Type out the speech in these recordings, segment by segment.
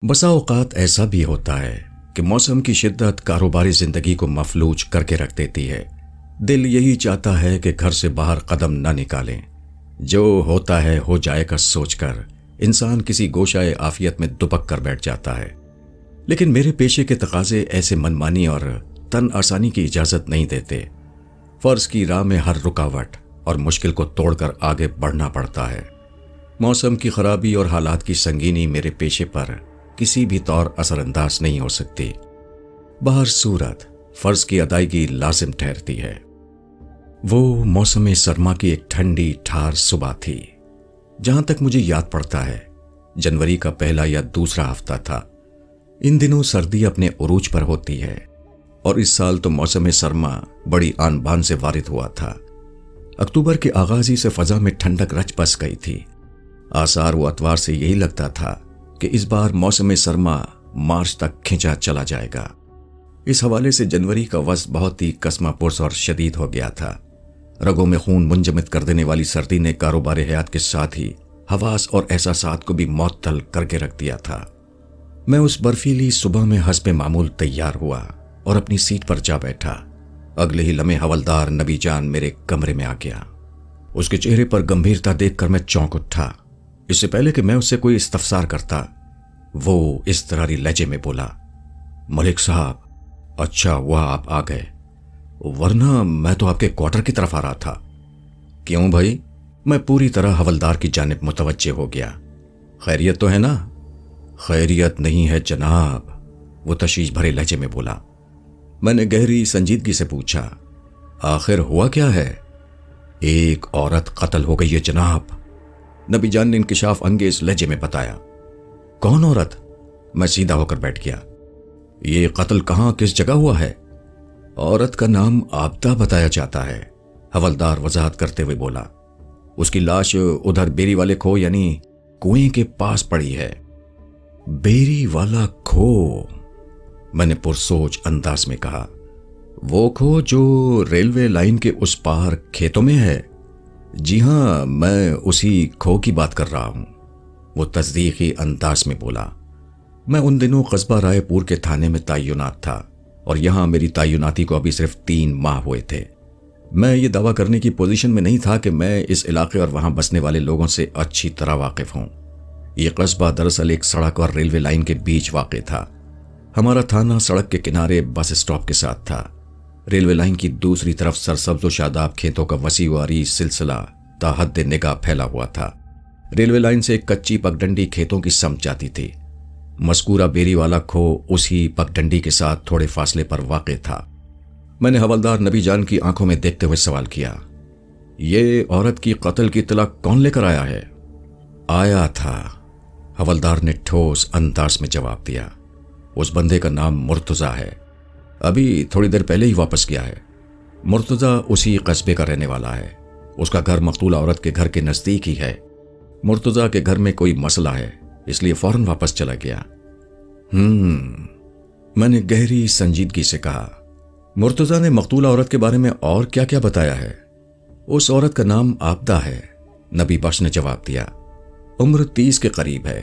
بسا اوقات ایسا بھی ہوتا ہے کہ موسم کی شدت کاروباری زندگی کو مفلوج کر کے رکھ دیتی ہے۔ دل یہی چاہتا ہے کہ گھر سے باہر قدم نہ نکالیں۔ جو ہوتا ہے ہو جائے گا سوچ کر انسان کسی گوشائے عافیت میں دبک کر بیٹھ جاتا ہے، لیکن میرے پیشے کے تقاضے ایسے منمانی اور تن آسانی کی اجازت نہیں دیتے۔ فرض کی راہ میں ہر رکاوٹ اور مشکل کو توڑ کر آگے بڑھنا پڑتا ہے۔ موسم کی خرابی اور حالات کی سنگینی میرے پیشے پر کسی بھی طور اثر انداز نہیں ہو سکتی۔ بہر صورت فرض کی ادائیگی لازم ٹھہرتی ہے۔ وہ موسم سرما کی ایک ٹھنڈی ٹھار صبح تھی۔ جہاں تک مجھے یاد پڑتا ہے جنوری کا پہلا یا دوسرا ہفتہ تھا۔ ان دنوں سردی اپنے عروج پر ہوتی ہے اور اس سال تو موسم سرما بڑی آن بان سے وارد ہوا تھا۔ اکتوبر کے آغاز ہی سے فضا میں ٹھنڈک رچ بس گئی تھی۔ آثار و اتوار سے یہی لگتا تھا کہ اس بار موسم سرما مارچ تک کھنچا چلا جائے گا۔ اس حوالے سے جنوری کا وصف بہت ہی کسمہ پرس اور شدید ہو گیا تھا۔ رگوں میں خون منجمد کر دینے والی سردی نے کاروبار حیات کے ساتھ ہی حواس اور احساسات کو بھی معطل کر کے رکھ دیا تھا۔ میں اس برفیلی صبح میں حسب معمول تیار ہوا اور اپنی سیٹ پر جا بیٹھا۔ اگلے ہی لمحے حوالدار نبی جان میرے کمرے میں آ گیا۔ اس کے چہرے پر گمبھیرتا دیکھ کر میں چونک اٹھا۔ اس سے پہلے کہ میں اس سے کوئی استفسار کرتا، وہ اضطراری لہجے میں بولا، ملک صاحب، اچھا ہوا آپ آ گئے، ورنہ میں تو آپ کے کوارٹر کی طرف آ رہا تھا۔ کیوں بھائی؟ میں پوری طرح حوالدار کی جانب متوجہ ہو گیا۔ خیریت تو ہے نا؟ خیریت نہیں ہے جناب، وہ تشویش بھرے لہجے میں بولا۔ میں نے گہری سنجیدگی سے پوچھا، آخر ہوا کیا ہے؟ ایک عورت قتل ہو گئی ہے جناب، نبی جان نے انکشاف انگیز لہجے میں بتایا۔ کون عورت؟ میں سیدھا ہو کر بیٹھ گیا۔ یہ قتل کہاں کس جگہ ہوا ہے؟ عورت کا نام آبدہ بتایا جاتا ہے، حوالدار وضاحت کرتے ہوئے بولا۔ اس کی لاش ادھر بیری والے کھو یعنی کنویں کے پاس پڑی ہے۔ بیری والا کھو؟ میں نے پرسوچ انداز میں کہا۔ وہ کھو جو ریلوے لائن کے اس پار کھیتوں میں ہے؟ جی ہاں، میں اسی کھو کی بات کر رہا ہوں، وہ تصدیقی انداز میں بولا۔ میں ان دنوں قصبہ رائے پور کے تھانے میں تعینات تھا اور یہاں میری تعیناتی کو ابھی صرف 3 ماہ ہوئے تھے۔ میں یہ دعویٰ کرنے کی پوزیشن میں نہیں تھا کہ میں اس علاقے اور وہاں بسنے والے لوگوں سے اچھی طرح واقف ہوں۔ یہ قصبہ دراصل ایک سڑک اور ریلوے لائن کے بیچ واقع تھا۔ ہمارا تھانہ سڑک کے کنارے بس اسٹاپ کے ساتھ تھا۔ ریلوے لائن کی دوسری طرف سرسبز و شاداب کھیتوں کا وسیع و عریض سلسلہ تا حد نگاہ پھیلا ہوا تھا۔ ریلوے لائن سے ایک کچی پگڈنڈی کھیتوں کی سمت جاتی تھی۔ مذکورہ بیری والا کھو اسی پگڈنڈی کے ساتھ تھوڑے فاصلے پر واقع تھا۔ میں نے حوالدار نبی جان کی آنکھوں میں دیکھتے ہوئے سوال کیا، یہ عورت کی قتل کی اطلاع کون لے کر آیا ہے؟ آیا تھا، حوالدار نے ٹھوس انداز میں جواب دیا۔ اس بندے کا نام مرتضیٰ ہے، ابھی تھوڑی دیر پہلے ہی واپس گیا ہے۔ مرتضیٰ اسی قصبے کا رہنے والا ہے۔ اس کا گھر مقتولہ عورت کے گھر کے نزدیک ہی ہے۔ مرتضیٰ کے گھر میں کوئی مسئلہ ہے، اس لیے فوراً واپس چلا گیا۔ میں نے گہری سنجیدگی سے کہا، مرتضیٰ نے مقتولہ عورت کے بارے میں اور کیا کیا بتایا ہے؟ اس عورت کا نام آبدہ ہے، نبی بخش نے جواب دیا۔ عمر 30 کے قریب ہے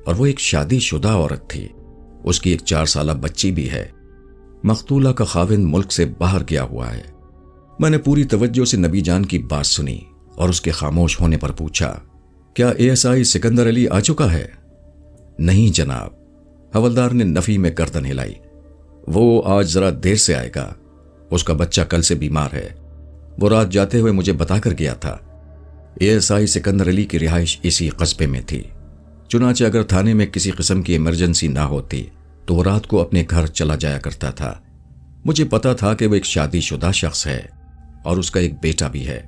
اور وہ ایک شادی شدہ عورت تھی۔ اس کی ایک 4 سالہ بچی بھی ہے۔ مقتولہ کا خاوند ملک سے باہر گیا ہوا ہے۔ میں نے پوری توجہ سے نبی جان کی بات سنی اور اس کے خاموش ہونے پر پوچھا، کیا ASI سکندر علی آ چکا ہے؟ نہیں جناب، حوالدار نے نفی میں گردن ہلائی۔ وہ آج ذرا دیر سے آئے گا، اس کا بچہ کل سے بیمار ہے۔ وہ رات جاتے ہوئے مجھے بتا کر گیا تھا۔ ASI سکندر علی کی رہائش اسی قصبے میں تھی، چنانچہ اگر تھانے میں کسی قسم کی ایمرجنسی نہ ہوتی تو وہ رات کو اپنے گھر چلا جایا کرتا تھا۔ مجھے پتا تھا کہ وہ ایک شادی شدہ شخص ہے اور اس کا ایک بیٹا بھی ہے،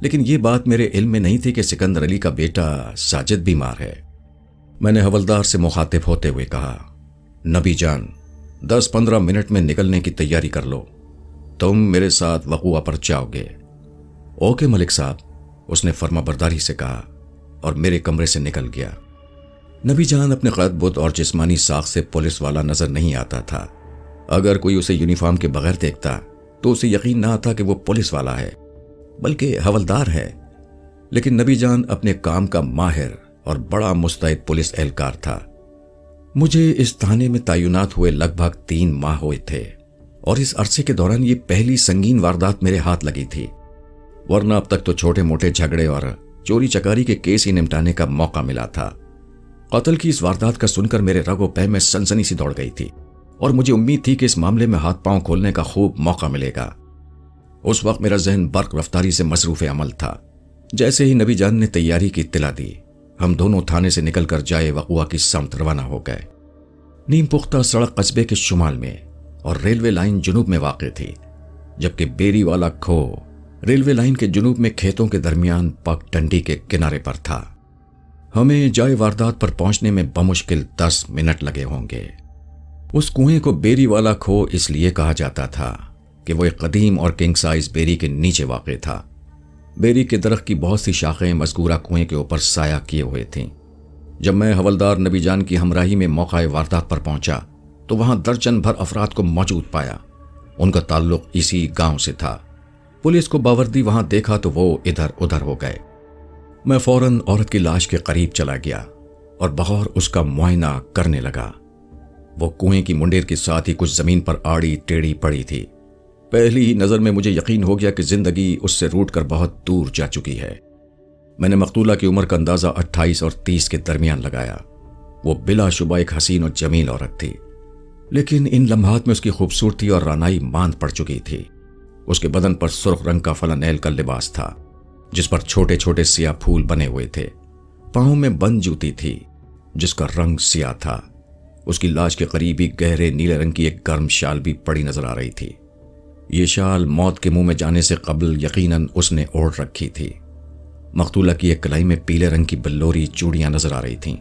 لیکن یہ بات میرے علم میں نہیں تھی کہ سکندر علی کا بیٹا ساجد بیمار ہے۔ میں نے حوالدار سے مخاطب ہوتے ہوئے کہا، نبی جان، 10-15 منٹ میں نکلنے کی تیاری کر لو، تم میرے ساتھ وقوع پر جاؤ گے۔ اوکے ملک صاحب، اس نے فرما برداری سے کہا اور میرے کمرے سے نکل گیا۔ نبی جان اپنے قد بد اور جسمانی ساخت سے پولیس والا نظر نہیں آتا تھا۔ اگر کوئی اسے یونیفارم کے بغیر دیکھتا تو اسے یقین نہ آتا کہ وہ پولیس والا ہے، بلکہ حوالدار ہے۔ لیکن نبی جان اپنے کام کا ماہر اور بڑا مستعد پولیس اہلکار تھا۔ مجھے اس تھانے میں تعینات ہوئے لگ بھگ 3 ماہ ہوئے تھے اور اس عرصے کے دوران یہ پہلی سنگین واردات میرے ہاتھ لگی تھی، ورنہ اب تک تو چھوٹے موٹے جھگڑے اور چوری چکاری کے کیس ہی نمٹانے کا موقع ملا تھا۔ قتل کی اس واردات کا سن کر میرے رگ و پے میں سنسنی سی دوڑ گئی تھی اور مجھے امید تھی کہ اس معاملے میں ہاتھ پاؤں کھولنے کا خوب موقع ملے گا۔ اس وقت میرا ذہن برق رفتاری سے مصروف عمل تھا۔ جیسے ہی نبی جان نے تیاری کی اطلاع دی، ہم دونوں تھانے سے نکل کر جائے وقوع کی سمت روانہ ہو گئے۔ نیم پختہ سڑک قصبے کے شمال میں اور ریلوے لائن جنوب میں واقع تھی، جبکہ بیری والا کھو ریلوے لائن کے جنوب میں کھیتوں کے درمیان پگ ڈنڈی کے کنارے پر تھا۔ ہمیں جائے واردات پر پہنچنے میں بمشکل 10 منٹ لگے ہوں گے۔ اس کنویں کو بیری والا کھو اس لیے کہا جاتا تھا کہ وہ ایک قدیم اور کنگ سائز بیری کے نیچے واقع تھا۔ بیری کے درخت کی بہت سی شاخیں مذکورہ کنویں کے اوپر سایہ کیے ہوئے تھیں۔ جب میں حوالدار نبی جان کی ہمراہی میں موقع واردات پر پہنچا تو وہاں درجن بھر افراد کو موجود پایا۔ ان کا تعلق اسی گاؤں سے تھا۔ پولیس کو باوردی وہاں دیکھا تو وہ ادھر ادھر ہو گئے۔ میں فوراً عورت کی لاش کے قریب چلا گیا اور بغور اس کا معائنہ کرنے لگا۔ وہ کنویں کی منڈیر کے ساتھ ہی کچھ زمین پر آڑی ٹیڑھی پڑی تھی۔ پہلی ہی نظر میں مجھے یقین ہو گیا کہ زندگی اس سے روٹ کر بہت دور جا چکی ہے۔ میں نے مقتولہ کی عمر کا اندازہ 28 اور 30 کے درمیان لگایا۔ وہ بلا شبہ ایک حسین اور جمیل عورت تھی، لیکن ان لمحات میں اس کی خوبصورتی اور رانائی ماند پڑ چکی تھی۔ اس کے بدن پر سرخ رنگ کا فلانیل کا لباس تھا جس پر چھوٹے چھوٹے سیاہ پھول بنے ہوئے تھے۔ پاؤں میں بند جوتی تھی جس کا رنگ سیاہ تھا۔ اس کی لاش کے قریب ہی گہرے نیلے رنگ کی ایک گرم شال بھی پڑی نظر آ رہی تھی۔ یہ شال موت کے منہ میں جانے سے قبل یقیناً اس نے اوڑھ رکھی تھی۔ مقتولہ کی ایک کلائی میں پیلے رنگ کی بلوری چوڑیاں نظر آ رہی تھیں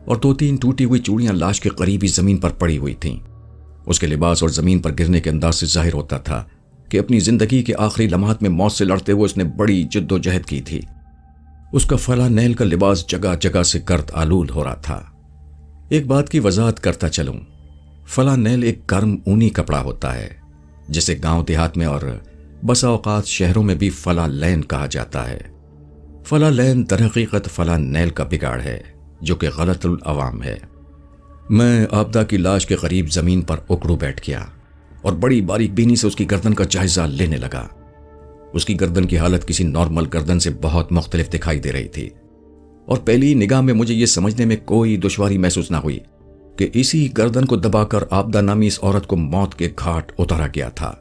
اور 2-3 ٹوٹی ہوئی چوڑیاں لاش کے قریبی زمین پر پڑی ہوئی تھیں۔ اس کے لباس اور زمین پر گرنے کے انداز سے ظاہر ہوتا تھا کہ اپنی زندگی کے آخری لمحات میں موت سے لڑتے ہوئے اس نے بڑی جد و جہد کی تھی۔ اس کا فلانیل کا لباس جگہ جگہ سے گرد آلود ہو رہا تھا۔ ایک بات کی وضاحت کرتا چلوں، فلانیل ایک گرم اونی کپڑا ہوتا ہے جسے گاؤں دیہات میں اور بسا اوقات شہروں میں بھی فلالین کہا جاتا ہے۔ فلالین در حقیقت فلانیل کا بگاڑ ہے جو کہ غلط العوام ہے۔ میں آبدہ کی لاش کے قریب زمین پر اکڑو بیٹھ گیا اور بڑی باریک بینی سے اس کی گردن کا جائزہ لینے لگا۔ اس کی گردن کی حالت کسی نارمل گردن سے بہت مختلف دکھائی دے رہی تھی، اور پہلی نگاہ میں مجھے یہ سمجھنے میں کوئی دشواری محسوس نہ ہوئی کہ اسی گردن کو دبا کر آبدہ نامی اس عورت کو موت کے گھاٹ اتارا گیا تھا۔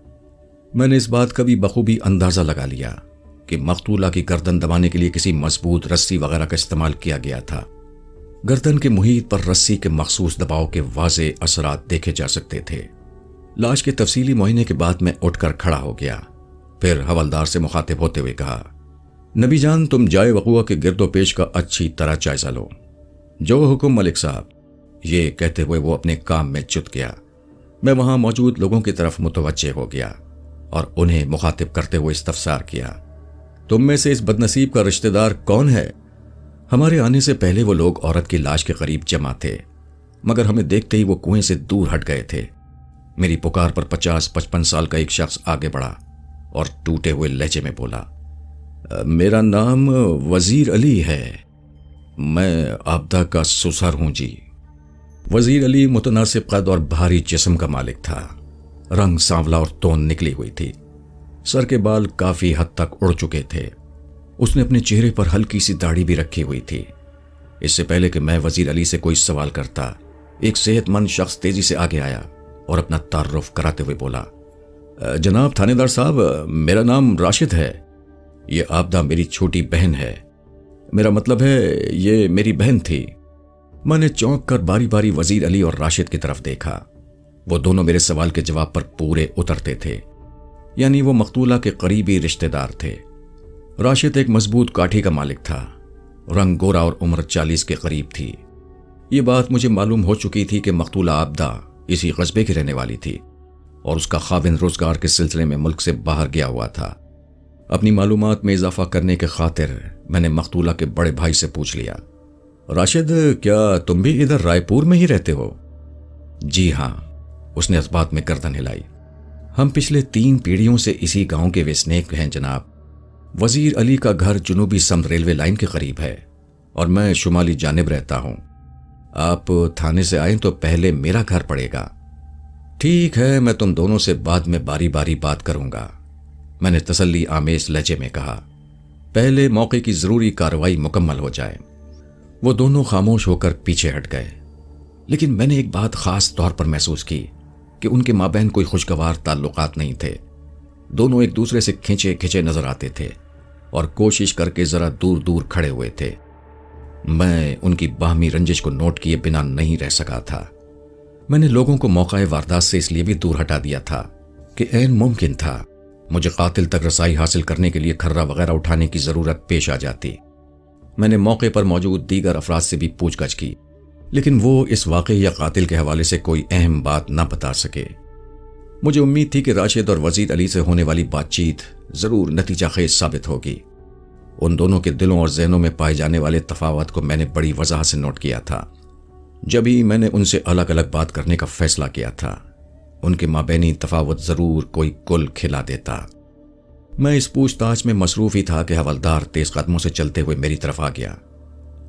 میں نے اس بات کا بھی بخوبی اندازہ لگا لیا کہ مقتولہ کی گردن دبانے کے لیے کسی مضبوط رسی وغیرہ کا استعمال کیا گیا تھا۔ گردن کے محیط پر رسی کے مخصوص دباؤ کے واضح اثرات دیکھے جا سکتے تھے۔ لاش کے تفصیلی معائنے کے بعد میں اٹھ کر کھڑا ہو گیا، پھر حوالدار سے مخاطب ہوتے ہوئے کہا، نبی جان، تم جائے وقوع کے گرد و پیش کا اچھی طرح جائزہ لو۔ جو حکم ملک صاحب۔ یہ کہتے ہوئے وہ اپنے کام میں جت گیا۔ میں وہاں موجود لوگوں کی طرف متوجہ ہو گیا اور انہیں مخاطب کرتے ہوئے استفسار کیا، تم میں سے اس بدنصیب کا رشتہ دار کون ہے؟ ہمارے آنے سے پہلے وہ لوگ عورت کی لاش کے قریب جمع تھے، مگر ہمیں دیکھتے ہی وہ کنویں سے دور ہٹ گئے تھے۔ میری پکار پر 50-55 سال کا ایک شخص آگے بڑھا اور ٹوٹے ہوئے لہجے میں بولا، میرا نام وزیر علی ہے، میں آبدہ کا سسر ہوں جی۔ وزیر علی متناسب قد اور بھاری جسم کا مالک تھا۔ رنگ سانولا اور توند نکلی ہوئی تھی۔ سر کے بال کافی حد تک اڑ چکے تھے۔ اس نے اپنے چہرے پر ہلکی سی داڑھی بھی رکھی ہوئی تھی۔ اس سے پہلے کہ میں وزیر علی سے کوئی سوال کرتا، ایک صحت مند شخص تیزی سے آگے آیا اور اپنا تعارف کراتے ہوئے بولا، جناب تھانے دار صاحب، میرا نام راشد ہے۔ یہ آبدہ میری چھوٹی بہن ہے، میرا مطلب ہے یہ میری بہن تھی۔ میں نے چونک کر باری باری وزیر علی اور راشد کی طرف دیکھا۔ وہ دونوں میرے سوال کے جواب پر پورے اترتے تھے، یعنی وہ مقتولہ کے قریبی رشتہ دار تھے۔ راشد ایک مضبوط کاٹھی کا مالک تھا، رنگ گورا اور عمر 40 کے قریب تھی۔ یہ بات مجھے معلوم ہو چکی تھی کہ مقتولہ آبدہ اسی قصبے کی رہنے والی تھی اور اس کا خاوند روزگار کے سلسلے میں ملک سے باہر گیا ہوا تھا۔ اپنی معلومات میں اضافہ کرنے کے خاطر میں نے مقتولہ کے بڑے بھائی سے پوچھ لیا، راشد، کیا تم بھی ادھر رائے پور میں ہی رہتے ہو؟ جی ہاں، اس نے اس بات میں گردن ہلائی۔ ہم پچھلے 3 پیڑھیوں سے اسی گاؤں کے وسنیک ہیں جناب۔ وزیر علی کا گھر جنوبی سمت ریلوے لائن کے قریب ہے اور میں شمالی جانب رہتا ہوں۔ آپ تھانے سے آئیں تو پہلے میرا گھر پڑے گا۔ ٹھیک ہے، میں تم دونوں سے بعد میں باری باری بات کروں گا، میں نے تسلی آمیز لہجے میں کہا۔ پہلے موقع کی ضروری کارروائی مکمل ہو جائے۔ وہ دونوں خاموش ہو کر پیچھے ہٹ گئے، لیکن میں نے ایک بات خاص طور پر محسوس کی کہ ان کے مابین کوئی خوشگوار تعلقات نہیں تھے۔ دونوں ایک دوسرے سے کھنچے کھنچے نظر آتے تھے اور کوشش کر کے ذرا دور دور کھڑے ہوئے تھے۔ میں ان کی باہمی رنجش کو نوٹ کیے بنا نہیں رہ سکا تھا۔ میں نے لوگوں کو موقع واردات سے اس لیے بھی دور ہٹا دیا تھا کہ عین ممکن تھا مجھے قاتل تک رسائی حاصل کرنے کے لیے کھرا وغیرہ اٹھانے کی ضرورت پیش آ جاتی۔ میں نے موقع پر موجود دیگر افراد سے بھی پوچھ گچھ کی، لیکن وہ اس واقعے یا قاتل کے حوالے سے کوئی اہم بات نہ بتا سکے۔ مجھے امید تھی کہ راشد اور وزیر علی سے ہونے والی بات چیت ضرور نتیجہ خیز ثابت ہوگی۔ ان دونوں کے دلوں اور ذہنوں میں پائے جانے والے تفاوت کو میں نے بڑی وضاحت سے نوٹ کیا تھا۔ جب ہی میں نے ان سے الگ الگ بات کرنے کا فیصلہ کیا تھا، ان کے مابینی تفاوت ضرور کوئی کل کھلا دیتا۔ میں اس پوچھ تاچھ میں مصروف ہی تھا کہ حوالدار تیز قدموں سے چلتے ہوئے میری طرف آ گیا۔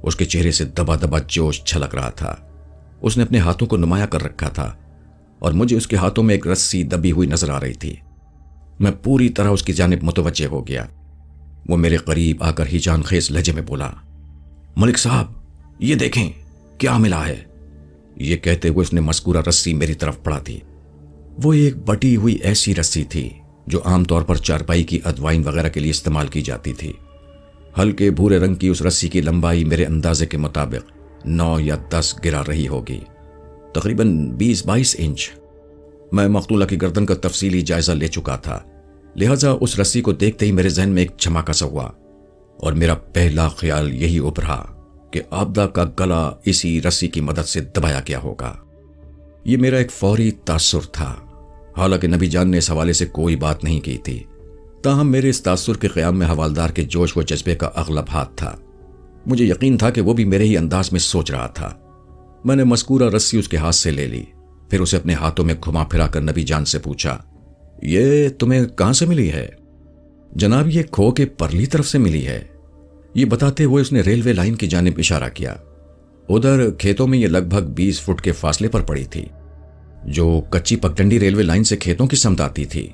اس کے چہرے سے دبا دبا جوش چھلک رہا تھا۔ اس نے اپنے ہاتھوں کو نمایاں کر رکھا تھا اور مجھے اس کے ہاتھوں میں ایک رسی دبی ہوئی نظر آ رہی تھی۔ میں پوری طرح اس کی جانب متوجہ ہو گیا۔ وہ میرے قریب آ کر ہی جان خیز لہجے میں بولا، ملک صاحب یہ دیکھیں کیا ملا ہے۔ یہ کہتے ہوئے اس نے مذکورہ رسی میری طرف بڑھا دی۔ وہ ایک بٹی ہوئی ایسی رسی تھی جو عام طور پر چارپائی کی ادوائن وغیرہ کے لیے استعمال کی جاتی تھی۔ ہلکے بھورے رنگ کی اس رسی کی لمبائی میرے اندازے کے مطابق 9 یا 10 گرا رہی ہوگی، تقریباً 20-22 انچ۔ میں مقتولہ کی گردن کا تفصیلی جائزہ لے چکا تھا، لہذا اس رسی کو دیکھتے ہی میرے ذہن میں ایک جھماکہ سا ہوا اور میرا پہلا خیال یہی ابھرا کہ عابدہ کا گلا اسی رسی کی مدد سے دبایا گیا ہوگا۔ یہ میرا ایک فوری تاثر تھا، حالانکہ نبی جان نے اس حوالے سے کوئی بات نہیں کی تھی، تاہم میرے اس تاثر کے قیام میں حوالدار کے جوش و جذبے کا اغلب ہاتھ تھا۔ مجھے یقین تھا کہ وہ بھی میرے ہی انداز میں سوچ رہا تھا۔ میں نے مذکورہ رسی اس کے ہاتھ سے لے لی، پھر اسے اپنے ہاتھوں میں گھما پھرا کر نبی جان سے پوچھا، یہ تمہیں کہاں سے ملی ہے؟ جناب یہ کھو کے پرلی طرف سے ملی ہے۔ یہ بتاتے ہوئے اس نے ریلوے لائن کی جانب اشارہ کیا۔ ادھر کھیتوں میں یہ لگ بھگ 20 فٹ کے فاصلے پر پڑی تھی۔ جو کچی پگڈنڈی ریلوے لائن سے کھیتوں کی سمت آتی تھی،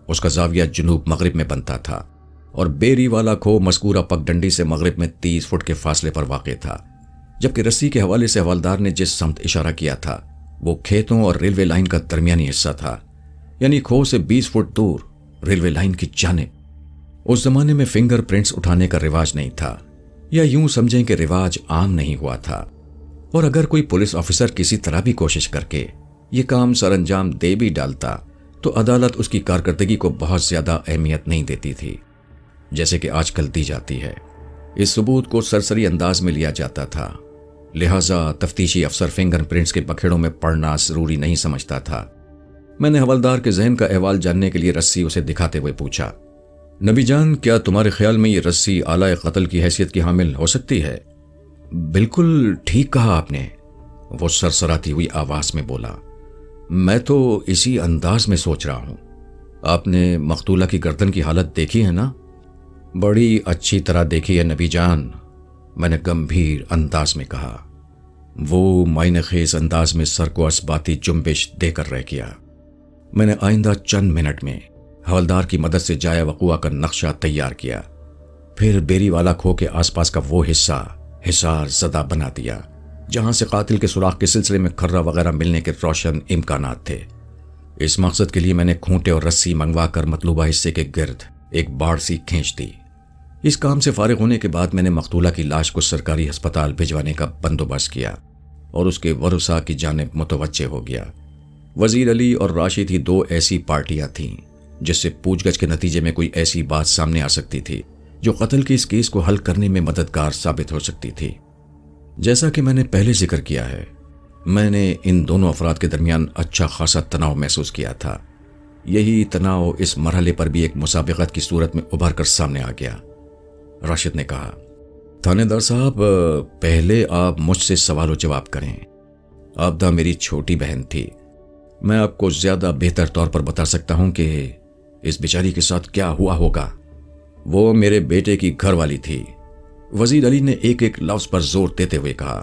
اس کا زاویہ جنوب مغرب میں بنتا تھا، اور بیری والا کھو مذکورہ پگڈنڈی سے مغرب میں 30 فٹ کے فاصلے پر واقع تھا، جبکہ رسی کے حوالے سے حوالدار نے جس سمت اشارہ کیا تھا وہ کھیتوں اور ریلوے لائن کا درمیانی حصہ تھا، یعنی کھو سے 20 فٹ دور ریلوے لائن کی جانب۔ اس زمانے میں فنگر پرنٹس اٹھانے کا رواج نہیں تھا، یا یوں سمجھیں کہ رواج عام نہیں ہوا تھا، اور اگر کوئی پولیس آفیسر کسی طرح بھی کوشش کر کے یہ کام سر انجام دے بھی ڈالتا تو عدالت اس کی کارکردگی کو بہت زیادہ اہمیت نہیں دیتی تھی جیسے کہ آج کل دی جاتی ہے۔ اس ثبوت کو سرسری انداز میں لیا جاتا تھا، لہٰذا تفتیشی افسر فنگر پرنٹس کے بکھیڑوں میں پڑنا ضروری نہیں سمجھتا تھا۔ میں نے حوالدار کے ذہن کا احوال جاننے کے لیے رسی اسے دکھاتے ہوئے پوچھا، نبی جان کیا تمہارے خیال میں یہ رسی آلہ قتل کی حیثیت کی حامل ہو سکتی ہے؟ بالکل ٹھیک کہا آپ نے، وہ سرسراتی ہوئی آواز میں بولا، میں تو اسی انداز میں سوچ رہا ہوں۔ آپ نے مقتولہ کی گردن کی حالت دیکھی ہے نا؟ بڑی اچھی طرح دیکھی ہے نبی جان، میں نے گمبھیر انداز میں کہا۔ وہ معنی خیز انداز میں سر کو اسباتی جنبش دے کر رہ گیا۔ میں نے آئندہ چند منٹ میں حوالدار کی مدد سے جائے وقوع کا نقشہ تیار کیا، پھر بیری والا کھو کے آس پاس کا وہ حصہ حصار زدہ بنا دیا جہاں سے قاتل کے سراغ کے سلسلے میں کھرا وغیرہ ملنے کے روشن امکانات تھے۔ اس مقصد کے لیے میں نے کھونٹے اور رسی منگوا کر مطلوبہ حصے کے گرد ایک باڑ سی کھینچ دی۔ اس کام سے فارغ ہونے کے بعد میں نے مقتولہ کی لاش کو سرکاری ہسپتال بھجوانے کا بندوبست کیا اور اس کے ورثاء کی جانب متوجہ ہو گیا۔ وزیر علی اور راشد ہی دو ایسی پارٹیاں تھیں جس سے پوچھ گچھ کے نتیجے میں کوئی ایسی بات سامنے آ سکتی تھی جو قتل کے اس کیس کو حل کرنے میں مددگار ثابت ہو سکتی تھی۔ جیسا کہ میں نے پہلے ذکر کیا ہے، میں نے ان دونوں افراد کے درمیان اچھا خاصا تناؤ محسوس کیا تھا۔ یہی تناؤ اس مرحلے پر بھی ایک مسابقت کی صورت میں ابھر کر سامنے آ گیا۔ راشد نے کہا، تھانے دار صاحب پہلے آپ مجھ سے سوال و جواب کریں۔ عابدہ میری چھوٹی بہن تھی، میں آپ کو زیادہ بہتر طور پر بتا سکتا ہوں کہ اس بیچاری کے ساتھ کیا ہوا ہوگا۔ وہ میرے بیٹے کی گھر والی تھی، وزیر علی نے ایک ایک لفظ پر زور دیتے ہوئے کہا۔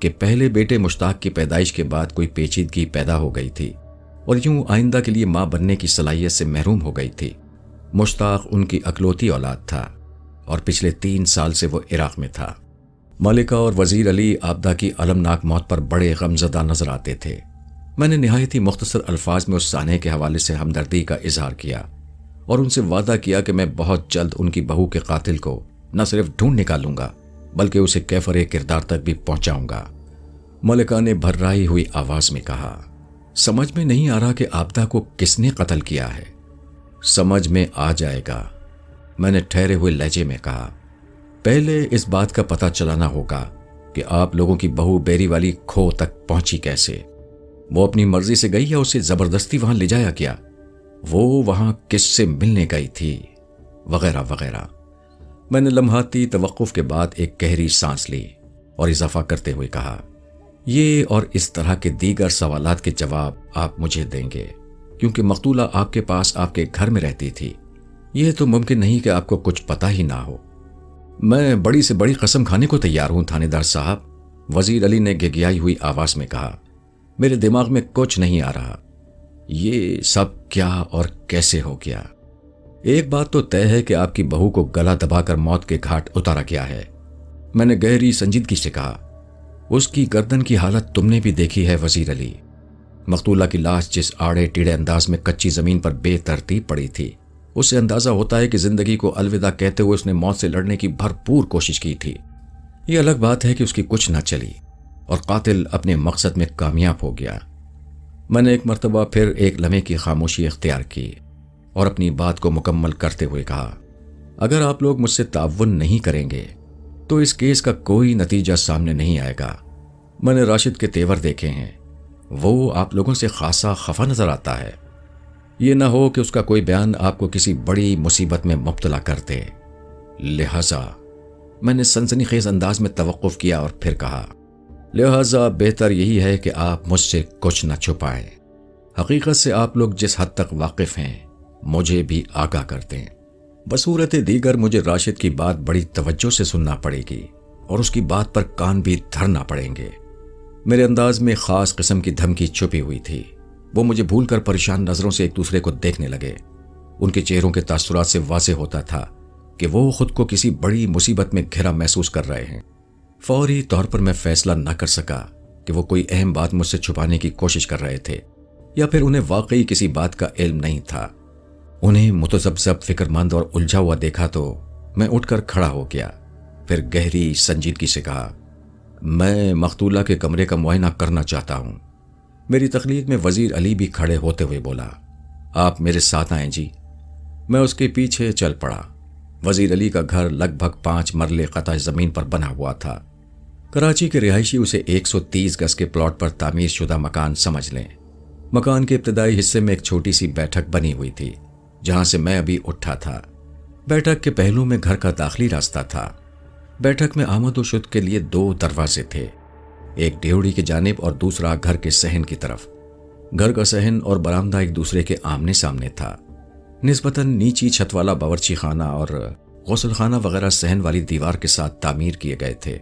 کہ پہلے بیٹے مشتاق کی پیدائش کے بعد کوئی پیچیدگی پیدا ہو گئی تھی اور یوں آئندہ کے لیے ماں بننے کی صلاحیت سے محروم ہو گئی تھی۔ مشتاق ان کی اکلوتی اولاد تھا اور پچھلے 3 سال سے وہ عراق میں تھا۔ ملکہ اور وزیر علی آبدہ کی المناک موت پر بڑے غمزدہ نظر آتے تھے۔ میں نے نہایت ہی مختصر الفاظ میں اس سانحے کے حوالے سے ہمدردی کا اظہار کیا اور ان سے وعدہ کیا کہ میں بہت جلد ان کی بہو کے قاتل کو نہ صرف ڈھونڈ نکالوں گا بلکہ اسے کیفر کردار تک بھی پہنچاؤں گا۔ ملکہ نے بھررائی ہوئی آواز میں کہا، سمجھ میں نہیں آ رہا کہ آبدہ کو کس نے قتل کیا ہے۔ سمجھ میں آ جائے گا، میں نے ٹھہرے ہوئے لہجے میں کہا۔ پہلے اس بات کا پتہ چلانا ہوگا کہ آپ لوگوں کی بہو بیری والی کھو تک پہنچی کیسے؟ وہ اپنی مرضی سے گئی یا اسے زبردستی وہاں لے جایا کیا؟ وہ وہاں کس سے ملنے گئی تھی؟ وغیرہ وغیرہ۔ میں نے لمحاتی توقف کے بعد ایک گہری سانس لی اور اضافہ کرتے ہوئے کہا، یہ اور اس طرح کے دیگر سوالات کے جواب آپ مجھے دیں گے کیونکہ مقتولہ آپ کے پاس آپ کے گھر میں رہتی تھی۔ یہ تو ممکن نہیں کہ آپ کو کچھ پتہ ہی نہ ہو۔ میں بڑی سے بڑی قسم کھانے کو تیار ہوں تھانے دار صاحب، وزیر علی نے گگیائی ہوئی آواز میں کہا۔ میرے دماغ میں کچھ نہیں آ رہا، یہ سب کیا اور کیسے ہو گیا؟ ایک بات تو طے ہے کہ آپ کی بہو کو گلا دبا کر موت کے گھاٹ اتارا گیا ہے، میں نے گہری سنجیدگی سے کہا۔ اس کی گردن کی حالت تم نے بھی دیکھی ہے وزیر علی۔ مقتولہ کی لاش جس آڑے ٹیڑے انداز میں کچی زمین پر بے ترتیب پڑی تھی، اس سے اندازہ ہوتا ہے کہ زندگی کو الوداع کہتے ہوئے اس نے موت سے لڑنے کی بھرپور کوشش کی تھی۔ یہ الگ بات ہے کہ اس کی کچھ نہ چلی اور قاتل اپنے مقصد میں کامیاب ہو گیا۔ میں نے ایک مرتبہ پھر ایک لمحے کی خاموشی اختیار کی اور اپنی بات کو مکمل کرتے ہوئے کہا، اگر آپ لوگ مجھ سے تعاون نہیں کریں گے تو اس کیس کا کوئی نتیجہ سامنے نہیں آئے گا۔ میں نے راشد کے تیور دیکھے ہیں، وہ آپ لوگوں سے خاصا خفا نظر آتا ہے۔ یہ نہ ہو کہ اس کا کوئی بیان آپ کو کسی بڑی مصیبت میں مبتلا کر دے، لہذا میں نے سنسنی خیز انداز میں توقف کیا اور پھر کہا، لہذا بہتر یہی ہے کہ آپ مجھ سے کچھ نہ چھپائیں۔ حقیقت سے آپ لوگ جس حد تک واقف ہیں مجھے بھی آگاہ کر دیں۔ بصورت دیگر مجھے راشد کی بات بڑی توجہ سے سننا پڑے گی اور اس کی بات پر کان بھی دھرنا پڑیں گے۔ میرے انداز میں خاص قسم کی دھمکی چھپی ہوئی تھی۔ وہ مجھے بھول کر پریشان نظروں سے ایک دوسرے کو دیکھنے لگے۔ ان کے چہروں کے تاثرات سے واضح ہوتا تھا کہ وہ خود کو کسی بڑی مصیبت میں گھرا محسوس کر رہے ہیں۔ فوری طور پر میں فیصلہ نہ کر سکا کہ وہ کوئی اہم بات مجھ سے چھپانے کی کوشش کر رہے تھے یا پھر انہیں واقعی کسی بات کا علم نہیں تھا۔ انہیں متذبذب، فکر مند اور الجھا ہوا دیکھا تو میں اٹھ کر کھڑا ہو گیا، پھر گہری سنجیدگی سے کہا، میں مقتولہ کے کمرے کا معائنہ کرنا چاہتا ہوں۔ میری تقلید میں وزیر علی بھی کھڑے ہوتے ہوئے بولا، آپ میرے ساتھ آئیں جی۔ میں اس کے پیچھے چل پڑا۔ وزیر علی کا گھر لگ بھگ 5 مرلے قطع زمین پر بنا ہوا تھا۔ کراچی کے رہائشی اسے 130 گز کے پلاٹ پر تعمیر شدہ مکان سمجھ لیں۔ مکان کے ابتدائی حصے میں ایک چھوٹی سی بیٹھک بنی ہوئی تھی جہاں سے میں ابھی اٹھا تھا۔ بیٹھک کے پہلو میں گھر کا داخلی راستہ تھا۔ بیٹھک میں آمد و شد کے لیے 2 دروازے تھے، ایک ڈیوڑی کی جانب اور دوسرا گھر کے صحن کی طرف۔ گھر کا صحن اور برآمدہ ایک دوسرے کے آمنے سامنے تھا۔ نسبتاً نیچی چھت والا باورچی خانہ اور غسل خانہ وغیرہ صحن والی دیوار کے ساتھ تعمیر کیے گئے تھے،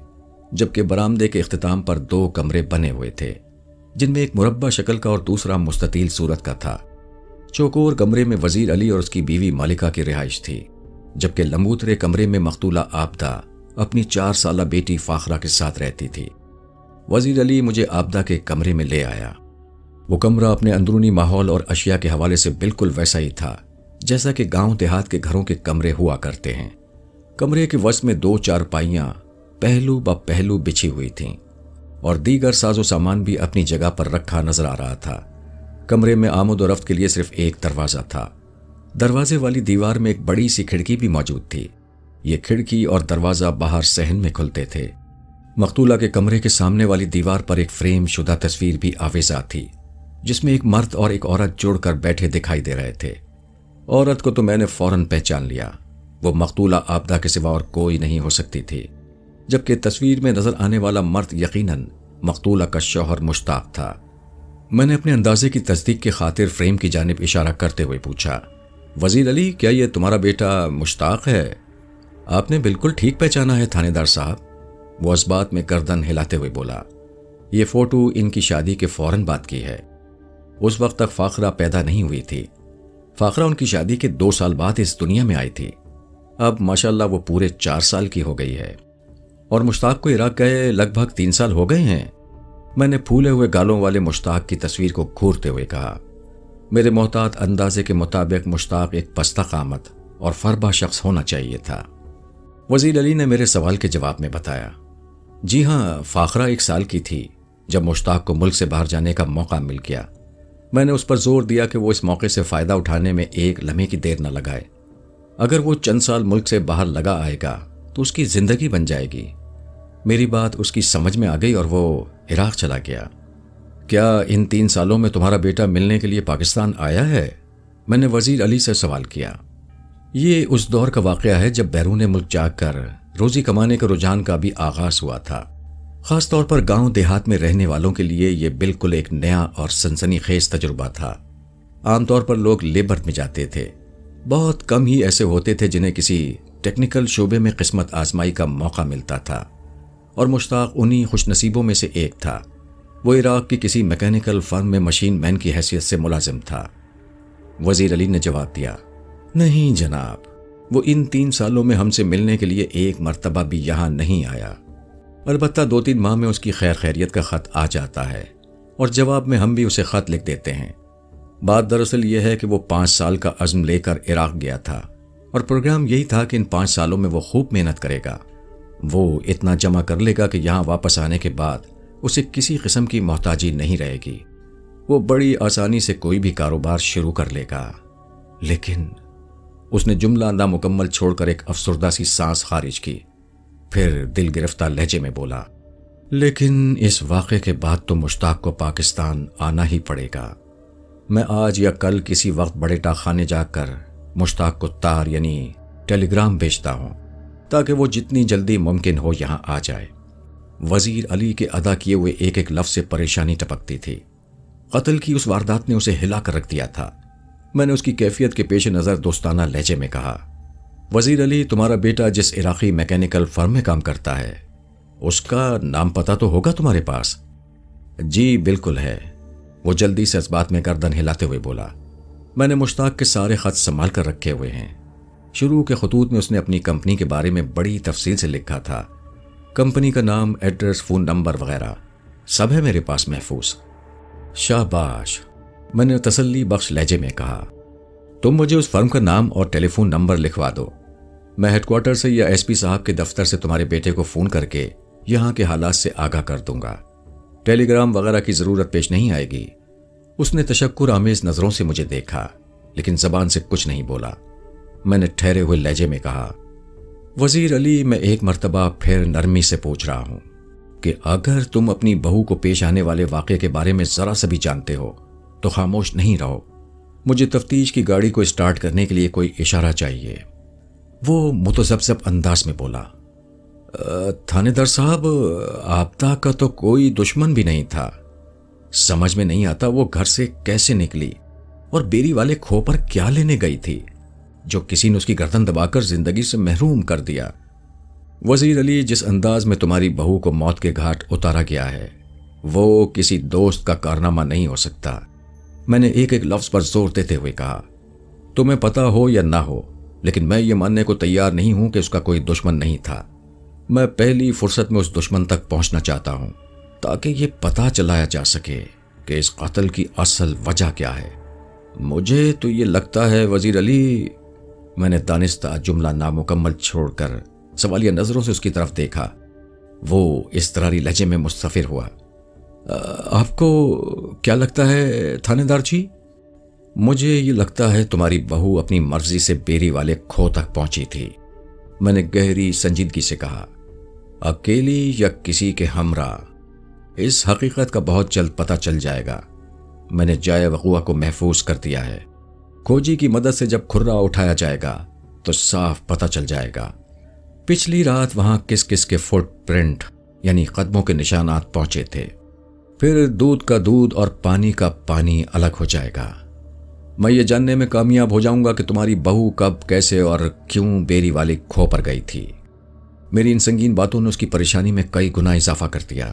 جبکہ برآمدے کے اختتام پر 2 کمرے بنے ہوئے تھے جن میں ایک مربع شکل کا اور دوسرا مستطیل صورت کا تھا۔ چوکور کمرے میں وزیر علی اور اس کی بیوی ملکہ کی رہائش تھی، جبکہ لمبوترے کمرے میں مقتولہ آبدہ اپنی 4 سالہ بیٹی فاخرہ کے ساتھ رہتی تھی۔ وزیر علی مجھے آبدہ کے کمرے میں لے آیا۔ وہ کمرہ اپنے اندرونی ماحول اور اشیاء کے حوالے سے بالکل ویسا ہی تھا جیسا کہ گاؤں دیہات کے گھروں کے کمرے ہوا کرتے ہیں۔ کمرے کے وسط میں 2 چارپائیاں پہلو بہ پہلو بچھی ہوئی تھیں اور دیگر ساز و سامان بھی اپنی جگہ پر رکھا نظر آ رہا تھا۔ کمرے میں آمد و رفت کے لیے صرف ایک دروازہ تھا۔ دروازے والی دیوار میں ایک بڑی سی کھڑکی بھی موجود تھی۔ یہ کھڑکی اور دروازہ باہر صحن میں کھلتے تھے۔ مقتولہ کے کمرے کے سامنے والی دیوار پر ایک فریم شدہ تصویر بھی آویزاں تھی جس میں ایک مرد اور ایک عورت جڑ کر بیٹھے دکھائی دے رہے تھے۔ عورت کو تو میں نے فوراً پہچان لیا، وہ مقتولہ آبدہ کے سوا اور کوئی نہیں ہو سکتی تھی، جبکہ تصویر میں نظر آنے والا مرد یقیناً مقتولہ کا شوہر مشتاق تھا۔ میں نے اپنے اندازے کی تصدیق کی خاطر فریم کی جانب اشارہ کرتے ہوئے پوچھا، وزیر علی کیا یہ تمہارا بیٹا مشتاق ہے؟ آپ نے بالکل ٹھیک پہچانا ہے تھانے دار صاحب، وہ اس بات میں گردن ہلاتے ہوئے بولا۔ یہ فوٹو ان کی شادی کے فوراً بعد کی ہے۔ اس وقت تک فاخرہ پیدا نہیں ہوئی تھی۔ فاخرہ ان کی شادی کے 2 سال بعد اس دنیا میں آئی تھی۔ اب ماشاءاللہ وہ پورے 4 سال کی ہو گئی ہے، اور مشتاق کو عراق گئے لگ بھگ 3 سال ہو گئے ہیں۔ میں نے پھولے ہوئے گالوں والے مشتاق کی تصویر کو گھورتے ہوئے کہا۔ میرے محتاط اندازے کے مطابق مشتاق ایک پستہ قامت اور فربا شخص ہونا چاہیے تھا۔ وزیر علی نے میرے سوال کے جواب میں بتایا، جی ہاں، فاخرہ 1 سال کی تھی جب مشتاق کو ملک سے باہر جانے کا موقع مل گیا۔ میں نے اس پر زور دیا کہ وہ اس موقع سے فائدہ اٹھانے میں ایک لمحے کی دیر نہ لگائے۔ اگر وہ چند سال ملک سے باہر لگا آئے گا تو اس کی زندگی بن جائے گی۔ میری بات اس کی سمجھ میں آ گئی اور وہ عراق چلا گیا۔ کیا ان 3 سالوں میں تمہارا بیٹا ملنے کے لیے پاکستان آیا ہے؟ میں نے وزیر علی سے سوال کیا۔ یہ اس دور کا واقعہ ہے جب بیرون ملک جا کر روزی کمانے کے رجحان کا بھی آغاز ہوا تھا۔ خاص طور پر گاؤں دیہات میں رہنے والوں کے لیے یہ بالکل ایک نیا اور سنسنی خیز تجربہ تھا۔ عام طور پر لوگ لیبر میں جاتے تھے، بہت کم ہی ایسے ہوتے تھے جنہیں کسی ٹیکنیکل شعبے میں قسمت آزمائی کا موقع ملتا تھا، اور مشتاق انہی خوش نصیبوں میں سے ایک تھا۔ وہ عراق کی کسی میکینیکل فرم میں مشین مین کی حیثیت سے ملازم تھا۔ وزیر علی نے جواب دیا، نہیں جناب، وہ ان 3 سالوں میں ہم سے ملنے کے لیے ایک مرتبہ بھی یہاں نہیں آیا۔ البتہ 2-3 ماہ میں اس کی خیر خیریت کا خط آ جاتا ہے، اور جواب میں ہم بھی اسے خط لکھ دیتے ہیں۔ بات دراصل یہ ہے کہ وہ 5 سال کا عزم لے کر عراق گیا تھا، اور پروگرام یہی تھا کہ ان 5 سالوں میں وہ خوب محنت کرے گا۔ وہ اتنا جمع کر لے گا کہ یہاں واپس آنے کے بعد اسے کسی قسم کی محتاجی نہیں رہے گی۔ وہ بڑی آسانی سے کوئی بھی کاروبار شروع کر لے گا۔ لیکن اس نے جملہ نامکمل چھوڑ کر ایک افسردہ سی سانس خارج کی، پھر دل گرفتہ لہجے میں بولا، لیکن اس واقعے کے بعد تو مشتاق کو پاکستان آنا ہی پڑے گا۔ میں آج یا کل کسی وقت بڑے ٹاخانے جا کر مشتاق کو تار یعنی ٹیلی گرام بھیجتا ہوں تاکہ وہ جتنی جلدی ممکن ہو یہاں آ جائے۔ وزیر علی کے ادا کیے ہوئے ایک ایک لفظ سے پریشانی ٹپکتی تھی۔ قتل کی اس واردات نے اسے ہلا کر رکھ دیا تھا۔ میں نے اس کی کیفیت کے پیش نظر دوستانہ لہجے میں کہا، وزیر علی، تمہارا بیٹا جس عراقی میکینیکل فرم میں کام کرتا ہے اس کا نام پتہ تو ہوگا تمہارے پاس؟ جی بالکل ہے، وہ جلدی سے اس بات میں گردن ہلاتے ہوئے بولا۔ میں نے مشتاق کے سارے خط سنبھال کر رکھے ہوئے ہیں۔ شروع کے خطوط میں اس نے اپنی کمپنی کے بارے میں بڑی تفصیل سے لکھا تھا۔ کمپنی کا نام، ایڈریس، فون نمبر وغیرہ سب ہے میرے پاس محفوظ۔ شاباش، میں نے تسلی بخش لہجے میں کہا۔ تم مجھے اس فرم کا نام اور ٹیلی فون نمبر لکھوا دو، میں ہیڈ کوارٹر سے یا ایس پی صاحب کے دفتر سے تمہارے بیٹے کو فون کر کے یہاں کے حالات سے آگاہ کر دوں گا۔ ٹیلی گرام وغیرہ کی ضرورت پیش نہیں آئے گی۔ اس نے تشکر آمیز نظروں سے مجھے دیکھا، لیکن زبان سے کچھ نہیں بولا۔ میں نے ٹھہرے ہوئے لہجے میں کہا، وزیر علی، میں ایک مرتبہ پھر نرمی سے پوچھ رہا ہوں کہ اگر تم اپنی بہو کو پیش آنے والے واقعے کے بارے میں ذرا سا بھی جانتے ہو تو خاموش نہیں رہو۔ مجھے تفتیش کی گاڑی کو اسٹارٹ کرنے کے لیے کوئی اشارہ چاہیے۔ وہ متذبذب انداز میں بولا، تھانے دار صاحب، آبدہ کا تو کوئی دشمن بھی نہیں تھا۔ سمجھ میں نہیں آتا وہ گھر سے کیسے نکلی اور بیری والے کھو پر کیا لینے گئی تھی جو کسی نے اس کی گردن دبا کر زندگی سے محروم کر دیا۔ وزیر علی، جس انداز میں تمہاری بہو کو موت کے گھاٹ اتارا گیا ہے وہ کسی دوست کا کارنامہ نہیں ہو سکتا۔ میں نے ایک ایک لفظ پر زور دیتے ہوئے کہا، تمہیں پتا ہو یا نہ ہو، لیکن میں یہ ماننے کو تیار نہیں ہوں کہ اس کا کوئی دشمن نہیں تھا۔ میں پہلی فرصت میں اس دشمن تک پہنچنا چاہتا ہوں تاکہ یہ پتہ چلایا جا سکے کہ اس قتل کی اصل وجہ کیا ہے۔ مجھے تو یہ لگتا ہے وزیر علی، میں نے دانستہ جملہ نامکمل چھوڑ کر سوالیہ نظروں سے اس کی طرف دیکھا۔ وہ اضطراری لہجے میں مستفر ہوا، آپ کو کیا لگتا ہے تھانے دار جی؟ مجھے یہ لگتا ہے تمہاری بہو اپنی مرضی سے بیری والے کھو تک پہنچی تھی، میں نے گہری سنجیدگی سے کہا۔ اکیلی یا کسی کے ہمراہ، اس حقیقت کا بہت جلد پتہ چل جائے گا۔ میں نے جائے وقوع کو محفوظ کر دیا ہے۔ کھوجی کی مدد سے جب کھرا اٹھایا جائے گا تو صاف پتہ چل جائے گا پچھلی رات وہاں کس کس کے فٹ پرنٹ یعنی قدموں کے نشانات پہنچے تھے۔ پھر دودھ کا دودھ اور پانی کا پانی الگ ہو جائے گا۔ میں یہ جاننے میں کامیاب ہو جاؤں گا کہ تمہاری بہو کب، کیسے اور کیوں بیری والے کھو پر گئی تھی۔ میری ان سنگین باتوں نے اس کی پریشانی میں کئی گنا اضافہ کر دیا۔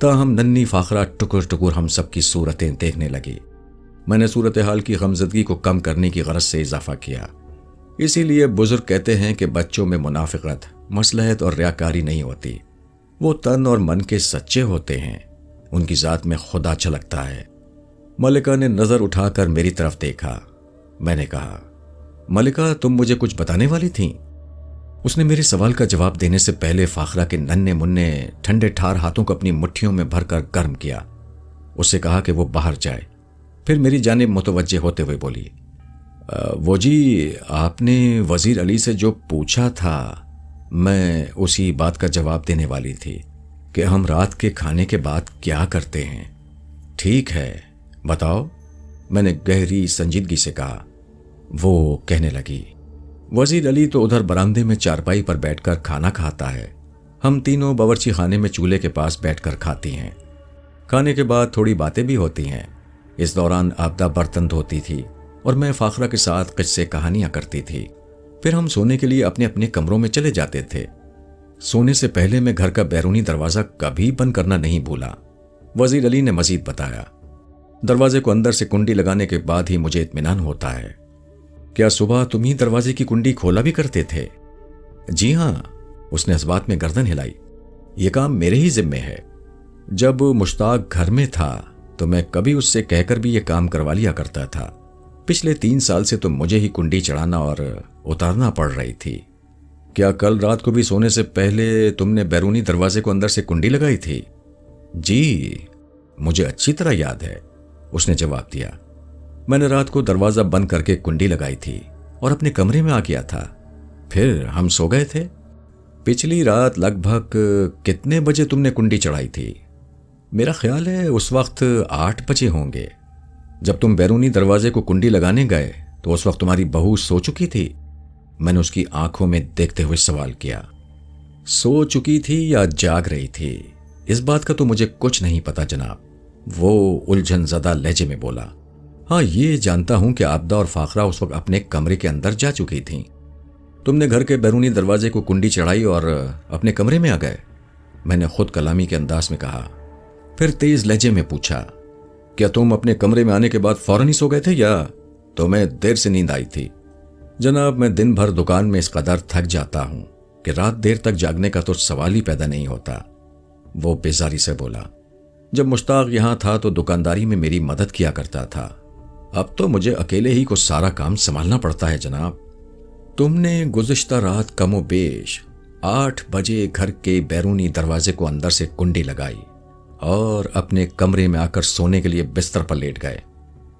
تاہم ننھی فاخرہ ٹکر ٹکر ہم سب کی صورتیں دیکھنے لگی۔ میں نے صورتحال کی غمزدگی کو کم کرنے کی غرض سے اضافہ کیا۔ اسی لیے بزرگ کہتے ہیں کہ بچوں میں منافقت، مصلحت اور ریاکاری نہیں ہوتی، وہ تن اور من کے سچے ہوتے ہیں، ان کی ذات میں خدا چھلکتا ہے۔ ملکہ نے نظر اٹھا کر میری طرف دیکھا۔ میں نے کہا، ملکہ تم مجھے کچھ بتانے والی تھیں؟ اس نے میرے سوال کا جواب دینے سے پہلے فاخرہ کے ننھے منھے ٹھنڈے ٹھار ہاتھوں کو اپنی مٹھیوں میں بھر کر گرم کیا۔ اس سے کہا کہ وہ باہر جائے، پھر میری جانب متوجہ ہوتے ہوئے بولی، وہ جی آپ نے وزیر علی سے جو پوچھا تھا، میں اسی بات کا جواب دینے والی تھی کہ ہم رات کے کھانے کے بعد کیا کرتے ہیں۔ ٹھیک ہے بتاؤ، میں نے گہری سنجیدگی سے کہا۔ وہ کہنے لگی، وزیر علی تو ادھر برآمدے میں چارپائی پر بیٹھ کر کھانا کھاتا ہے، ہم تینوں باورچی خانے میں چولہے کے پاس بیٹھ کر کھاتی ہیں۔ کھانے کے بعد تھوڑی باتیں بھی ہوتی ہیں۔ اس دوران آبدہ برتن دھوتی تھی اور میں فاخرہ کے ساتھ قصے کہانیاں کرتی تھی۔ پھر ہم سونے کے لیے اپنے اپنے کمروں میں چلے جاتے تھے۔ سونے سے پہلے میں گھر کا بیرونی دروازہ کبھی بند کرنا نہیں بھولا۔ وزیر علی نے مزید بتایا، دروازے کو اندر سے کنڈی لگانے کے بعد ہی مجھے اطمینان ہوتا ہے۔ کیا صبح تم ہی دروازے کی کنڈی کھولا بھی کرتے تھے؟ جی ہاں، اس نے اس بات میں گردن ہلائی، یہ کام میرے ہی ذمے ہے۔ جب مشتاق گھر میں تھا تو میں کبھی اس سے کہہ کر بھی یہ کام کروا لیا کرتا تھا۔ پچھلے 3 سال سے تو مجھے ہی کنڈی چڑھانا اور اتارنا پڑ رہی تھی۔ کیا کل رات کو بھی سونے سے پہلے تم نے بیرونی دروازے کو اندر سے کنڈی لگائی تھی؟ جی مجھے اچھی طرح یاد ہے، اس نے جواب دیا۔ میں نے رات کو دروازہ بند کر کے کنڈی لگائی تھی اور اپنے کمرے میں آ گیا تھا، پھر ہم سو گئے تھے۔ پچھلی رات لگ بھگ کتنے بجے تم نے کنڈی چڑھائی تھی؟ میرا خیال ہے اس وقت 8 بجے ہوں گے۔ جب تم بیرونی دروازے کو کنڈی لگانے گئے تو اس وقت تمہاری بہو سو چکی تھی؟ میں نے اس کی آنکھوں میں دیکھتے ہوئے سوال کیا۔ سو چکی تھی یا جاگ رہی تھی، اس بات کا تو مجھے کچھ نہیں پتا جناب، وہ الجھن زدہ لہجے میں بولا۔ ہاں یہ جانتا ہوں کہ آبدہ اور فاخرہ اس وقت اپنے کمرے کے اندر جا چکی تھیں۔ تم نے گھر کے بیرونی دروازے کو کنڈی چڑھائی اور اپنے کمرے میں آ گئے، میں نے خود کلامی کے انداز میں کہا۔ پھر تیز لہجے میں پوچھا، کیا تم اپنے کمرے میں آنے کے بعد فوراً ہی سو گئے تھے یا تمہیں دیر سے نیند آئی تھی؟ جناب میں دن بھر دکان میں اس قدر تھک جاتا ہوں کہ رات دیر تک جاگنے کا تو سوال ہی پیدا نہیں ہوتا، وہ بیزاری سے بولا۔ جب مشتاق یہاں تھا تو دکانداری میں میری مدد کیا کرتا تھا، اب تو مجھے اکیلے ہی کو سارا کام سنبھالنا پڑتا ہے جناب۔ تم نے گزشتہ رات کم و بیش 8 بجے گھر کے بیرونی دروازے کو اندر سے کنڈی لگائی اور اپنے کمرے میں آ کر سونے کے لیے بستر پر لیٹ گئے،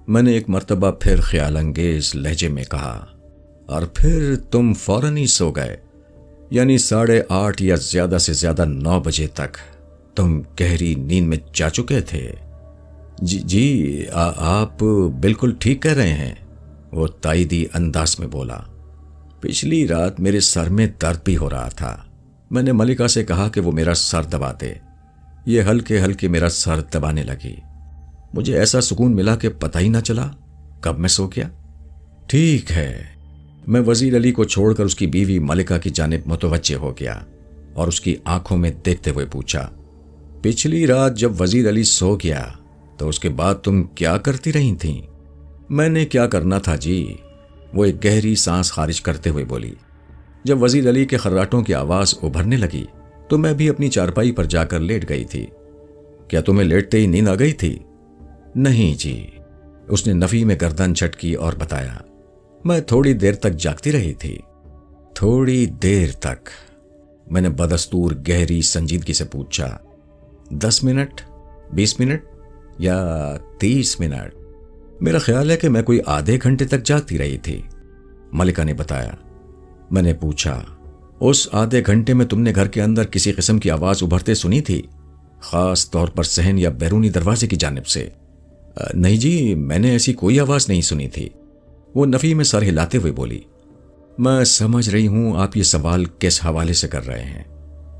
میں نے ایک مرتبہ پھر خیال انگیز لہجے میں کہا، اور پھر تم فوراً ہی سو گئے، یعنی 8:30 یا زیادہ سے زیادہ 9 بجے تک تم گہری نیند میں جا چکے تھے؟ جی آپ بالکل ٹھیک کہہ رہے ہیں، وہ تائیدی انداز میں بولا۔ پچھلی رات میرے سر میں درد بھی ہو رہا تھا، میں نے ملکہ سے کہا کہ وہ میرا سر دبا دے، یہ ہلکے ہلکے میرا سر دبانے لگی، مجھے ایسا سکون ملا کہ پتہ ہی نہ چلا کب میں سو گیا۔ ٹھیک ہے، میں وزیر علی کو چھوڑ کر اس کی بیوی ملکہ کی جانب متوجہ ہو گیا اور اس کی آنکھوں میں دیکھتے ہوئے پوچھا، پچھلی رات جب وزیر علی سو گیا تو اس کے بعد تم کیا کرتی رہی تھیں؟ میں نے کیا کرنا تھا جی، وہ ایک گہری سانس خارج کرتے ہوئے بولی۔ جب وزیر علی کے خراٹوں کی آواز ابھرنے لگی تو میں بھی اپنی چارپائی پر جا کر لیٹ گئی تھی۔ کیا تمہیں لیٹتے ہی نیند آ گئی تھی؟ نہیں جی، اس نے نفی میں گردن جھٹکی اور بتایا، میں تھوڑی دیر تک جاگتی رہی تھی۔ تھوڑی دیر تک؟ میں نے بدستور گہری سنجیدگی سے پوچھا، 10 منٹ، 20 منٹ یا 30 منٹ؟ میرا خیال ہے کہ میں کوئی آدھے گھنٹے تک جاگتی رہی تھی، ملکہ نے بتایا۔ میں نے پوچھا، اس آدھے گھنٹے میں تم نے گھر کے اندر کسی قسم کی آواز ابھرتے سنی تھی، خاص طور پر صحن یا بیرونی دروازے کی جانب سے؟ نہیں جی، میں نے ایسی کوئی آواز نہیں سنی تھی، وہ نفی میں سر ہلاتے ہوئے بولی۔ میں سمجھ رہی ہوں آپ یہ سوال کس حوالے سے کر رہے ہیں۔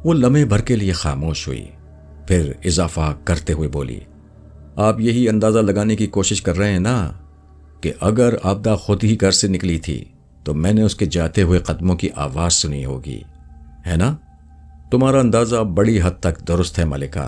وہ لمحے بھر کے لیے خاموش ہوئی، پھر اضافہ کرتے ہوئے بولی، آپ یہی اندازہ لگانے کی کوشش کر رہے ہیں نا کہ اگر آبدہ خود ہی گھر سے نکلی تھی تو میں نے اس کے جاتے ہوئے قدموں کی آواز سنی ہوگی، ہے نا؟ تمہارا اندازہ بڑی حد تک درست ہے ملکہ،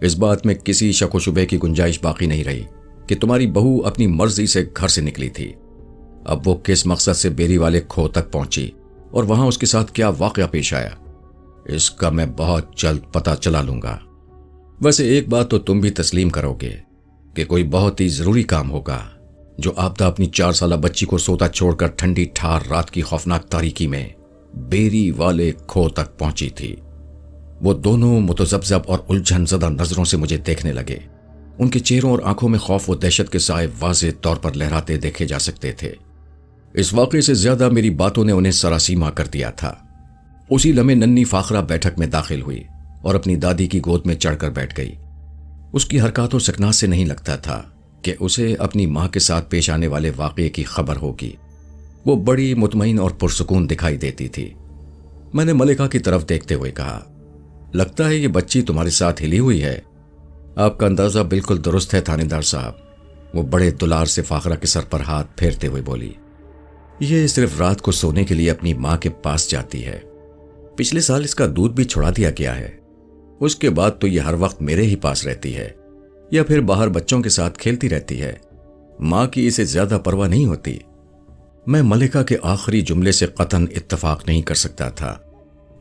اس بات میں کسی شک و شبے کی گنجائش باقی نہیں رہی کہ تمہاری بہو اپنی مرضی سے گھر سے نکلی تھی۔ اب وہ کس مقصد سے بیری والے کھو تک پہنچی اور وہاں اس کے ساتھ کیا واقعہ پیش آیا، اس کا میں بہت جلد پتہ چلا لوں گا۔ ویسے ایک بات تو تم بھی تسلیم کرو گے کہ کوئی بہت ہی ضروری کام ہوگا جو آبدہ اپنی 4 سالہ بچی کو سوتا چھوڑ کر ٹھنڈی ٹھار رات کی خوفناک تاریکی میں بیری والے کھو تک پہنچی تھی۔ وہ دونوں متذبذب اور الجھن زدہ نظروں سے مجھے دیکھنے لگے۔ ان کے چہروں اور آنکھوں میں خوف و دہشت کے سائے واضح طور پر لہراتے دیکھے جا سکتے تھے۔ اس واقعے سے زیادہ میری باتوں نے انہیں سراسیمہ کر دیا تھا۔ اسی لمحے ننھی فاخرہ بیٹھک میں داخل ہوئی اور اپنی دادی کی گود میں چڑھ کر بیٹھ گئی۔ اس کی حرکات و سکنات سے نہیں لگتا تھا کہ اسے اپنی ماں کے ساتھ پیش آنے والے واقعے کی خبر ہوگی۔ وہ بڑی مطمئن اور پرسکون دکھائی دیتی تھی۔ میں نے ملکہ کی طرف دیکھتے ہوئے کہا، لگتا ہے یہ بچی تمہارے ساتھ ہلی ہوئی ہے۔ آپ کا اندازہ بالکل درست ہے تھانے دار صاحب، وہ بڑے دلار سے فاخرہ کے سر پر ہاتھ پھیرتے ہوئے بولی۔ یہ صرف رات کو سونے کے لیے اپنی ماں کے پاس جاتی ہے۔ پچھلے سال اس کا دودھ بھی چھڑا دیا گیا ہے۔ اس کے بعد تو یہ ہر وقت میرے ہی پاس رہتی ہے یا پھر باہر بچوں کے ساتھ کھیلتی رہتی ہے۔ ماں کی اسے زیادہ پرواہ نہیں ہوتی۔ میں ملکہ کے آخری جملے سے قطعاً اتفاق نہیں کر سکتا تھا۔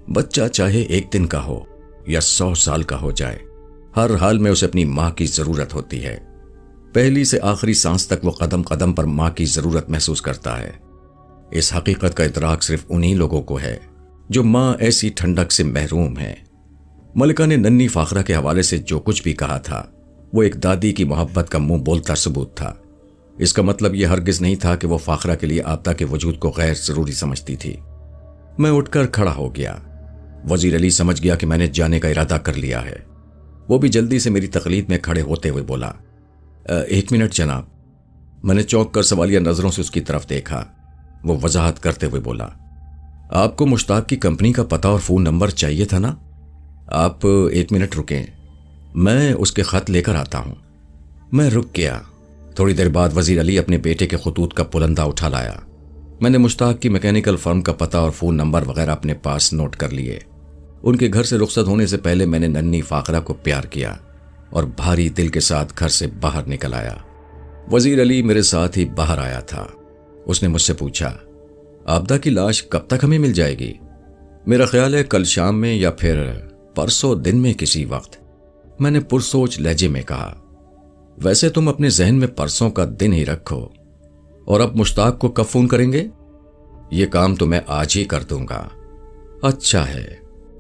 بچہ چاہے 1 دن کا ہو یا 100 سال کا ہو جائے، ہر حال میں اسے اپنی ماں کی ضرورت ہوتی ہے۔ پہلی سے آخری سانس تک وہ قدم قدم پر ماں کی ضرورت محسوس کرتا ہے۔ اس حقیقت کا ادراک صرف انہی لوگوں کو ہے جو ماں ایسی ٹھنڈک سے محروم ہے۔ ملکہ نے ننھی فاخرہ کے حوالے سے جو کچھ بھی کہا تھا وہ ایک دادی کی محبت کا منہ بولتا ثبوت تھا۔ اس کا مطلب یہ ہرگز نہیں تھا کہ وہ فاخرہ کے لیے آبدہ کے وجود کو غیر ضروری سمجھتی تھی۔ میں اٹھ کر کھڑا ہو گیا۔ وزیر علی سمجھ گیا کہ میں نے جانے کا ارادہ کر لیا ہے۔ وہ بھی جلدی سے میری تقلید میں کھڑے ہوتے ہوئے بولا، 1 منٹ جناب۔ میں نے چونک کر سوالیہ نظروں سے اس کی طرف دیکھا۔ وہ وضاحت کرتے ہوئے بولا، آپ کو مشتاق کی کمپنی کا پتہ اور فون نمبر چاہیے تھا نا؟ آپ 1 منٹ رکیں، میں اس کے خط لے کر آتا ہوں۔ میں رک گیا۔ تھوڑی دیر بعد وزیر علی اپنے بیٹے کے خطوط کا پلندہ اٹھا لایا۔ میں نے مشتاق کی میکینیکل فرم کا پتہ اور فون نمبر وغیرہ اپنے پاس نوٹ کر لیے۔ ان کے گھر سے رخصت ہونے سے پہلے میں نے ننھی فاخرہ کو پیار کیا اور بھاری دل کے ساتھ گھر سے باہر نکل آیا۔ وزیر علی میرے ساتھ ہی باہر آیا تھا۔ اس نے مجھ سے پوچھا، آبدہ کی لاش کب تک ہمیں مل جائے گی؟ میرا خیال ہے کل شام میں یا پھر پرسوں دن میں کسی وقت، میں نے پرسوچ لہجے میں کہا۔ ویسے تم اپنے ذہن میں پرسوں کا دن ہی رکھو۔ اور اب مشتاق کو کب فون کریں گے؟ یہ کام تو میں آج ہی کر دوں گا۔ اچھا ہے،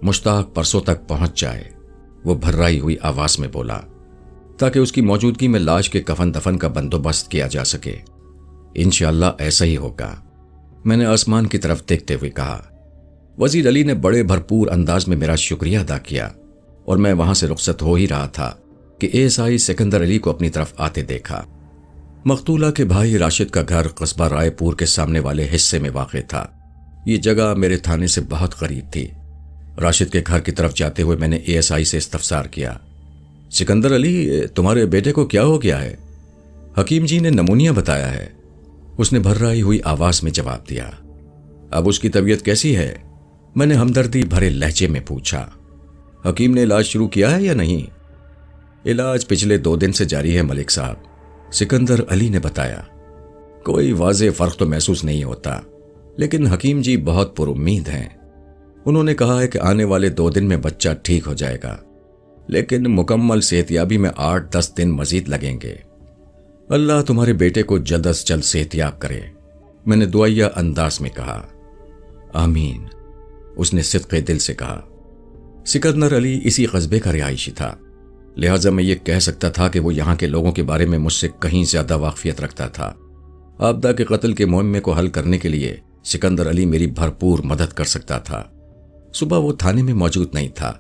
مشتاق پرسوں تک پہنچ جائے، وہ بھررائی ہوئی آواز میں بولا، تاکہ اس کی موجودگی میں لاش کے کفن دفن کا بندوبست کیا جا سکے۔ انشاءاللہ ایسا ہی ہوگا، میں نے آسمان کی طرف دیکھتے ہوئے کہا۔ وزیر علی نے بڑے بھرپور انداز میں میرا شکریہ ادا کیا اور میں وہاں سے رخصت ہو ہی رہا تھا کہ ASI سکندر علی کو اپنی طرف آتے دیکھا۔ مقتولہ کے بھائی راشد کا گھر قصبہ رائے پور کے سامنے والے حصے میں واقع تھا۔ یہ جگہ میرے تھانے سے بہت قریب تھی۔ راشد کے گھر کی طرف جاتے ہوئے میں نے ASI سے استفسار کیا، سکندر علی، تمہارے بیٹے کو کیا ہو گیا ہے؟ حکیم جی نے نمونیا بتایا ہے، اس نے بھررائی ہوئی آواز میں جواب دیا۔ اب اس کی طبیعت کیسی ہے؟ میں نے ہمدردی بھرے لہجے میں پوچھا۔ حکیم نے علاج شروع کیا ہے یا نہیں؟ علاج پچھلے 2 دن سے جاری ہے ملک صاحب، سکندر علی نے بتایا۔ کوئی واضح فرق تو محسوس نہیں ہوتا، لیکن حکیم جی بہت پر امید ہیں۔ انہوں نے کہا ہے کہ آنے والے 2 دن میں بچہ ٹھیک ہو جائے گا، لیکن مکمل صحتیابی میں 8-10 دن مزید لگیں گے۔ اللہ تمہارے بیٹے کو جلد از جلد صحتیاب کرے، میں نے دعائیہ انداز میں کہا۔ آمین، اس نے صدق دل سے کہا۔ سکندر علی اسی قصبے کا رہائشی تھا، لہٰذا میں یہ کہہ سکتا تھا کہ وہ یہاں کے لوگوں کے بارے میں مجھ سے کہیں زیادہ واقفیت رکھتا تھا۔ آبدہ کے قتل کے معمے کو حل کرنے کے لیے سکندر علی میری بھرپور مدد کر سکتا تھا۔ صبح وہ تھانے میں موجود نہیں تھا،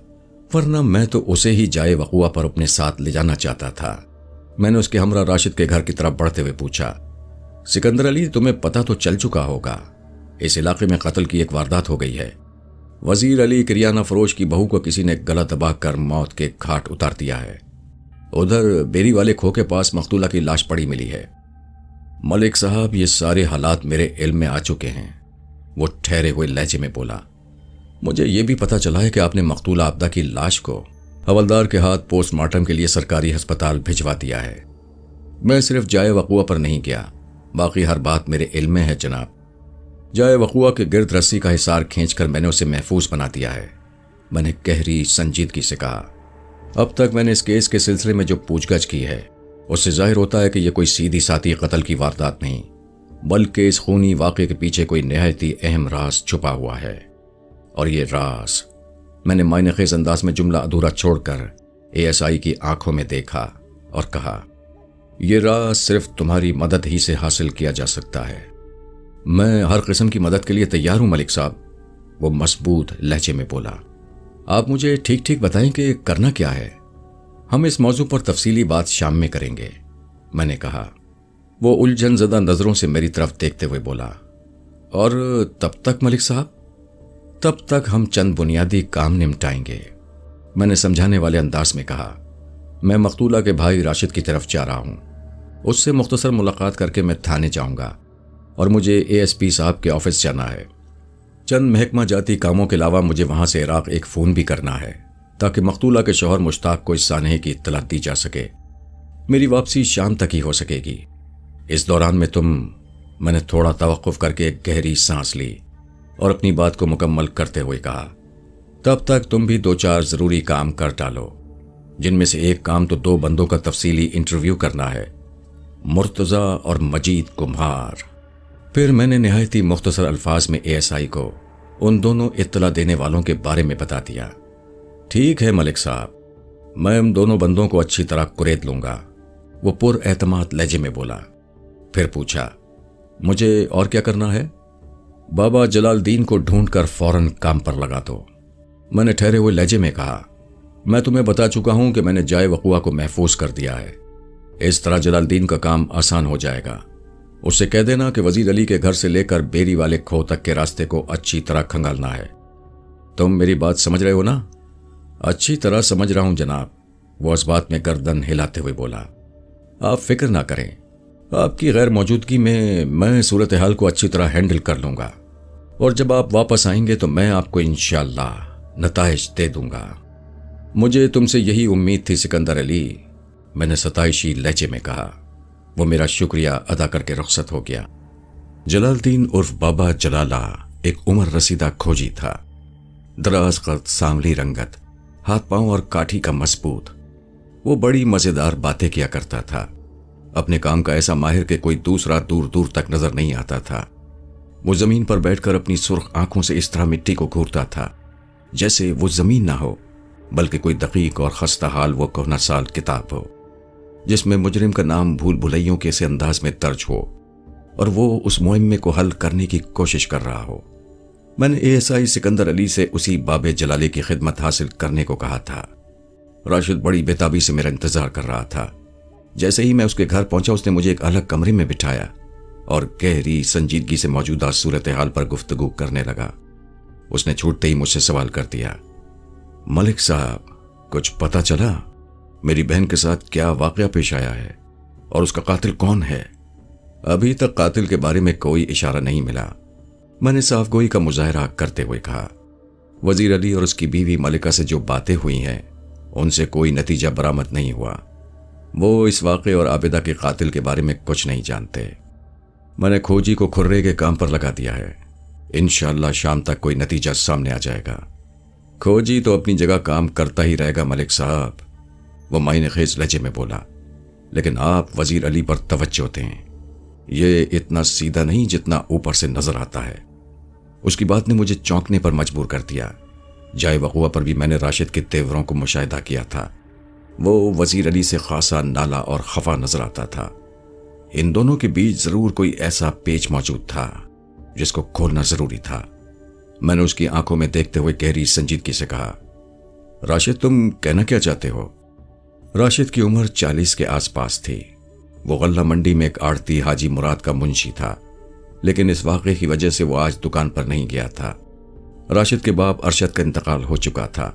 ورنہ میں تو اسے ہی جائے وقوع پر اپنے ساتھ لے جانا چاہتا تھا۔ میں نے اس کے ہمراہ راشد کے گھر کی طرف بڑھتے ہوئے پوچھا، سکندر علی، تمہیں پتہ تو چل چکا ہوگا، اس علاقے میں قتل کی ایک واردات ہو گئی ہے۔ وزیر علی کریانہ فروش کی بہو کو کسی نے گلا دبا کر موت کے گھاٹ اتار دیا ہے۔ ادھر بیری والے کھو کے پاس مقتولہ کی لاش پڑی ملی ہے۔ ملک صاحب، یہ سارے حالات میرے علم میں آ چکے ہیں، وہ ٹھہرے ہوئے لہجے میں بولا۔ مجھے یہ بھی پتہ چلا ہے کہ آپ نے مقتولہ آبدہ کی لاش کو حوالدار کے ہاتھ پوسٹ مارٹم کے لیے سرکاری ہسپتال بھجوا دیا ہے۔ میں صرف جائے وقوع پر نہیں گیا، باقی ہر بات میرے علم میں ہے جناب۔ جائے وقوع کے گرد رسی کا حصار کھینچ کر میں نے اسے محفوظ بنا دیا ہے، میں نے گہری سنجیدگی سے کہا۔ اب تک میں نے اس کیس کے سلسلے میں جو پوچھ گچھ کی ہے اس سے ظاہر ہوتا ہے کہ یہ کوئی سیدھی سادھی قتل کی واردات نہیں، بلکہ اس خونی واقعے کے پیچھے کوئی نہایت ہی اہم راز چھپا ہوا ہے۔ اور یہ راز، میں نے معنی خیز انداز میں جملہ ادھورا چھوڑ کر ASI کی آنکھوں میں دیکھا اور کہا، یہ راز صرف تمہاری مدد ہی سے حاصل کیا جا سکتا ہے۔ میں ہر قسم کی مدد کے لیے تیار ہوں ملک صاحب، وہ مضبوط لہجے میں بولا۔ آپ مجھے ٹھیک ٹھیک بتائیں کہ کرنا کیا ہے؟ ہم اس موضوع پر تفصیلی بات شام میں کریں گے، میں نے کہا۔ وہ الجھن زدہ نظروں سے میری طرف دیکھتے ہوئے بولا، اور تب تک ملک صاحب؟ تب تک ہم چند بنیادی کام نمٹائیں گے، میں نے سمجھانے والے انداز میں کہا۔ میں مقتولہ کے بھائی راشد کی طرف جا رہا ہوں، اس سے مختصر ملاقات کر کے میں تھانے جاؤں گا، اور مجھے ASP صاحب کے آفس جانا ہے۔ چند محکمہ جاتی کاموں کے علاوہ مجھے وہاں سے عراق ایک فون بھی کرنا ہے تاکہ مقتولہ کے شوہر مشتاق کو اس سانحے کی اطلاع دی جا سکے۔ میری واپسی شام تک ہی ہو سکے گی۔ اس دوران میں نے تھوڑا توقف کر کے ایک گہری سانس لی اور اپنی بات کو مکمل کرتے ہوئے کہا، تب تک تم بھی 2-4 ضروری کام کر ڈالو، جن میں سے ایک کام تو 2 بندوں کا تفصیلی انٹرویو کرنا ہے، مرتضی اور مجید کمہار۔ پھر میں نے نہایت ہی مختصر الفاظ میں ASI کو ان دونوں اطلاع دینے والوں کے بارے میں بتا دیا۔ ٹھیک ہے ملک صاحب، میں ان دونوں بندوں کو اچھی طرح قرید لوں گا، وہ پر اعتماد لہجے میں بولا۔ پھر پوچھا، مجھے اور کیا کرنا ہے؟ بابا جلال الدین کو ڈھونڈ کر فوراً کام پر لگا دو، میں نے ٹھہرے ہوئے لہجے میں کہا۔ میں تمہیں بتا چکا ہوں کہ میں نے جائے وقوع کو محفوظ کر دیا ہے، اس طرح جلال الدین کا کام آسان ہو جائے گا۔ اس سے کہہ دینا کہ وزیر علی کے گھر سے لے کر بیری والے کھو تک کے راستے کو اچھی طرح کھنگالنا ہے۔ تم میری بات سمجھ رہے ہو نا؟ اچھی طرح سمجھ رہا ہوں جناب، وہ اس بات میں گردن ہلاتے ہوئے بولا۔ آپ فکر نہ کریں، آپ کی غیر موجودگی میں صورتحال کو اچھی طرح ہینڈل کر لوں گا، اور جب آپ واپس آئیں گے تو میں آپ کو انشاءاللہ نتائج دے دوں گا۔ مجھے تم سے یہی امید تھی سکندر علی، میں نے ستائشی لہجے میں کہا۔ وہ میرا شکریہ ادا کر کے رخصت ہو گیا۔ جلال الدین عرف بابا جلالہ ایک عمر رسیدہ کھوجی تھا، دراز قد، سانولی رنگت، ہاتھ پاؤں اور کاٹھی کا مضبوط۔ وہ بڑی مزیدار باتیں کیا کرتا تھا، اپنے کام کا ایسا ماہر کہ کوئی دوسرا دور دور تک نظر نہیں آتا تھا۔ وہ زمین پر بیٹھ کر اپنی سرخ آنکھوں سے اس طرح مٹی کو گھورتا تھا جیسے وہ زمین نہ ہو بلکہ کوئی دقیق اور خستہ حال وہ کہنا سال کتاب ہو، جس میں مجرم کا نام بھول بھلائیوں کے سے انداز میں درج ہو اور وہ اس معمے کو حل کرنے کی کوشش کر رہا ہو۔ میں نے ASI سکندر علی سے اسی باب جلالے کی خدمت حاصل کرنے کو کہا تھا۔ راشد بڑی بےتابی سے میرا انتظار کر رہا تھا۔ جیسے ہی میں اس کے گھر پہنچا اس نے مجھے ایک الگ کمرے میں بٹھایا اور گہری سنجیدگی سے موجودہ صورتحال پر گفتگو کرنے لگا۔ اس نے چھوٹتے ہی مجھ سے سوال کر دیا، ملک صاحب کچھ پتہ چلا میری بہن کے ساتھ کیا واقعہ پیش آیا ہے اور اس کا قاتل کون ہے؟ ابھی تک قاتل کے بارے میں کوئی اشارہ نہیں ملا، میں نے صاف گوئی کا مظاہرہ کرتے ہوئے کہا۔ وزیر علی اور اس کی بیوی ملکہ سے جو باتیں ہوئی ہیں ان سے کوئی نتیجہ برآمد نہیں ہوا، وہ اس واقعے اور عابدہ کے قاتل کے بارے میں کچھ نہیں جانتے۔ میں نے کھوجی کو کھرے کے کام پر لگا دیا ہے، انشاءاللہ شام تک کوئی نتیجہ سامنے آ جائے گا۔ کھوجی تو اپنی جگہ کام کرتا ہی رہے گا ملک صاحب، وہ معنی خیز لہجے میں بولا، لیکن آپ وزیر علی پر توجہ دیں، یہ اتنا سیدھا نہیں جتنا اوپر سے نظر آتا ہے۔ اس کی بات نے مجھے چونکنے پر مجبور کر دیا۔ جائے وقوع پر بھی میں نے راشد کے تیوروں کو مشاہدہ کیا تھا، وہ وزیر علی سے خاصا نالا اور خفا نظر آتا تھا۔ ان دونوں کے بیچ ضرور کوئی ایسا پیچ موجود تھا جس کو کھولنا ضروری تھا۔ میں نے اس کی آنکھوں میں دیکھتے ہوئے گہری سنجیدگی سے کہا، راشد تم کہنا کیا چاہتے ہو؟ راشد کی عمر 40 کے آس پاس تھی۔ وہ غلہ منڈی میں ایک آڑتی حاجی مراد کا منشی تھا، لیکن اس واقعے کی وجہ سے وہ آج دکان پر نہیں گیا تھا۔ راشد کے باپ ارشد کا انتقال ہو چکا تھا،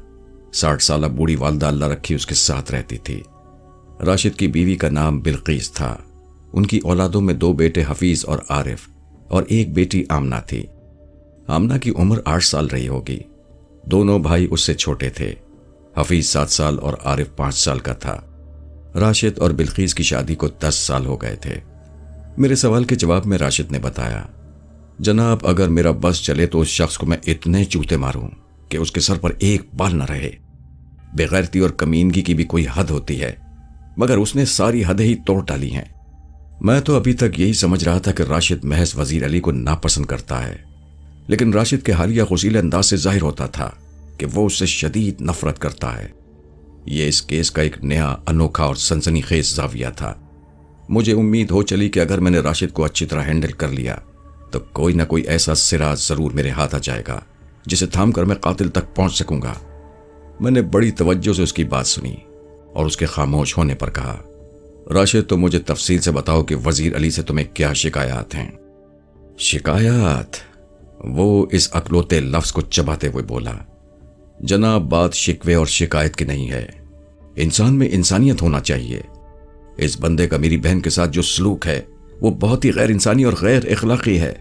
60 سالہ بوڑھی والدہ اللہ رکھی اس کے ساتھ رہتی تھی۔ راشد کی بیوی کا نام بلقیس تھا۔ ان کی اولادوں میں 2 بیٹے حفیظ اور عارف اور ایک بیٹی آمنہ تھی۔ آمنہ کی عمر 8 سال رہی ہوگی۔ دونوں بھائی اس سے چھوٹے تھے۔ حفیظ 7 سال اور عارف 5 سال کا تھا۔ راشد اور بلقیس کی شادی کو 10 سال ہو گئے تھے۔ میرے سوال کے جواب میں راشد نے بتایا، جناب اگر میرا بس چلے تو اس شخص کو میں اتنے چوتے ماروں کہ اس کے سر پر ایک بال نہ رہے۔ بےغیرتی اور کمینگی کی بھی کوئی حد ہوتی ہے، مگر اس نے ساری حدیں ہی توڑ ڈالی ہیں۔ میں تو ابھی تک یہی سمجھ رہا تھا کہ راشد محض وزیر علی کو ناپسند کرتا ہے، لیکن راشد کے حالیہ غسیل انداز سے ظاہر ہوتا تھا کہ وہ اس سے شدید نفرت کرتا ہے۔ یہ اس کیس کا ایک نیا، انوکھا اور سنسنی خیز زاویہ تھا۔ مجھے امید ہو چلی کہ اگر میں نے راشد کو اچھی طرح ہینڈل کر لیا تو کوئی نہ کوئی ایسا سرا ضرور میرے ہاتھ آ جائے گا جسے تھام کر میں قاتل تک پہنچ سکوں گا۔ میں نے بڑی توجہ سے اس کی بات سنی اور اس کے خاموش ہونے پر کہا، راشد تو مجھے تفصیل سے بتاؤ کہ وزیر علی سے تمہیں کیا شکایات ہیں؟ شکایات؟ وہ اس اکلوتے لفظ کو چباتے ہوئے بولا، جناب بات شکوے اور شکایت کی نہیں ہے، انسان میں انسانیت ہونا چاہیے۔ اس بندے کا میری بہن کے ساتھ جو سلوک ہے وہ بہت ہی غیر انسانی اور غیر اخلاقی ہے۔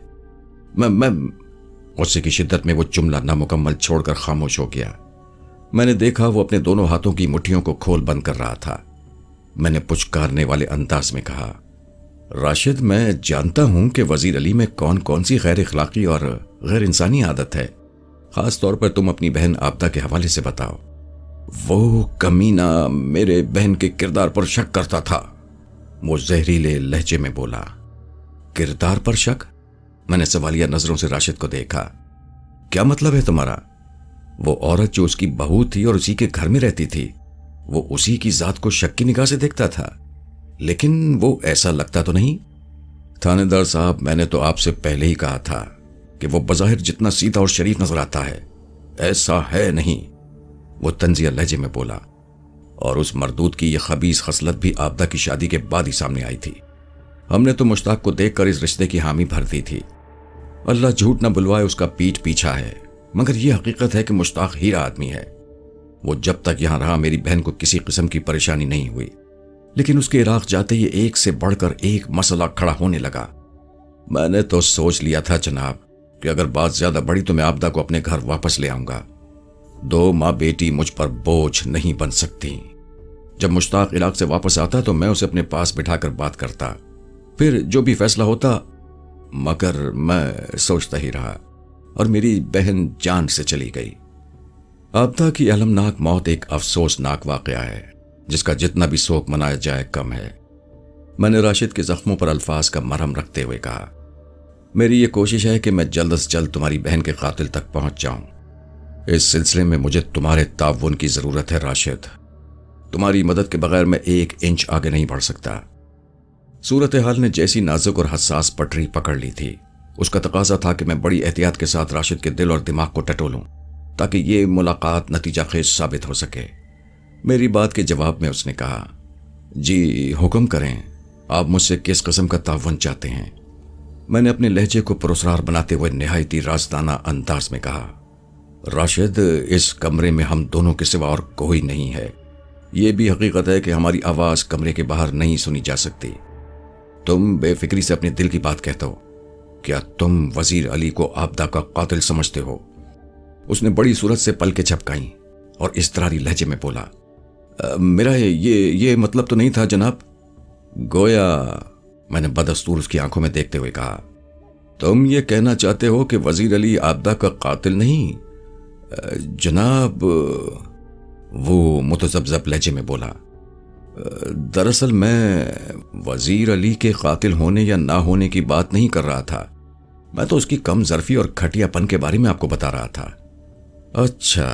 میں غصے کی شدت میں وہ جملہ نامکمل چھوڑ کر خاموش ہو گیا۔ میں نے دیکھا وہ اپنے دونوں ہاتھوں کی مٹھیوں کو کھول بند کر رہا تھا۔ میں نے پچکارنے والے انداز میں کہا، راشد میں جانتا ہوں کہ وزیر علی میں کون کون سی غیر اخلاقی اور غیر انسانی عادت ہے، خاص طور پر تم اپنی بہن آبدہ کے حوالے سے بتاؤ۔ وہ کمینہ میرے بہن کے کردار پر شک کرتا تھا، وہ زہریلے لہجے میں بولا۔ کردار پر شک؟ میں نے سوالیہ نظروں سے راشد کو دیکھا۔ کیا مطلب ہے تمہارا؟ وہ عورت جو اس کی بہو تھی اور اسی کے گھر میں رہتی تھی، وہ اسی کی ذات کو شک کی نگاہ سے دیکھتا تھا، لیکن وہ ایسا لگتا تو نہیں؟ تھانے دار صاحب، میں نے تو آپ سے پہلے ہی کہا تھا کہ وہ بظاہر جتنا سیدھا اور شریف نظر آتا ہے ایسا ہے نہیں، وہ طنزیہ لہجے میں بولا۔ اور اس مردود کی یہ خبیث خصلت بھی آبدہ کی شادی کے بعد ہی سامنے آئی تھی۔ ہم نے تو مشتاق کو دیکھ کر اس رشتے کی حامی بھر دی تھی۔ اللہ جھوٹ نہ بلوائے، اس کا پیٹ پیچھا ہے، مگر یہ حقیقت ہے کہ مشتاق ہیرا آدمی ہے۔ وہ جب تک یہاں رہا میری بہن کو کسی قسم کی پریشانی نہیں ہوئی، لیکن اس کے عراق جاتے ہی ایک سے بڑھ کر ایک مسئلہ کھڑا ہونے لگا۔ میں نے تو سوچ لیا تھا جناب کہ اگر بات زیادہ بڑی تو میں آبدہ کو اپنے گھر واپس لے آؤں گا۔ 2 ماں بیٹی مجھ پر بوجھ نہیں بن سکتی۔ جب مشتاق عراق سے واپس آتا تو میں اسے اپنے پاس بٹھا کر بات کرتا، پھر جو بھی فیصلہ ہوتا، مگر میں سوچتا ہی رہا اور میری بہن جان سے چلی گئی۔ آبدہ کی المناک موت ایک افسوسناک واقعہ ہے جس کا جتنا بھی سوگ منایا جائے کم ہے۔ میں نے راشد کے زخموں پر الفاظ کا مرہم رکھتے ہوئے کہا، میری یہ کوشش ہے کہ میں جلد از جلد تمہاری بہن کے قاتل تک پہنچ جاؤں۔ اس سلسلے میں مجھے تمہارے تعاون کی ضرورت ہے راشد، تمہاری مدد کے بغیر میں 1 انچ آگے نہیں بڑھ سکتا۔ صورتحال نے جیسی نازک اور حساس پٹری پکڑ لی تھی، اس کا تقاضا تھا کہ میں بڑی احتیاط کے ساتھ راشد کے دل اور دماغ کو ٹٹولوں تاکہ یہ ملاقات نتیجہ خیز ثابت ہو سکے۔ میری بات کے جواب میں اس نے کہا، جی حکم کریں، آپ مجھ سے کس قسم کا تعاون چاہتے ہیں؟ میں نے اپنے لہجے کو پراسرار بناتے ہوئے نہایتی رازدانہ انداز میں کہا، راشد اس کمرے میں ہم دونوں کے سوا اور کوئی نہیں ہے۔ یہ بھی حقیقت ہے کہ ہماری آواز کمرے کے باہر نہیں سنی جا سکتی۔ تم بے فکری سے اپنے دل کی بات کہتے ہو، کیا تم وزیر علی کو آبدہ کا قاتل سمجھتے ہو؟ اس نے بڑی صورت سے پلکیں جھپکائیں اور اضطراری لہجے میں بولا، میرا یہ مطلب تو نہیں تھا جناب۔ گویا، میں نے بدستور اس کی آنکھوں میں دیکھتے ہوئے کہا، تم یہ کہنا چاہتے ہو کہ وزیر علی آبدہ کا قاتل نہیں؟ جناب، وہ متذبذب لہجے میں بولا، دراصل میں وزیر علی کے قاتل ہونے یا نہ ہونے کی بات نہیں کر رہا تھا، میں تو اس کی کم ظرفی اور گھٹیا پن کے بارے میں آپ کو بتا رہا تھا۔ اچھا،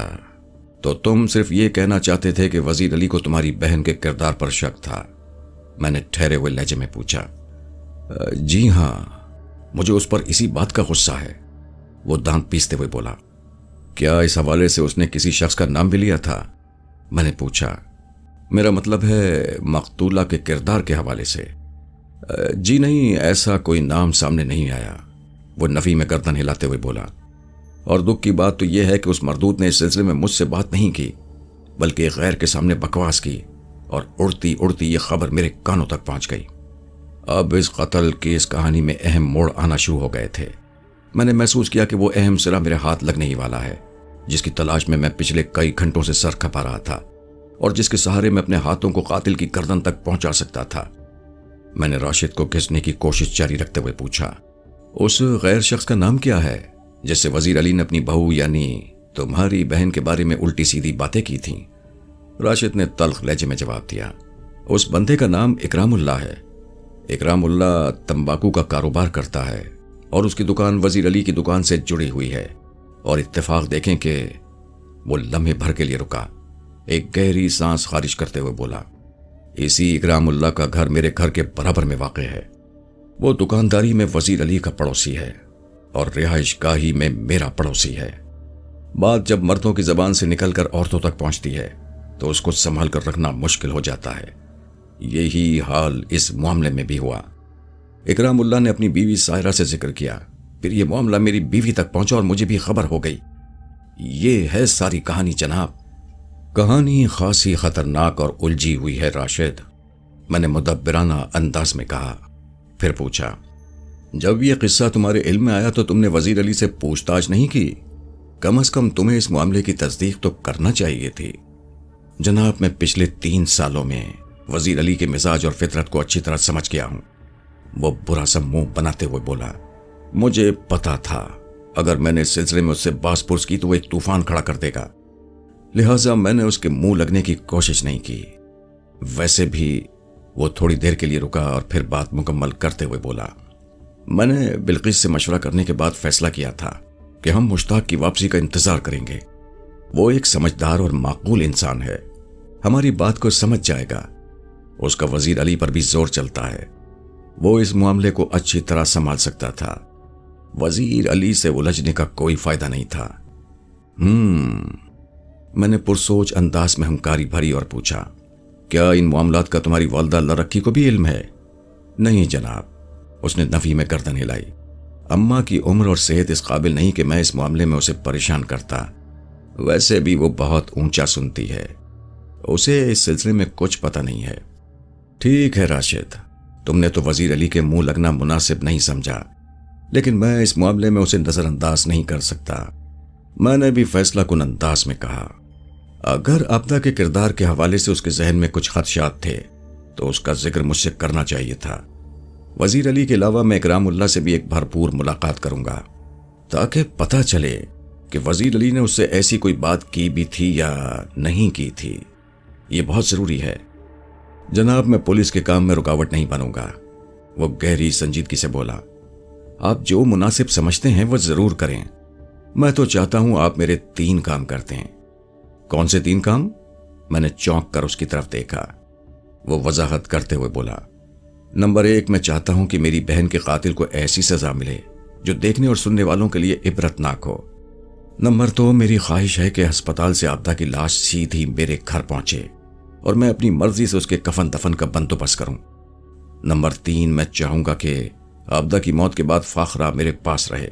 تو تم صرف یہ کہنا چاہتے تھے کہ وزیر علی کو تمہاری بہن کے کردار پر شک تھا؟ میں نے ٹھہرے ہوئے لہجے میں پوچھا۔ جی ہاں، مجھے اس پر اسی بات کا غصہ ہے، وہ دانت پیستے ہوئے بولا۔ کیا اس حوالے سے اس نے کسی شخص کا نام بھی لیا تھا؟ میں نے پوچھا۔ میرا مطلب ہے مقتولہ کے کردار کے حوالے سے۔ جی نہیں، ایسا کوئی نام سامنے نہیں آیا، وہ نفی میں گردن ہلاتے ہوئے بولا۔ اور دکھ کی بات تو یہ ہے کہ اس مردود نے اس سلسلے میں مجھ سے بات نہیں کی، بلکہ ایک غیر کے سامنے بکواس کی، اور اڑتی اڑتی یہ خبر میرے کانوں تک پہنچ گئی۔ اب اس قتل کی اس کہانی میں اہم موڑ آنا شروع ہو گئے تھے۔ میں نے محسوس کیا کہ وہ اہم سرا میرے ہاتھ لگنے ہی والا ہے۔ جس کی تلاش میں پچھلے کئی گھنٹوں سے سر کھپا رہا تھا اور جس کے سہارے میں اپنے ہاتھوں کو قاتل کی گردن تک پہنچا سکتا تھا۔ میں نے راشد کو گھسنے کی کوشش جاری رکھتے ہوئے پوچھا، اس غیر شخص کا نام کیا ہے جس سے وزیر علی نے اپنی بہو یعنی تمہاری بہن کے بارے میں الٹی سیدھی باتیں کی تھیں؟ راشد نے تلخ لہجے میں جواب دیا، اس بندے کا نام اکرام اللہ ہے۔ اکرام اللہ تمباکو کا کاروبار کرتا ہے اور اس کی دکان وزیر علی کی دکان سے جڑی ہوئی ہے، اور اتفاق دیکھیں کہ وہ لمحے بھر کے لیے رکا، ایک گہری سانس خارج کرتے ہوئے بولا، اسی اکرام اللہ کا گھر میرے گھر کے برابر میں واقع ہے۔ وہ دکانداری میں وزیر علی کا پڑوسی ہے اور رہائش گاہی میں میرا پڑوسی ہے۔ بات جب مردوں کی زبان سے نکل کر عورتوں تک پہنچتی ہے تو اس کو سنبھال کر رکھنا مشکل ہو جاتا ہے۔ یہی حال اس معاملے میں بھی ہوا۔ اکرام اللہ نے اپنی بیوی سائرہ سے ذکر کیا، پھر یہ معاملہ میری بیوی تک پہنچا اور مجھے بھی خبر ہو گئی۔ یہ ہے ساری کہانی جناب۔ کہانی خاصی خطرناک اور الجھی ہوئی ہے راشد، میں نے مدبرانہ انداز میں کہا۔ پھر پوچھا، جب یہ قصہ تمہارے علم میں آیا تو تم نے وزیر علی سے پوچھ تاچھ نہیں کی؟ کم از کم تمہیں اس معاملے کی تصدیق تو کرنا چاہیے تھی۔ جناب، میں پچھلے 3 سالوں میں وزیر علی کے مزاج اور فطرت کو اچھی طرح سمجھ گیا ہوں۔ وہ برا سا منہ بناتے ہوئے بولا، مجھے پتا تھا اگر میں نے اس سلسلے میں اس سے باس پرس کی تو وہ ایک طوفان کھڑا کر دے گا، لہٰذا میں نے اس کے منہ لگنے کی کوشش نہیں کی۔ ویسے بھی وہ تھوڑی دیر کے لیے رکا اور پھر بات مکمل کرتے ہوئے بولا، میں نے بلقیس سے مشورہ کرنے کے بعد فیصلہ کیا تھا کہ ہم مشتاق کی واپسی کا انتظار کریں گے۔ وہ ایک سمجھدار اور معقول انسان ہے، ہماری بات کو سمجھ جائے گا۔ اس کا وزیر علی پر بھی زور چلتا ہے، وہ اس معاملے کو اچھی طرح سنبھال سکتا تھا۔ وزیر علی سے الجھنے کا کوئی فائدہ نہیں تھا۔ میں نے پرسوچ انداز میں ہمکاری بھری اور پوچھا، کیا ان معاملات کا تمہاری والدہ لرکی کو بھی علم ہے؟ نہیں جناب، اس نے نفی میں گردن ہلائی۔ اماں کی عمر اور صحت اس قابل نہیں کہ میں اس معاملے میں اسے پریشان کرتا۔ ویسے بھی وہ بہت اونچا سنتی ہے، اسے اس سلسلے میں کچھ پتہ نہیں ہے۔ ٹھیک ہے راشد، تم نے تو وزیر علی کے منہ لگنا مناسب نہیں سمجھا، لیکن میں اس معاملے میں اسے نظر انداز نہیں کر سکتا۔ میں نے بھی فیصلہ کن انداز میں کہا، اگر آبدہ کے کردار کے حوالے سے اس کے ذہن میں کچھ خدشات تھے تو اس کا ذکر مجھ سے کرنا چاہیے تھا۔ وزیر علی کے علاوہ میں اکرام اللہ سے بھی ایک بھرپور ملاقات کروں گا تاکہ پتہ چلے کہ وزیر علی نے اس سے ایسی کوئی بات کی بھی تھی یا نہیں کی تھی۔ یہ بہت ضروری ہے۔ جناب، میں پولیس کے کام میں رکاوٹ نہیں بنوں گا، وہ گہری سنجیدگی سے بولا۔ آپ جو مناسب سمجھتے ہیں وہ ضرور کریں، میں تو چاہتا ہوں آپ میرے 3 کام کرتے ہیں۔ کون سے 3 کام؟ میں نے چونک کر اس کی طرف دیکھا۔ وہ وضاحت کرتے ہوئے بولا، نمبر 1، میں چاہتا ہوں کہ میری بہن کے قاتل کو ایسی سزا ملے جو دیکھنے اور سننے والوں کے لیے عبرتناک ہو۔ نمبر 2، میری خواہش ہے کہ ہسپتال سے آبدہ کی لاش سیدھی میرے گھر پہنچے اور میں اپنی مرضی سے اس کے کفن دفن کا بندوبست کروں۔ نمبر 3، میں چاہوں گا کہ آبدہ کی موت کے بعد فاخرہ میرے پاس رہے۔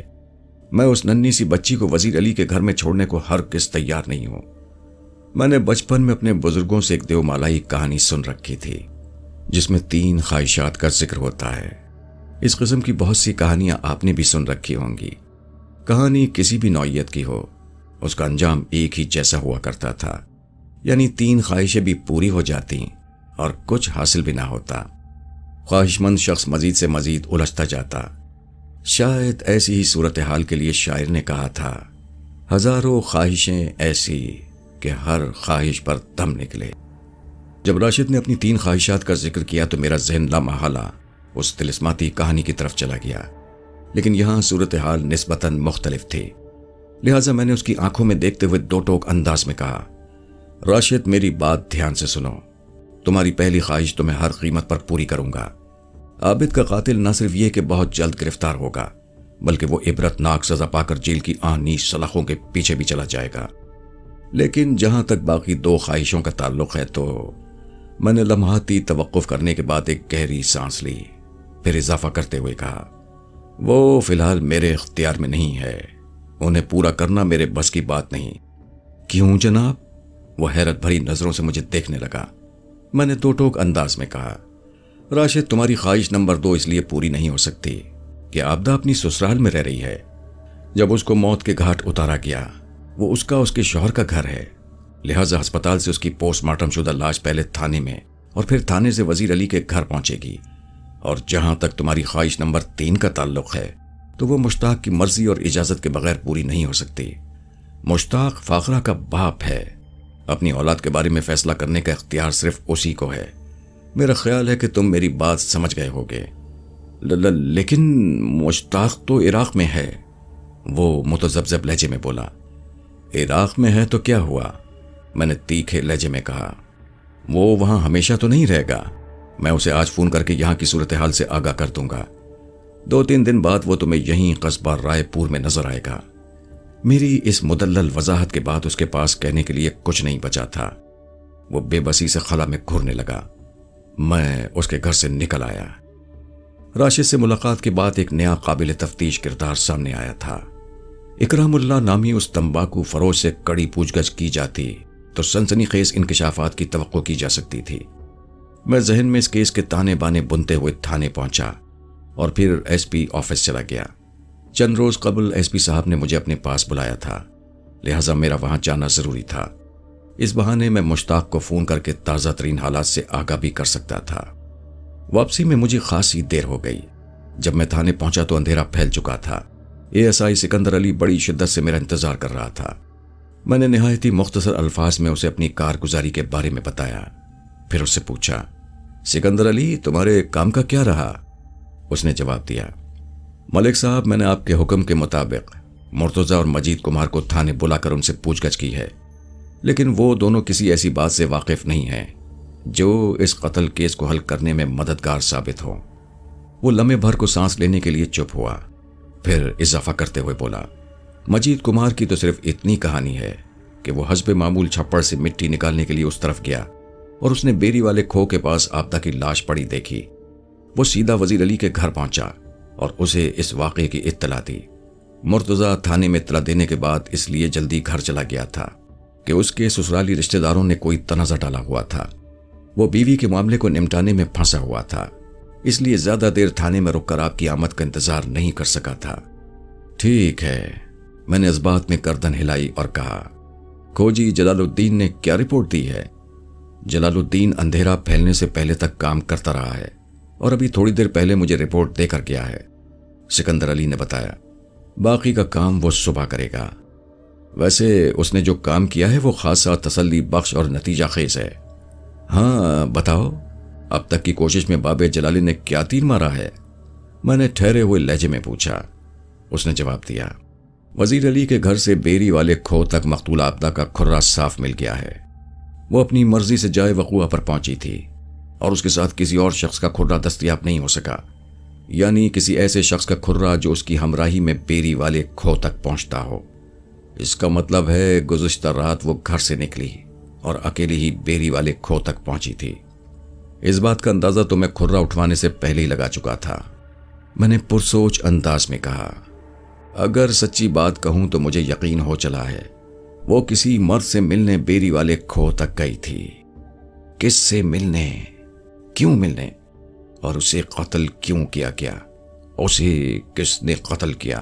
میں اس ننھی سی بچی کو وزیر علی کے گھر میں چھوڑنے کو ہرگز تیار نہیں ہوں۔ میں نے بچپن میں اپنے بزرگوں سے ایک دیومالائی کہانی سن رکھی تھی جس میں 3 خواہشات کا ذکر ہوتا ہے۔ اس قسم کی بہت سی کہانیاں آپ نے بھی سن رکھی ہوں گی۔ کہانی کسی بھی نوعیت کی ہو، اس کا انجام ایک ہی جیسا ہوا کرتا تھا، یعنی 3 خواہشیں بھی پوری ہو جاتی اور کچھ حاصل بھی نہ ہوتا۔ خواہش مند شخص مزید سے مزید الجھتا جاتا۔ شاید ایسی ہی صورتحال کے لیے شاعر نے کہا تھا، ہزاروں خواہشیں ایسی کہ ہر خواہش پر دم نکلے۔ جب راشد نے اپنی 3 خواہشات کا ذکر کیا تو میرا ذہن لامحالہ اس طلسماتی کہانی کی طرف چلا گیا، لیکن یہاں صورتحال نسبتاً مختلف تھی، لہٰذا میں نے اس کی آنکھوں میں دیکھتے ہوئے 2 ٹوک انداز میں کہا، راشد میری بات دھیان سے سنو۔ تمہاری پہلی خواہش تو میں ہر قیمت پر پوری کروں گا۔ عابد کا قاتل نہ صرف یہ کہ بہت جلد گرفتار ہوگا، بلکہ وہ عبرتناک سزا پا کر جیل کی نیش سلاخوں کے پیچھے بھی چلا جائے گا۔ لیکن جہاں تک باقی 2 خواہشوں کا تعلق ہے تو میں نے لمحاتی توقف کرنے کے بعد ایک گہری سانس لی، پھر اضافہ کرتے ہوئے کہا، وہ فی الحال میرے اختیار میں نہیں ہے، انہیں پورا کرنا میرے بس کی بات نہیں۔ کیوں جناب؟ وہ حیرت بھری نظروں سے مجھے دیکھنے لگا۔ میں نے 2 ٹوک انداز میں کہا، راشد تمہاری خواہش نمبر 2 اس لیے پوری نہیں ہو سکتی کہ آبدہ اپنی سسرال میں رہ رہی ہے۔ جب اس کو موت کے گھاٹ اتارا گیا وہ اس کے شوہر کا گھر ہے، لہٰذا ہسپتال سے اس کی پوسٹ مارٹم شدہ لاش پہلے تھانے میں اور پھر تھانے سے وزیر علی کے گھر پہنچے گی۔ اور جہاں تک تمہاری خواہش نمبر 3 کا تعلق ہے تو وہ مشتاق کی مرضی اور اجازت کے بغیر پوری نہیں ہو سکتی۔ مشتاق فاخرہ کا باپ ہے، اپنی اولاد کے بارے میں فیصلہ کرنے کا اختیار صرف اسی کو ہے۔ میرا خیال ہے کہ تم میری بات سمجھ گئے ہوگے۔ لیکن مشتاق تو عراق میں ہے، وہ متذبذب لہجے میں بولا۔ عراق میں ہے تو کیا ہوا؟ میں نے تیکھے لہجے میں کہا۔ وہ وہاں ہمیشہ تو نہیں رہے گا، میں اسے آج فون کر کے یہاں کی صورتحال سے آگاہ کر دوں گا۔ 2-3 دن بعد وہ تمہیں یہیں قصبہ رائے پور میں نظر آئے گا۔ میری اس مدلل وضاحت کے بعد اس کے پاس کہنے کے لیے کچھ نہیں بچا تھا۔ وہ بے بسی سے خلا میں گھرنے لگا۔ میں اس کے گھر سے نکل آیا۔ راشد سے ملاقات کے بعد ایک نیا قابل تفتیش کردار سامنے آیا تھا۔ اکرام اللہ نامی اس تمباکو فروش سے کڑی پوچھ گچھ کی جاتی تو سنسنی خیز انکشافات کی توقع کی جا سکتی تھی۔ میں ذہن میں اس کیس کے تانے بانے بنتے ہوئے تھانے پہنچا اور پھر ایس پی آفس چلا گیا۔ چند روز قبل ایس پی صاحب نے مجھے اپنے پاس بلایا تھا، لہٰذا میرا وہاں جانا ضروری تھا۔ اس بہانے میں مشتاق کو فون کر کے تازہ ترین حالات سے آگاہ بھی کر سکتا تھا۔ واپسی میں مجھے خاصی دیر ہو گئی۔ جب میں تھانے پہنچا تو اندھیرا پھیل چکا تھا۔ ASI سکندر علی بڑی شدت سے میرا انتظار کر رہا تھا۔ میں نے نہایت ہی مختصر الفاظ میں اسے اپنی کارگزاری کے بارے میں بتایا، پھر اس سے پوچھا، سکندر علی تمہارے کام کا کیا رہا؟ اس نے جواب دیا، ملک صاحب میں نے آپ کے حکم کے مطابق مرتضیٰ اور مجید کمار کو تھانے بلا کر ان سے پوچھ گچھ کی ہے، لیکن وہ دونوں کسی ایسی بات سے واقف نہیں ہیں جو اس قتل کیس کو حل کرنے میں مددگار ثابت ہو۔ وہ لمحے بھر کو سانس لینے کے لیے چپ ہوا، پھر اضافہ کرتے ہوئے بولا، مجید کمار کی تو صرف اتنی کہانی ہے کہ وہ حسب معمول چھپڑ سے مٹی نکالنے کے لیے اس طرف گیا اور اس نے بیری والے کھو کے پاس آبدہ کی لاش پڑی دیکھی۔ وہ سیدھا وزیر علی کے گھر پہنچا اور اسے اس واقعے کی اطلاع دی۔ مرتضیٰ تھانے میں اطلاع دینے کے بعد اس لیے جلدی گھر چلا گیا تھا کہ اس کے سسرالی رشتہ داروں نے کوئی تنازع ڈالا ہوا تھا۔ وہ بیوی کے معاملے کو نمٹانے میں پھنسا ہوا تھا، اس لیے زیادہ دیر تھانے میں رک کر آپ کی آمد کا انتظار نہیں کر سکا تھا۔ ٹھیک ہے، میں نے اس بات میں گردن ہلائی اور کہا، کھوجی جلال الدین نے کیا رپورٹ دی ہے؟ جلال الدین اندھیرا پھیلنے سے پہلے تک کام کرتا رہا ہے اور ابھی تھوڑی دیر پہلے مجھے رپورٹ دے کر گیا ہے، سکندر علی نے بتایا۔ باقی کا کام وہ صبح کرے گا۔ ویسے اس نے جو کام کیا ہے وہ خاصا تسلی بخش اور نتیجہ خیز ہے۔ ہاں بتاؤ، اب تک کی کوشش میں بابے جلالی نے کیا تیر مارا ہے؟ میں نے ٹھہرے ہوئے لہجے میں پوچھا۔ اس نے جواب دیا، وزیر علی کے گھر سے بیری والے کھو تک مقتول آبدہ کا کھرا صاف مل گیا ہے۔ وہ اپنی مرضی سے جائے وقوع پر پہنچی تھی اور اس کے ساتھ کسی اور شخص کا کھرا دستیاب نہیں ہو سکا، یعنی کسی ایسے شخص کا کھرا جو اس کی ہمراہی میں بیری والے کھو تک پہنچتا ہو۔ اس کا مطلب ہے گزشتہ رات وہ گھر سے نکلی اور اکیلی ہی بیری والے کھو تک پہنچی تھی۔ اس بات کا اندازہ تو میں کھرا اٹھوانے سے پہلے ہی لگا چکا تھا، میں نے پرسوچ انداز میں کہا۔ اگر سچی بات کہوں تو مجھے یقین ہو چلا ہے وہ کسی مرد سے ملنے بیری والے کھو تک گئی تھی۔ کس سے ملنے، کیوں ملنے، اور اسے قتل کیوں کیا گیا؟ اسے کس نے قتل کیا؟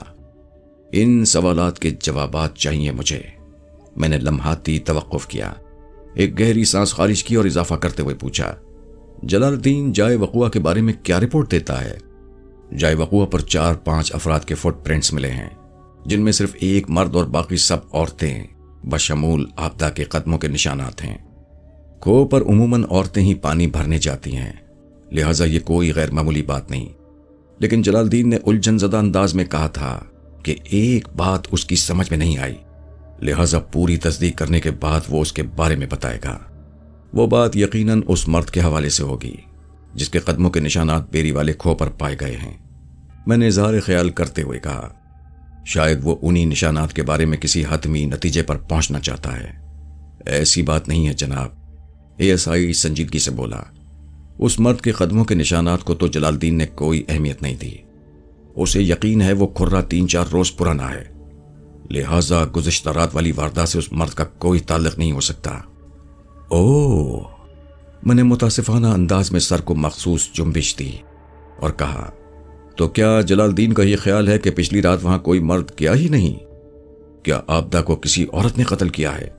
ان سوالات کے جوابات چاہیے مجھے۔ میں نے لمحاتی توقف کیا، ایک گہری سانس خارج کی اور اضافہ کرتے ہوئے پوچھا، جلال الدین جائے وقوع کے بارے میں کیا رپورٹ دیتا ہے؟ جائے وقوع پر 4-5 افراد کے فٹ پرنٹس ملے ہیں، جن میں صرف ایک مرد اور باقی سب عورتیں بشمول آبدہ کے قدموں کے نشانات ہیں۔ کھو پر عموماً عورتیں ہی پانی بھرنے جاتی ہیں، لہٰذا یہ کوئی غیر معمولی بات نہیں، لیکن جلال الدین نے الجھن زدہ انداز میں کہا تھا کہ ایک بات اس کی سمجھ میں نہیں آئی، لہٰذا پوری تصدیق کرنے کے بعد وہ اس کے بارے میں بتائے گا۔ وہ بات یقیناً اس مرد کے حوالے سے ہوگی جس کے قدموں کے نشانات بیری والے کھو پر پائے گئے ہیں۔ میں نے اظہار خیال کرتے ہوئے کہا، شاید وہ انہی نشانات کے بارے میں کسی حتمی نتیجے پر پہنچنا چاہتا ہے۔ ایسی بات نہیں ہے جناب، ASI سنجیدگی سے بولا۔ اس مرد کے قدموں کے نشانات کو تو جلال الدین نے کوئی اہمیت نہیں دی، اسے یقین ہے وہ کھرا 3-4 روز پرانا ہے، لہٰذا گزشتہ رات والی واردات سے اس مرد کا کوئی تعلق نہیں ہو سکتا۔ اوہ، میں نے متاسفانہ انداز میں سر کو مخصوص جنبش دی اور کہا، تو کیا جلال الدین کا یہ خیال ہے کہ پچھلی رات وہاں کوئی مرد گیا ہی نہیں؟ کیا آبدہ کو کسی عورت نے قتل کیا ہے؟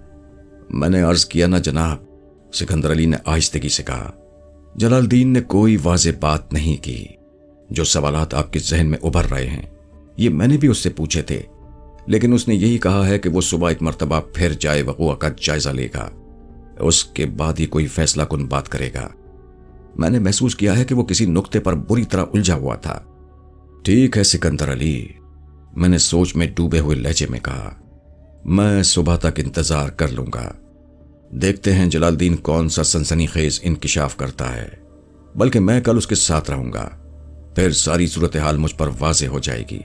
میں نے عرض کیا نا جناب، سکندر علی نے آہستگی سے کہا۔ جلال الدین نے کوئی واضح بات نہیں کی۔ جو سوالات آپ کے ذہن میں ابھر رہے ہیں یہ میں نے بھی اس سے پوچھے تھے، لیکن اس نے یہی کہا ہے کہ وہ صبح ایک مرتبہ پھر جائے وقوع کا جائزہ لے گا، اس کے بعد ہی کوئی فیصلہ کن بات کرے گا۔ میں نے محسوس کیا ہے کہ وہ کسی نقطے پر بری طرح الجھا ہوا تھا۔ ٹھیک ہے سکندر علی، میں نے سوچ میں ڈوبے ہوئے لہجے میں کہا، میں صبح تک انتظار کر لوں گا۔ دیکھتے ہیں جلال الدین کون سا سنسنی خیز انکشاف کرتا ہے، بلکہ میں کل اس کے ساتھ رہوں گا، پھر ساری صورتحال مجھ پر واضح ہو جائے گی۔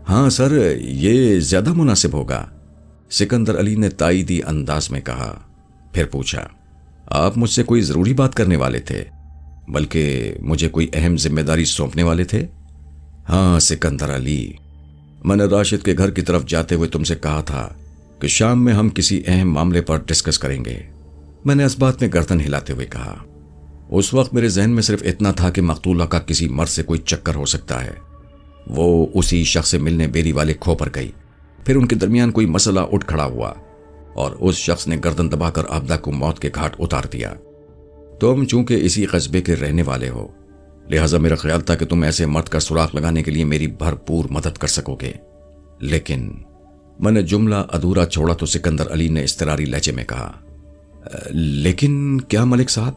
ہاں سر، یہ زیادہ مناسب ہوگا، سکندر علی نے تائیدی انداز میں کہا۔ پھر پوچھا، آپ مجھ سے کوئی ضروری بات کرنے والے تھے، بلکہ مجھے کوئی اہم ذمہ داری سونپنے والے تھے؟ ہاں سکندر علی، میں نے راشد کے گھر کی طرف جاتے ہوئے تم سے کہا تھا کہ شام میں ہم کسی اہم معاملے پر ڈسکس کریں گے، میں نے اس بات میں گردن ہلاتے ہوئے کہا۔ اس وقت میرے ذہن میں صرف اتنا تھا کہ مقتولہ کا کسی مرد سے کوئی چکر ہو سکتا ہے۔ وہ اسی شخص سے ملنے بیری والے کھو پر گئی، پھر ان کے درمیان کوئی مسئلہ اٹھ کھڑا ہوا اور اس شخص نے گردن دبا کر آبدہ کو موت کے گھاٹ اتار دیا۔ تم چونکہ اسی قصبے کے رہنے والے ہو، لہٰذا میرا خیال تھا کہ تم ایسے مرد کا سراغ لگانے کے لیے میری بھرپور مدد کر سکو گے، لیکن میں نے جملہ ادھورا چھوڑا تو سکندر علی نے اضطراری لہجے میں کہا، لیکن کیا ملک صاحب؟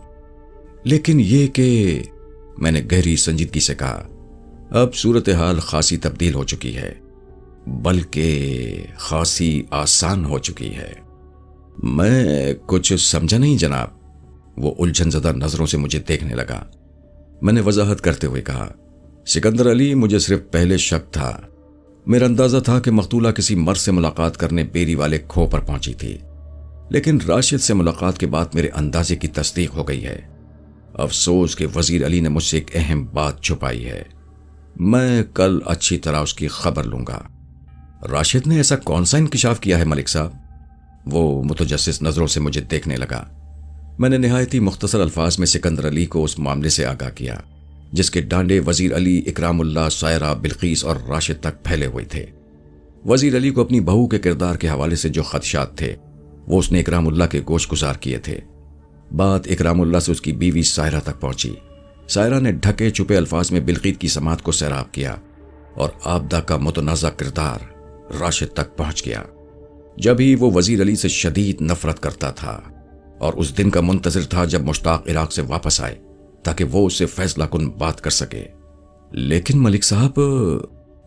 لیکن یہ کہ، میں نے گہری سنجیدگی سے کہا، اب صورتحال خاصی تبدیل ہو چکی ہے، بلکہ خاصی آسان ہو چکی ہے۔ میں کچھ سمجھا نہیں جناب، وہ الجھن زدہ نظروں سے مجھے دیکھنے لگا۔ میں نے وضاحت کرتے ہوئے کہا، سکندر علی، مجھے صرف پہلے شک تھا، میرا اندازہ تھا کہ مقتولہ کسی مرد سے ملاقات کرنے بیری والے کھو پر پہنچی تھی، لیکن راشد سے ملاقات کے بعد میرے اندازے کی تصدیق ہو گئی ہے۔ افسوس کہ وزیر علی نے مجھ سے ایک اہم بات چھپائی ہے، میں کل اچھی طرح اس کی خبر لوں گا۔ راشد نے ایسا کون سا انکشاف کیا ہے ملک صاحب؟ وہ متجسس نظروں سے مجھے دیکھنے لگا۔ میں نے نہایت ہی مختصر الفاظ میں سکندر علی کو اس معاملے سے آگاہ کیا جس کے ڈانڈے وزیر علی، اکرام اللہ، سائرہ، بلقیس اور راشد تک پھیلے ہوئے تھے۔ وزیر علی کو اپنی بہو کے کردار کے حوالے سے جو خدشات تھے وہ اس نے اکرام اللہ کے گوش گزار کیے تھے۔ بات اکرام اللہ سے اس کی بیوی سائرہ تک پہنچی۔ سائرہ نے ڈھکے چھپے الفاظ میں بلقیس کی سماعت کو سیراب کیا اور آبدہ کا متنازع کردار راشد تک پہنچ گیا۔ جب ہی وہ وزیر علی سے شدید نفرت کرتا تھا اور اس دن کا منتظر تھا جب مشتاق عراق سے واپس آئے تاکہ وہ اس سے فیصلہ کن بات کر سکے۔ لیکن ملک صاحب،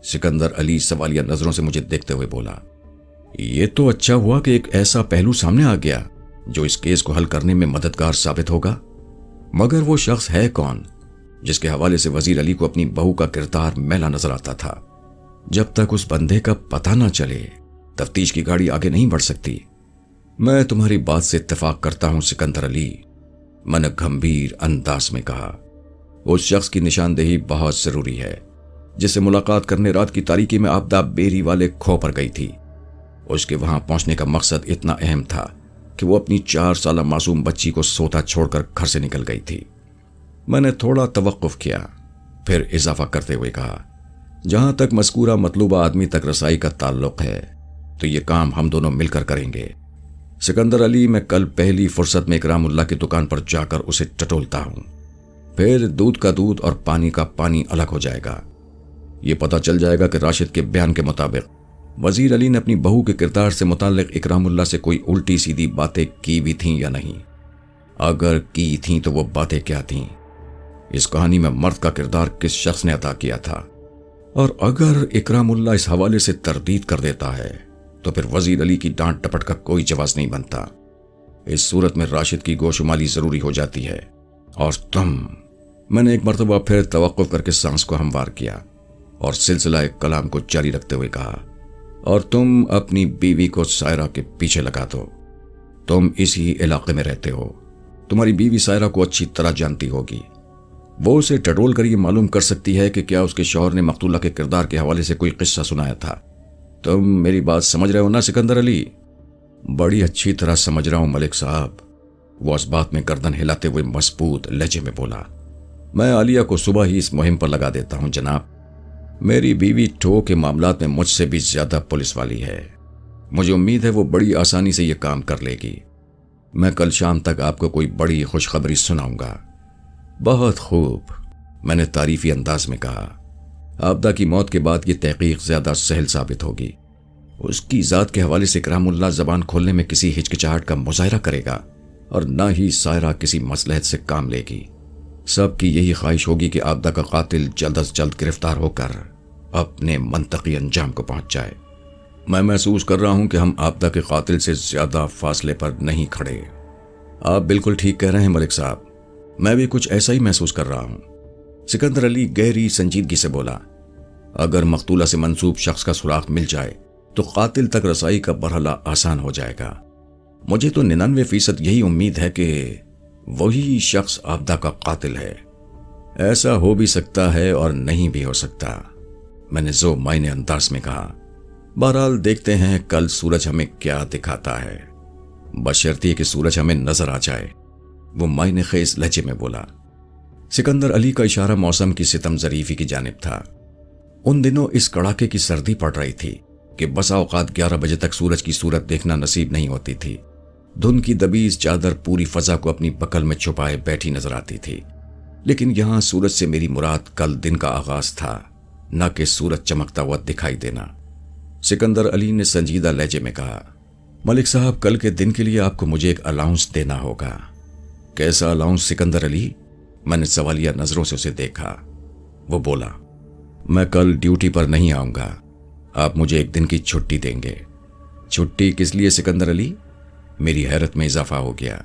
سکندر علی سوالیہ نظروں سے مجھے دیکھتے ہوئے بولا، یہ تو اچھا ہوا کہ ایک ایسا پہلو سامنے آ گیا جو اس کیس کو حل کرنے میں مددگار ثابت ہوگا، مگر وہ شخص ہے کون جس کے حوالے سے وزیر علی کو اپنی بہو کا کردار میلا نظر آتا تھا؟ جب تک اس بندے کا پتہ نہ چلے تفتیش کی گاڑی آگے نہیں بڑھ سکتی۔ میں تمہاری بات سے اتفاق کرتا ہوں سکندر علی، میں نے گھمبیر انداز میں کہا۔ اس شخص کی نشاندہی بہت ضروری ہے جس سے ملاقات کرنے رات کی تاریکی میں آبدہ بیری والے کھو پر گئی تھی۔ اس کے وہاں پہنچنے کا مقصد اتنا اہم تھا کہ وہ اپنی 4 سالہ معصوم بچی کو سوتا چھوڑ کر گھر سے نکل گئی تھی۔ میں نے تھوڑا توقف کیا، پھر اضافہ کرتے ہوئے کہا، جہاں تک مذکورہ مطلوبہ آدمی تک رسائی کا تعلق ہے تو یہ کام ہم دونوں مل کر کریں گے۔ سکندر علی، میں کل پہلی فرصت میں اکرام اللہ کی دکان پر جا کر اسے ٹٹولتا ہوں، پھر دودھ کا دودھ اور پانی کا پانی الگ ہو جائے گا۔ یہ پتہ چل جائے گا کہ راشد کے بیان کے مطابق وزیر علی نے اپنی بہو کے کردار سے متعلق اکرام اللہ سے کوئی الٹی سیدھی باتیں کی بھی تھیں یا نہیں۔ اگر کی تھیں تو وہ باتیں کیا تھیں؟ اس کہانی میں مرد کا کردار کس شخص نے ادا کیا تھا؟ اور اگر اکرام اللہ اس حوالے سے تردید کر دیتا ہے تو پھر وزیر علی کی ڈانٹ ٹپٹ کا کوئی جواز نہیں بنتا۔ اس صورت میں راشد کی گوشمالی ضروری ہو جاتی ہے، اور تم، میں نے ایک مرتبہ پھر توقف کر کے سانس کو ہموار کیا اور سلسلہ کلام کو جاری رکھتے ہوئے کہا، اور تم اپنی بیوی کو سائرہ کے پیچھے لگا دو۔ تم اسی علاقے میں رہتے ہو، تمہاری بیوی سائرہ کو اچھی طرح جانتی ہوگی۔ وہ اسے ٹٹول کر یہ معلوم کر سکتی ہے کہ کیا اس کے شوہر نے مقتولہ کے کردار کے حوالے سے کوئی قصہ سنایا تھا۔ تم میری بات سمجھ رہے ہو نا سکندر علی؟ بڑی اچھی طرح سمجھ رہا ہوں ملک صاحب، وہ اس بات میں گردن ہلاتے ہوئے مضبوط لہجے میں بولا۔ میں عالیہ کو صبح ہی اس مہم پر لگا دیتا ہوں جناب۔ میری بیوی ٹھو کے معاملات میں مجھ سے بھی زیادہ پولیس والی ہے، مجھے امید ہے وہ بڑی آسانی سے یہ کام کر لے گی۔ میں کل شام تک آپ کو کوئی بڑی خوشخبری سناؤں گا۔ بہت خوب، میں نے تعریفی انداز میں کہا۔ آبدہ کی موت کے بعد یہ تحقیق زیادہ سہل ثابت ہوگی۔ اس کی ذات کے حوالے سے اکرام اللہ زبان کھولنے میں کسی ہچکچاہٹ کا مظاہرہ کرے گا اور نہ ہی سائرہ کسی مصلحت سے کام لے گی۔ سب کی یہی خواہش ہوگی کہ آبدہ کا قاتل جلد از جلد گرفتار ہو کر اپنے منطقی انجام کو پہنچ جائے۔ میں محسوس کر رہا ہوں کہ ہم آبدہ کے قاتل سے زیادہ فاصلے پر نہیں کھڑے۔ آپ بالکل ٹھیک کہہ رہے ہیں ملک صاحب، میں بھی کچھ ایسا ہی محسوس کر رہا ہوں۔ سکندر علی گہری سنجیدگی سے بولا، اگر مقتولہ سے منسوب شخص کا سراغ مل جائے تو قاتل تک رسائی کا مرحلہ آسان ہو جائے گا۔ مجھے تو 99% یہی امید ہے کہ وہی شخص آبدہ کا قاتل ہے۔ ایسا ہو بھی سکتا ہے اور نہیں بھی ہو سکتا، میں نے ذو معنی انداز میں کہا۔ بہرحال دیکھتے ہیں کل سورج ہمیں کیا دکھاتا ہے، بشرطیے کہ سورج ہمیں نظر آ جائے، وہ معنی خیز لہجے میں بولا۔ سکندر علی کا اشارہ موسم کی ستم ظریفی کی جانب تھا۔ ان دنوں اس کڑاکے کی سردی پڑ رہی تھی کہ بسا اوقات 11 بجے تک سورج کی صورت دیکھنا نصیب نہیں ہوتی تھی۔ دھند کی دبیز چادر پوری فضا کو اپنی بکل میں چھپائے بیٹھی نظر آتی تھی، لیکن یہاں سورج سے میری مراد کل دن کا آغاز تھا، نہ کہ سورج چمکتا ہوا دکھائی دینا۔ سکندر علی نے سنجیدہ لہجے میں کہا، ملک صاحب کل کے دن کے لیے آپ کو مجھے ایک الاؤنس دینا ہوگا۔ کیسا الاؤنس سکندر علی؟ میں نے سوالیہ نظروں سے اسے دیکھا۔ وہ بولا، میں کل ڈیوٹی پر نہیں آؤں گا، آپ مجھے ایک دن کی چھٹی دیں گے۔ چھٹی کس لیے سکندر علی؟ میری حیرت میں اضافہ ہو گیا۔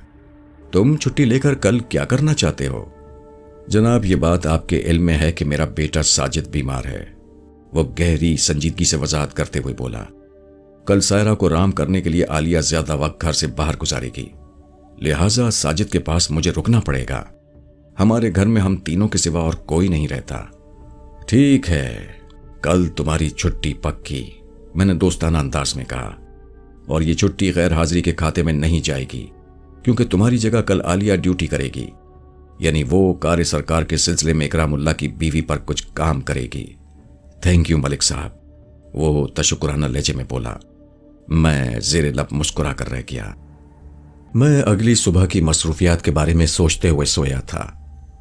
تم چھٹی لے کر کل کیا کرنا چاہتے ہو؟ جناب یہ بات آپ کے علم میں ہے کہ میرا بیٹا ساجد بیمار ہے، وہ گہری سنجیدگی سے وضاحت کرتے ہوئے بولا۔ کل سائرہ کو رام کرنے کے لیے عالیہ زیادہ وقت گھر سے باہر گزارے گی، لہٰذا ساجد کے پاس مجھے رکنا پڑے گا۔ ہمارے گھر میں ہم تینوں کے سوا اور کوئی نہیں رہتا۔ ٹھیک ہے، کل تمہاری چھٹی پکی، میں نے دوستانہ انداز میں کہا، اور یہ چھٹی غیر حاضری کے کھاتے میں نہیں جائے گی، کیونکہ تمہاری جگہ کل عالیہ ڈیوٹی کرے گی، یعنی وہ کار سرکار کے سلسلے میں اکرام اللہ کی بیوی پر کچھ کام کرے گی۔ تھینک یو ملک صاحب، وہ تشکرانہ لہجے میں بولا۔ میں زیر لب مسکرا کر رہ گیا۔ میں اگلی صبح کی مصروفیات کے بارے میں سوچتے ہوئے سویا تھا،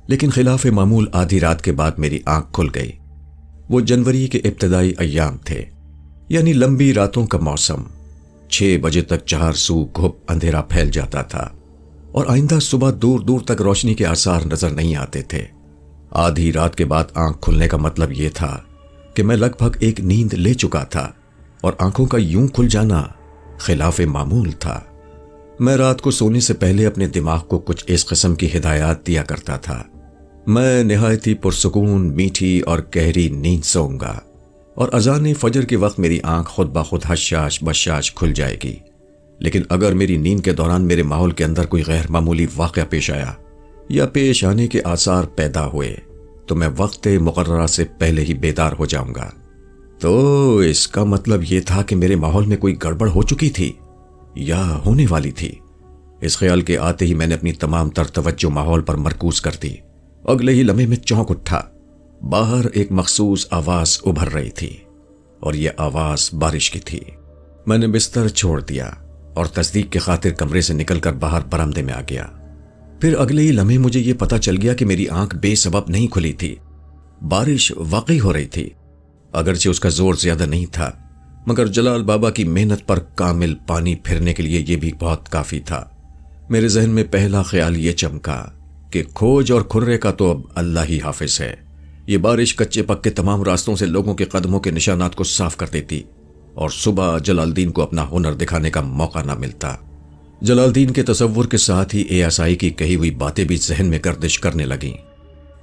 لیکن خلاف معمول آدھی رات کے بعد میری آنکھ کھل گئی۔ وہ جنوری کے ابتدائی ایام تھے، یعنی لمبی راتوں کا موسم۔ 6 بجے تک چہار سو گھپ اندھیرا پھیل جاتا تھا اور آئندہ صبح دور دور تک روشنی کے آثار نظر نہیں آتے تھے۔ آدھی رات کے بعد آنکھ کھلنے کا مطلب یہ تھا کہ میں لگ بھگ ایک نیند لے چکا تھا، اور آنکھوں کا یوں کھل جانا خلاف معمول تھا۔ میں رات کو سونے سے پہلے اپنے دماغ کو کچھ اس قسم کی ہدایات دیا کرتا تھا، میں نہایت ہی پرسکون میٹھی اور گہری نیند سوؤں گا، اور اذان فجر کے وقت میری آنکھ خود بخود حشاش بشاش کھل جائے گی۔ لیکن اگر میری نیند کے دوران میرے ماحول کے اندر کوئی غیر معمولی واقعہ پیش آیا یا پیش آنے کے آثار پیدا ہوئے تو میں وقت مقررہ سے پہلے ہی بیدار ہو جاؤں گا۔ تو اس کا مطلب یہ تھا کہ میرے ماحول میں کوئی گڑبڑ ہو چکی تھی یا ہونے والی تھی۔ اس خیال کے آتے ہی میں نے اپنی تمام تر توجہ ماحول پر مرکوز کر دی۔ اگلے ہی لمحے میں چونک اٹھا۔ باہر ایک مخصوص آواز ابھر رہی تھی، اور یہ آواز بارش کی تھی۔ میں نے بستر چھوڑ دیا اور تصدیق کے خاطر کمرے سے نکل کر باہر برآمدے میں آ گیا۔ پھر اگلے ہی لمحے مجھے یہ پتا چل گیا کہ میری آنکھ بے سبب نہیں کھلی تھی۔ بارش واقعی ہو رہی تھی، اگرچہ اس کا زور زیادہ نہیں تھا، مگر جلال بابا کی محنت پر کامل پانی پھرنے کے لیے یہ بھی بہت کافی تھا۔ میرے ذہن میں پہلا خیال یہ چمکا کہ کھوج اور کھرے کا تو اب اللہ ہی حافظ ہے۔ یہ بارش کچے پکے تمام راستوں سے لوگوں کے قدموں کے نشانات کو صاف کر دیتی، اور صبح جلال الدین کو اپنا ہنر دکھانے کا موقع نہ ملتا۔ جلال الدین کے تصور کے ساتھ ہی ASI کی کہی ہوئی باتیں بھی ذہن میں گردش کرنے لگیں۔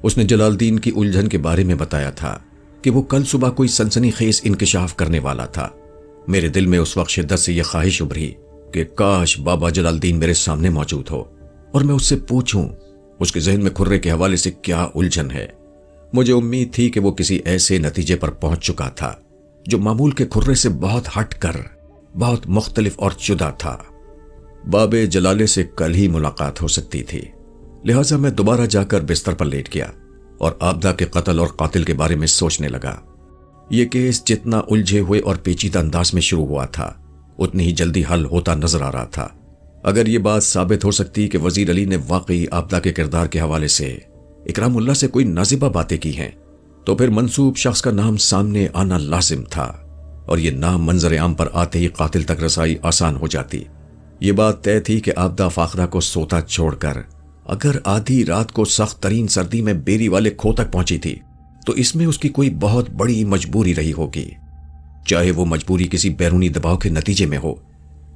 اس نے جلال الدین کی الجھن کے بارے میں بتایا تھا کہ وہ کل صبح کوئی سنسنی خیز انکشاف کرنے والا تھا۔ میرے دل میں اس وقت شدت سے یہ خواہش ابھری کہ کاش بابا جلال الدین میرے سامنے موجود ہو اور میں اس سے پوچھوں اس کے ذہن میں کھرے کے حوالے سے کیا الجھن ہے۔ مجھے امید تھی کہ وہ کسی ایسے نتیجے پر پہنچ چکا تھا جو معمول کے کھرے سے بہت ہٹ کر بہت مختلف اور جدا تھا۔ باب جلالے سے کل ہی ملاقات ہو سکتی تھی، لہٰذا میں دوبارہ جا کر بستر پر لیٹ گیا اور آبدہ کے قتل اور قاتل کے بارے میں سوچنے لگا۔ یہ کیس جتنا الجھے ہوئے اور پیچیدہ انداز میں شروع ہوا تھا، اتنی ہی جلدی حل ہوتا نظر آ رہا تھا۔ اگر یہ بات ثابت ہو سکتی کہ وزیر علی نے واقعی آبدہ کے کردار کے حوالے سے اکرام اللہ سے کوئی نازیبہ باتیں کی ہیں، تو پھر منسوب شخص کا نام سامنے آنا لازم تھا، اور یہ نام منظر عام پر آتے ہی قاتل تک رسائی آسان ہو جاتی۔ یہ بات طے تھی کہ آبدہ فاخرہ کو سوتا چھوڑ کر اگر آدھی رات کو سخت ترین سردی میں بیری والے کھو تک پہنچی تھی تو اس میں اس کی کوئی بہت بڑی مجبوری رہی ہوگی، چاہے وہ مجبوری کسی بیرونی دباؤ کے نتیجے میں ہو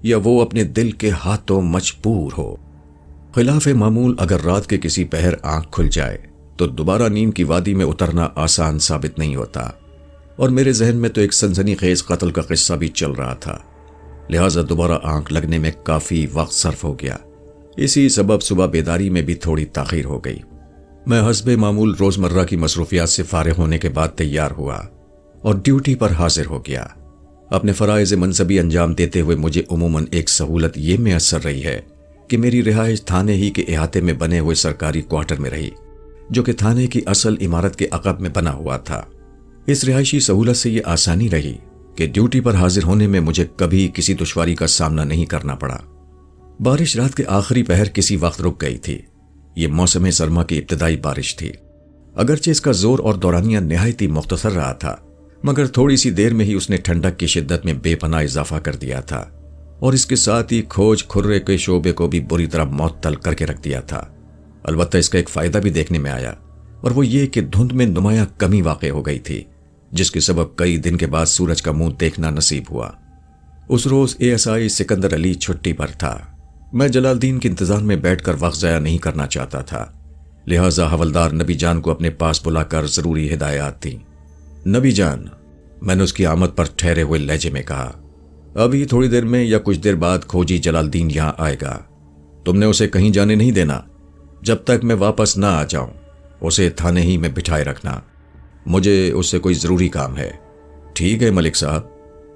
یا وہ اپنے دل کے ہاتھوں مجبور ہو۔ خلاف معمول اگر رات کے کسی پہر آنکھ کھل جائے تو دوبارہ نیند کی وادی میں اترنا آسان ثابت نہیں ہوتا، اور میرے ذہن میں تو ایک سنسنی خیز قتل کا قصہ بھی چل رہا تھا، لہٰذا دوبارہ آنکھ لگنے میں کافی وقت صرف ہو گیا۔ اسی سبب صبح بیداری میں بھی تھوڑی تاخیر ہو گئی۔ میں حسب معمول روزمرہ کی مصروفیات سے فارغ ہونے کے بعد تیار ہوا اور ڈیوٹی پر حاضر ہو گیا۔ اپنے فرائض منصبی انجام دیتے ہوئے مجھے عموماً ایک سہولت یہ میسر رہی ہے کہ میری رہائش تھانے ہی کے احاطے میں بنے ہوئے سرکاری کوارٹر میں رہی، جو کہ تھانے کی اصل عمارت کے عقب میں بنا ہوا تھا۔ اس رہائشی سہولت سے یہ آسانی رہی کہ ڈیوٹی پر حاضر ہونے میں مجھے کبھی کسی دشواری کا سامنا نہیں کرنا پڑا۔ بارش رات کے آخری پہر کسی وقت رک گئی تھی۔ یہ موسم سرما کی ابتدائی بارش تھی، اگرچہ اس کا زور اور دورانیہ نہایت ہی مختصر رہا تھا، مگر تھوڑی سی دیر میں ہی اس نے ٹھنڈک کی شدت میں بے پناہ اضافہ کر دیا تھا، اور اس کے ساتھ ہی کھوج کھرے کے شعبے کو بھی بری طرح معطل کر کے رکھ دیا تھا۔ البتہ اس کا ایک فائدہ بھی دیکھنے میں آیا، اور وہ یہ کہ دھند میں نمایاں کمی واقع ہو گئی تھی، جس کے سبب کئی دن کے بعد سورج کا منہ دیکھنا نصیب ہوا۔ اس روز ASI سکندر علی چھٹی پر تھا۔ میں جلال الدین کے انتظار میں بیٹھ کر وقت ضائع نہیں کرنا چاہتا تھا، لہٰذا حوالدار نبی جان کو اپنے پاس بلا کر ضروری ہدایات دی۔ نبی جان، میں نے اس کی آمد پر ٹھہرے ہوئے لہجے میں کہا، ابھی تھوڑی دیر میں یا کچھ دیر بعد کھوجی جلال الدین یہاں آئے گا۔ تم نے اسے کہیں جانے نہیں دینا، جب تک میں واپس نہ آ جاؤں اسے تھانے ہی میں بٹھائے رکھنا، مجھے اس سے کوئی ضروری کام ہے۔ ٹھیک ہے ملک صاحب،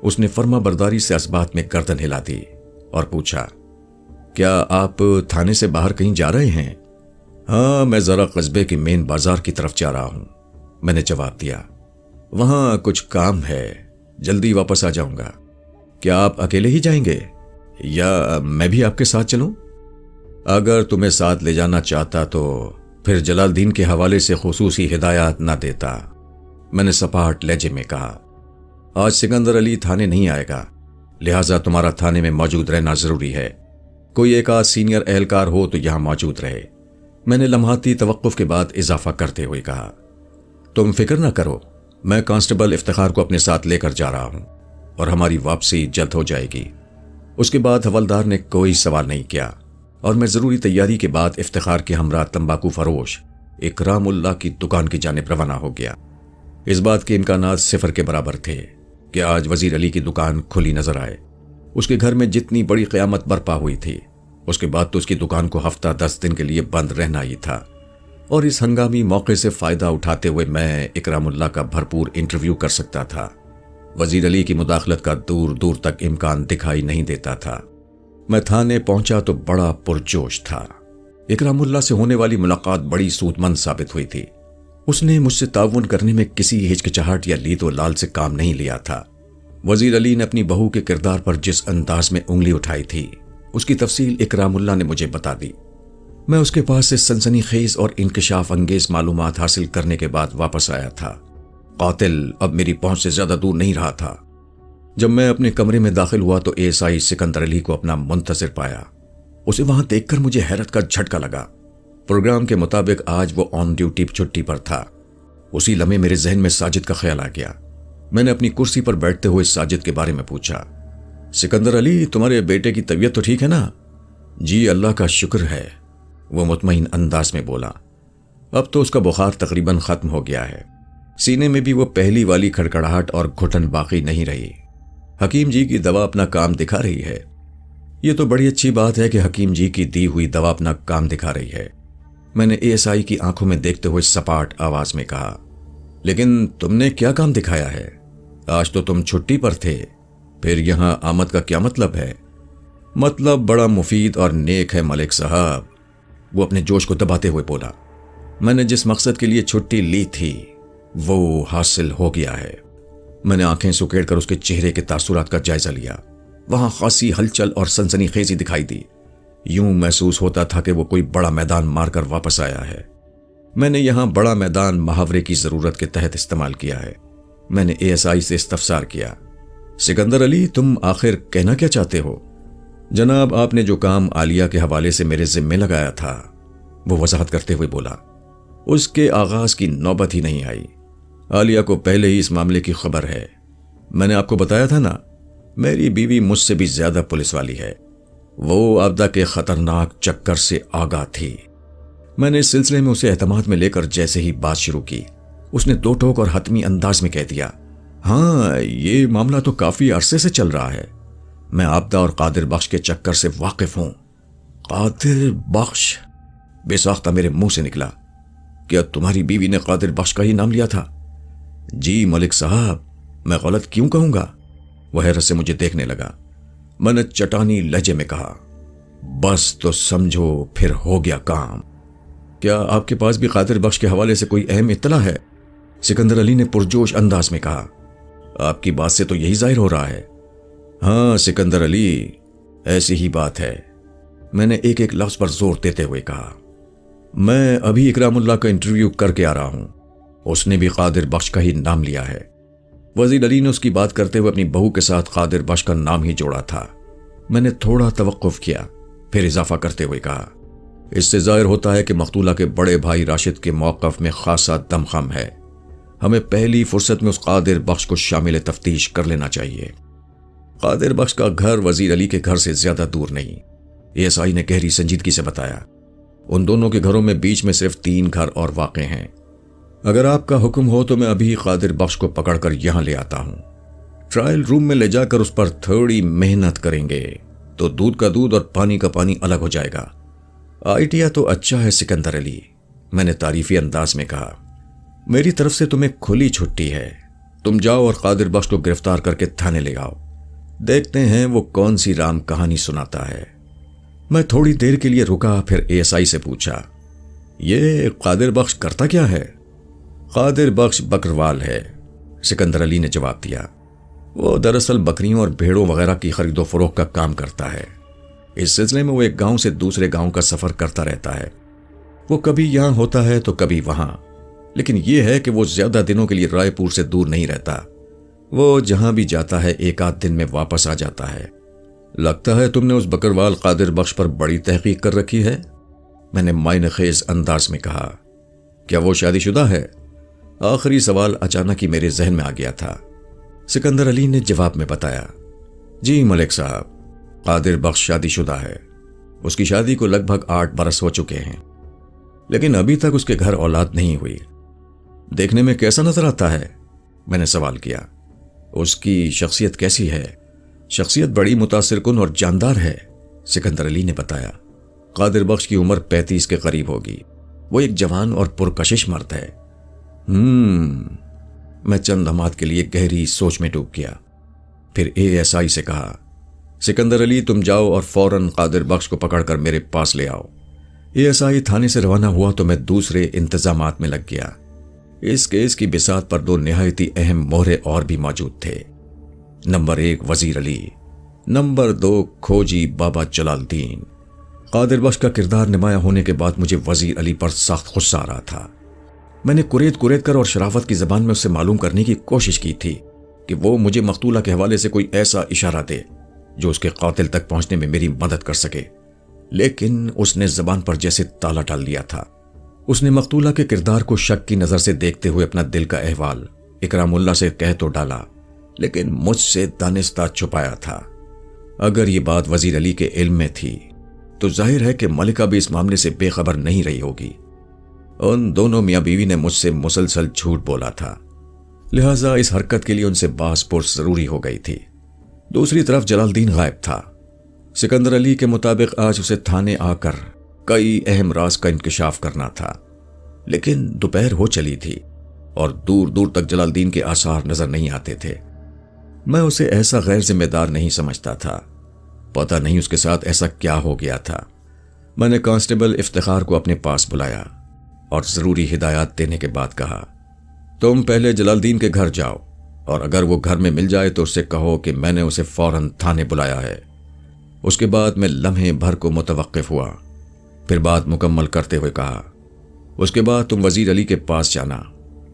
اس نے فرما برداری سے اس بات میں گردن ہلا دی اور پوچھا، کیا آپ تھانے سے باہر کہیں جا رہے ہیں؟ ہاں، میں ذرا قصبے کی مین بازار کی طرف جا رہا ہوں، میں نے جواب دیا۔ وہاں کچھ کام ہے، جلدی واپس آ جاؤں گا۔ کیا آپ اکیلے ہی جائیں گے یا میں بھی آپ کے ساتھ چلوں؟ اگر تمہیں ساتھ لے جانا چاہتا تو پھر جلال الدین کے حوالے سے خصوصی ہدایات نہ دیتا، میں نے سپاٹ لہجے میں کہا۔ آج سکندر علی تھانے نہیں آئے گا، لہٰذا تمہارا تھانے میں موجود رہنا ضروری ہے۔ کوئی ایک آدھ سینئر اہلکار ہو تو یہاں موجود رہے، میں نے لمحاتی توقف کے بعد اضافہ کرتے ہوئے کہا۔ تم فکر نہ کرو، میں کانسٹیبل افتخار کو اپنے ساتھ لے کر جا رہا ہوں اور ہماری واپسی جلد ہو جائے گی۔ اس کے بعد حوالدار نے کوئی سوال نہیں کیا اور میں ضروری تیاری کے بعد افتخار کے ہمراہ تمباکو فروش اکرام اللہ کی دکان کی جانب روانہ ہو گیا۔ اس بات کے امکانات صفر کے برابر تھے کہ آج وزیر علی کی دکان کھلی نظر آئے۔ اس کے گھر میں جتنی بڑی قیامت برپا ہوئی تھی، اس کے بعد تو اس کی دکان کو ہفتہ 10 دن کے لیے بند رہنا ہی تھا، اور اس ہنگامی موقع سے فائدہ اٹھاتے ہوئے میں اکرام اللہ کا بھرپور انٹرویو کر سکتا تھا۔ وزیر علی کی مداخلت کا دور دور تک امکان دکھائی نہیں دیتا تھا۔ میں تھانے پہنچا تو بڑا پرجوش تھا۔ اکرام اللہ سے ہونے والی ملاقات بڑی سود مند ثابت ہوئی تھی۔ اس نے مجھ سے تعاون کرنے میں کسی ہچکچاہٹ یا لید و لال سے کام نہیں لیا تھا۔ وزیر علی نے اپنی بہو کے کردار پر جس انداز میں انگلی اٹھائی تھی، اس کی تفصیل اکرام اللہ نے مجھے بتا دی۔ میں اس کے پاس سے سنسنی خیز اور انکشاف انگیز معلومات حاصل کرنے کے بعد واپس آیا تھا۔ قاتل اب میری پہنچ سے زیادہ دور نہیں رہا تھا۔ جب میں اپنے کمرے میں داخل ہوا تو ASI سکندر علی کو اپنا منتظر پایا۔ اسے وہاں دیکھ کر مجھے حیرت کا جھٹکا لگا۔ پروگرام کے مطابق آج وہ آن ڈیوٹی چھٹی پر تھا۔ اسی لمحے میرے ذہن میں ساجد کا خیال آ گیا۔ میں نے اپنی کرسی پر بیٹھتے ہوئے ساجد کے بارے میں پوچھا، سکندر علی، تمہارے بیٹے کی طبیعت تو ٹھیک ہے نا؟ جی اللہ کا شکر ہے، وہ مطمئن انداز میں بولا۔ اب تو اس کا بخار تقریباً ختم ہو گیا ہے، سینے میں بھی وہ پہلی والی کھڑکھڑاہٹ اور گھٹن باقی نہیں رہی۔ حکیم جی کی دوا اپنا کام دکھا رہی ہے۔ یہ تو بڑی اچھی بات ہے کہ حکیم جی کی دی ہوئی دوا اپنا کام دکھا رہی ہے، میں نے ASI کی آنکھوں میں دیکھتے ہوئے سپاٹ آواز میں کہا۔ لیکن تم نے کیا کام دکھایا ہے؟ آج تو تم چھٹی پر تھے، پھر یہاں آمد کا کیا مطلب ہے؟ مطلب بڑا مفید اور نیک ہے ملک صاحب، وہ اپنے جوش کو دباتے ہوئے بولا۔ میں نے جس مقصد کے لیے چھٹی لی تھی وہ حاصل ہو گیا ہے۔ میں نے آنکھیں سکیڑ کر اس کے چہرے کے تاثرات کا جائزہ لیا۔ وہاں خاصی ہلچل اور سنسنی خیزی دکھائی دی۔ یوں محسوس ہوتا تھا کہ وہ کوئی بڑا میدان مار کر واپس آیا ہے۔ میں نے یہاں بڑا میدان محاورے کی ضرورت کے تحت استعمال کیا ہے۔ میں نے ASI سے استفسار کیا، سکندر علی، تم آخر کہنا کیا چاہتے ہو؟ جناب، آپ نے جو کام عالیہ کے حوالے سے میرے ذمے لگایا تھا، وہ وضاحت کرتے ہوئے بولا، اس کے آغاز کی نوبت ہی نہیں آئی۔ عالیہ کو پہلے ہی اس معاملے کی خبر ہے۔ میں نے آپ کو بتایا تھا نا، میری بیوی مجھ سے بھی زیادہ پولیس والی ہے۔ وہ آبدہ کے خطرناک چکر سے آگاہ تھی۔ میں نے اس سلسلے میں اسے اعتماد میں لے کر جیسے ہی بات شروع کی، اس نے دو ٹوک اور حتمی انداز میں کہہ دیا، ہاں، یہ معاملہ تو کافی عرصے سے چل رہا ہے۔ میں آبدہ اور قادر بخش کے چکر سے واقف ہوں۔ قادر بخش؟ بے ساختہ میرے منہ سے نکلا۔ کیا تمہاری بیوی نے قادر بخش کا ہی نام لیا تھا؟ جی ملک صاحب، میں غلط کیوں کہوں گا؟ وہ حیرت سے مجھے دیکھنے لگا۔ میں نے چٹانی لہجے میں کہا، بس تو سمجھو پھر ہو گیا کام۔ کیا آپ کے پاس بھی قادر بخش کے حوالے سے کوئی اہم اطلاع ہے؟ سکندر علی نے پرجوش انداز میں کہا۔ آپ کی بات سے تو یہی ظاہر ہو رہا ہے۔ ہاں سکندر علی، ایسی ہی بات ہے، میں نے ایک ایک لفظ پر زور دیتے ہوئے کہا۔ میں ابھی اکرام اللہ کا انٹرویو کر کے آ رہا ہوں، اس نے بھی قادر بخش کا ہی نام لیا ہے۔ وزیر علی نے اس کی بات کرتے ہوئے اپنی بہو کے ساتھ قادر بخش کا نام ہی جوڑا تھا۔ میں نے تھوڑا توقف کیا، پھر اضافہ کرتے ہوئے کہا، اس سے ظاہر ہوتا ہے کہ مقتولہ کے بڑے بھائی راشد کے موقف میں خاصا دمخم ہے۔ ہمیں پہلی فرصت میں اس قادر بخش کو شامل تفتیش کر لینا چاہیے۔ قادر بخش کا گھر وزیر علی کے گھر سے زیادہ دور نہیں، ASI نے گہری سنجیدگی سے بتایا۔ ان دونوں کے گھروں میں بیچ میں صرف 3 گھر اور واقع ہیں۔ اگر آپ کا حکم ہو تو میں ابھی قادر بخش کو پکڑ کر یہاں لے آتا ہوں۔ ٹرائل روم میں لے جا کر اس پر تھوڑی محنت کریں گے تو دودھ کا دودھ اور پانی کا پانی الگ ہو جائے گا۔ آئیڈیا تو اچھا ہے سکندر علی، میں نے تعریفی انداز میں کہا۔ میری طرف سے تمہیں کھلی چھٹی ہے، تم جاؤ اور قادر بخش کو گرفتار کر کے تھانے لے آؤ۔ دیکھتے ہیں وہ کون سی رام کہانی سناتا ہے۔ میں تھوڑی دیر کے لیے رکا، پھر ASI سے پوچھا، یہ قادر بخش کرتا کیا ہے؟ قادر بخش بکروال ہے، سکندر علی نے جواب دیا۔ وہ دراصل بکریوں اور بھیڑوں وغیرہ کی خرید و فروخت کا کام کرتا ہے۔ اس سلسلے میں وہ ایک گاؤں سے دوسرے گاؤں کا سفر کرتا رہتا ہے۔ وہ کبھی یہاں ہوتا ہے تو کبھی وہاں، لیکن یہ ہے کہ وہ زیادہ دنوں کے لیے رائے پور سے دور نہیں رہتا۔ وہ جہاں بھی جاتا ہے ایک آدھ دن میں واپس آ جاتا ہے۔ لگتا ہے تم نے اس بکروال قادر بخش پر بڑی تحقیق کر رکھی ہے، میں نے معنی خیز انداز میں کہا۔ کیا وہ شادی شدہ ہے؟ آخری سوال اچانک ہی میرے ذہن میں آ گیا تھا۔ سکندر علی نے جواب میں بتایا، جی ملک صاحب، قادر بخش شادی شدہ ہے۔ اس کی شادی کو لگ بھگ 8 برس ہو چکے ہیں، لیکن ابھی تک اس کے گھر اولاد نہیں ہوئی۔ دیکھنے میں کیسا نظر آتا ہے؟ میں نے سوال کیا۔ اس کی شخصیت کیسی ہے؟ شخصیت بڑی متاثر کن اور جاندار ہے، سکندر علی نے بتایا۔ قادر بخش کی عمر 35 کے قریب ہوگی۔ وہ ایک جوان اور پرکشش مرد ہے۔ میں چند لمحات کے لیے گہری سوچ میں ڈوب گیا، پھر ASI سے کہا، سکندر علی تم جاؤ اور فوراً قادر بخش کو پکڑ کر میرے پاس لے آؤ۔ ASI تھانے سے روانہ ہوا تو میں دوسرے انتظامات میں لگ گیا۔ اس کیس کی بساط پر 2 نہایتی اہم مہرے اور بھی موجود تھے۔ نمبر 1 وزیر علی، نمبر 2 کھوجی بابا جلال الدین۔ قادر بخش کا کردار نمایاں ہونے کے بعد مجھے وزیر علی پر سخت غصہ آ رہا تھا۔ میں نے کرید کر اور شرافت کی زبان میں اس سے معلوم کرنے کی کوشش کی تھی کہ وہ مجھے مقتولہ کے حوالے سے کوئی ایسا اشارہ دے جو اس کے قاتل تک پہنچنے میں میری مدد کر سکے، لیکن اس نے زبان پر جیسے تالا ڈال دیا تھا۔ اس نے مقتولہ کے کردار کو شک کی نظر سے دیکھتے ہوئے اپنا دل کا احوال اکرام اللہ سے کہہ تو ڈالا، لیکن مجھ سے دانستہ چھپایا تھا۔ اگر یہ بات وزیر علی کے علم میں تھی تو ظاہر ہے کہ ملکہ بھی اس معاملے سے بے خبر نہیں رہی ہوگی۔ ان دونوں میاں بیوی نے مجھ سے مسلسل جھوٹ بولا تھا، لہٰذا اس حرکت کے لیے ان سے باس پرس ضروری ہو گئی تھی۔ دوسری طرف جلال الدین غائب تھا۔ سکندر علی کے مطابق آج اسے تھانے آ کر کئی اہم راز کا انکشاف کرنا تھا، لیکن دوپہر ہو چلی تھی اور دور دور تک جلال الدین کے آثار نظر نہیں آتے تھے۔ میں اسے ایسا غیر ذمہ دار نہیں سمجھتا تھا، پتہ نہیں اس کے ساتھ ایسا کیا ہو گیا تھا۔ میں نے کانسٹیبل افتخار کو اپنے پاس بلایا اور ضروری ہدایات دینے کے بعد کہا، تم پہلے جلال الدین کے گھر جاؤ اور اگر وہ گھر میں مل جائے تو اس سے کہو کہ میں نے اسے فوراً تھانے بلایا ہے۔ اس کے بعد میں لمحے بھر کو متوقف ہوا، پھر بات مکمل کرتے ہوئے کہا، اس کے بعد تم وزیر علی کے پاس جانا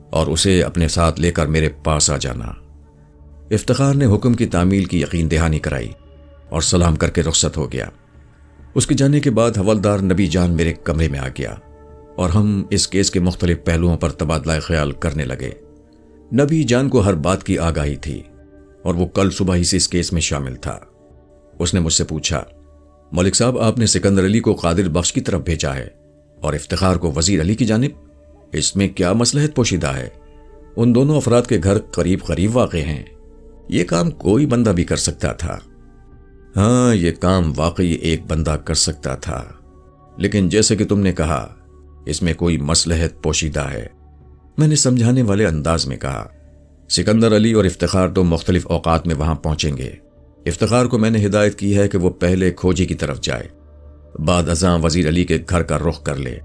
اور اسے اپنے ساتھ لے کر میرے پاس آ جانا۔ افتخار نے حکم کی تعمیل کی یقین دہانی کرائی اور سلام کر کے رخصت ہو گیا۔ اس کے جانے کے بعد حوالدار نبی جان میرے کمرے میں آ گیا اور ہم اس کیس کے مختلف پہلوؤں پر تبادلہ خیال کرنے لگے۔ نبی جان کو ہر بات کی آگاہی تھی اور وہ کل صبح ہی سے اس کیس میں شامل تھا۔ اس نے مجھ سے پوچھا، ملک صاحب آپ نے سکندر علی کو قادر بخش کی طرف بھیجا ہے اور افتخار کو وزیر علی کی جانب، اس میں کیا مصلحت پوشیدہ ہے؟ ان دونوں افراد کے گھر قریب قریب واقع ہیں، یہ کام کوئی بندہ بھی کر سکتا تھا۔ ہاں، یہ کام واقعی ایک بندہ کر سکتا تھا، لیکن جیسے کہ تم نے کہا اس میں کوئی مصلحت پوشیدہ ہے، میں نے سمجھانے والے انداز میں کہا۔ سکندر علی اور افتخار دو مختلف اوقات میں وہاں پہنچیں گے۔ افتخار کو میں نے ہدایت کی ہے کہ وہ پہلے کھوجی کی طرف جائے، بعد ازاں وزیر علی کے گھر کا رخ کر لے۔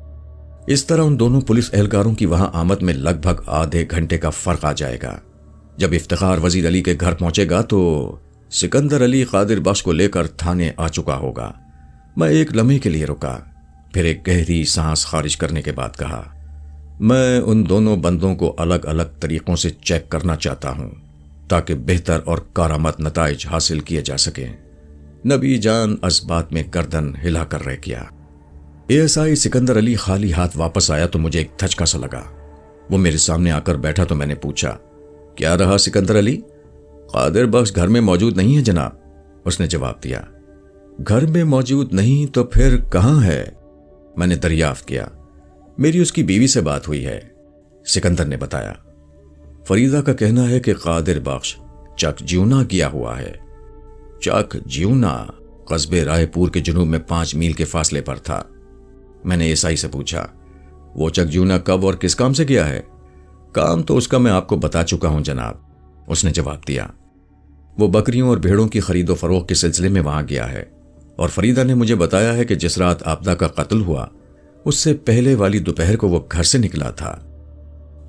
اس طرح ان دونوں پولیس اہلکاروں کی وہاں آمد میں لگ بھگ آدھے گھنٹے کا فرق آ جائے گا۔ جب افتخار وزیر علی کے گھر پہنچے گا تو سکندر علی قادر بخش کو لے کر تھانے آ چکا ہوگا۔ میں ایک لمحے کے لیے رکا، پھر ایک گہری سانس خارج کرنے کے بعد کہا، میں ان دونوں بندوں کو الگ الگ طریقوں سے چیک کرنا چاہتا ہوں تاکہ بہتر اور کارآمد نتائج حاصل کیے جا سکیں۔ نبی جان اس بات میں گردن ہلا کر رہ گیا۔ ASI سکندر علی خالی ہاتھ واپس آیا تو مجھے ایک دھچکا سا لگا۔ وہ میرے سامنے آ کر بیٹھا تو میں نے پوچھا، کیا رہا سکندر علی؟ قادر بخش گھر میں موجود نہیں ہے جناب، اس نے جواب دیا۔ گھر میں موجود نہیں تو پھر کہاں ہے؟ میں نے دریافت کیا۔ میری اس کی بیوی سے بات ہوئی ہے، سکندر نے بتایا۔ فریدہ کا کہنا ہے کہ قادر بخش چک جیونا گیا ہوا ہے۔ چک جیونا قصبے رائے پور کے جنوب میں 5 میل کے فاصلے پر تھا۔ میں نے ASI سے پوچھا، وہ چک جیونا کب اور کس کام سے گیا ہے؟ کام تو اس کا میں آپ کو بتا چکا ہوں جناب، اس نے جواب دیا۔ وہ بکریوں اور بھیڑوں کی خرید و فروخت کے سلسلے میں وہاں گیا ہے، اور فریدہ نے مجھے بتایا ہے کہ جس رات آبدہ کا قتل ہوا اس سے پہلے والی دوپہر کو وہ گھر سے نکلا تھا۔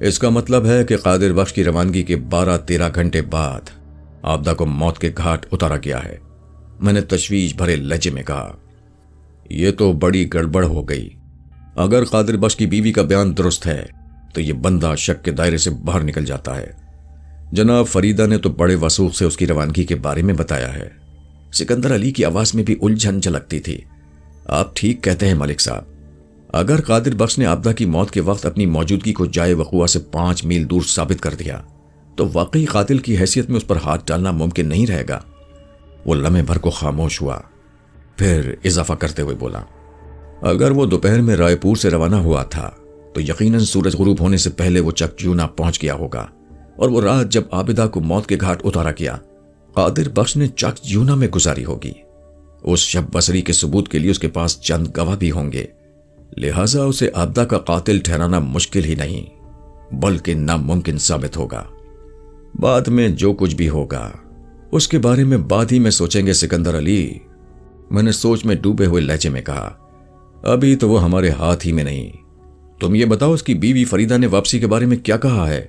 اس کا مطلب ہے کہ قادر بخش کی روانگی کے 12-13 گھنٹے بعد آبدہ کو موت کے گھاٹ اتارا گیا ہے۔ میں نے تشویش بھرے لہجے میں کہا، یہ تو بڑی گڑبڑ ہو گئی۔ اگر قادر بخش کی بیوی کا بیان درست ہے تو یہ بندہ شک کے دائرے سے باہر نکل جاتا ہے۔ جناب فریدہ نے تو بڑے وثوق سے اس کی روانگی کے بارے میں بتایا ہے۔ سکندر علی کی آواز میں بھی الجھن جھلکتی تھی۔ آپ ٹھیک کہتے ہیں ملک صاحب، اگر قادر بخش نے آبدہ کی موت کے وقت اپنی موجودگی کو جائے وقوع سے 5 میل دور ثابت کر دیا تو واقعی قاتل کی حیثیت میں اس پر ہاتھ ڈالنا ممکن نہیں رہے گا۔ وہ لمحے بھر کو خاموش ہوا، پھر اضافہ کرتے ہوئے بولا، اگر وہ دوپہر میں رائے پور سے روانہ ہوا تھا تو یقیناً سورج غروب ہونے سے پہلے وہ چک جیونا پہنچ گیا ہوگا، اور وہ رات جب عابدہ کو موت کے گھاٹ اتارا گیا قادر بخش نے چک جیونا میں گزاری ہوگی۔ اس شب بصری کے ثبوت کے لیے اس کے پاس چند گواہ بھی ہوں گے، لہٰذا اسے عابدہ کا قاتل ٹھہرانا مشکل ہی نہیں بلکہ ناممکن ثابت ہوگا۔ بعد میں جو کچھ بھی ہوگا اس کے بارے میں بعد ہی میں سوچیں گے سکندر علی، میں نے سوچ میں ڈوبے ہوئے لہجے میں کہا۔ ابھی تو وہ ہمارے ہاتھ ہی میں نہیں۔ تم یہ بتاؤ اس کی بیوی فریدہ نے واپسی کے بارے میں کیا کہا ہے؟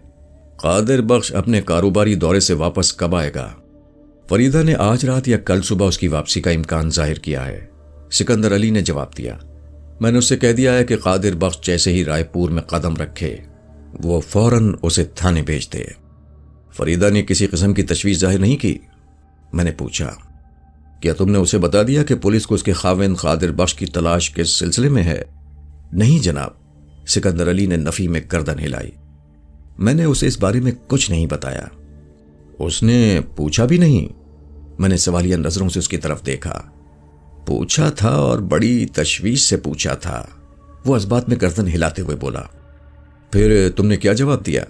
قادر بخش اپنے کاروباری دورے سے واپس کب آئے گا؟ فریدہ نے آج رات یا کل صبح اس کی واپسی کا امکان ظاہر کیا ہے، سکندر علی نے جواب دیا۔ میں نے اس سے کہہ دیا ہے کہ قادر بخش جیسے ہی رائے پور میں قدم رکھے وہ فوراً اسے تھانے بھیج دے۔ فریدہ نے کسی قسم کی تشویش ظاہر نہیں کی؟ میں نے پوچھا۔ کیا تم نے اسے بتا دیا کہ پولیس کو اس کے خاوند قادر بخش کی تلاش کے سلسلے میں ہے؟ نہیں جناب، سکندر علی نے نفی میں گردن ہلائی۔ میں نے اسے اس بارے میں کچھ نہیں بتایا۔ اس نے پوچھا بھی نہیں؟ میں نے سوالیہ نظروں سے اس کی طرف دیکھا۔ پوچھا تھا اور بڑی تشویش سے پوچھا تھا، وہ اس بات میں گردن ہلاتے ہوئے بولا۔ پھر تم نے کیا جواب دیا؟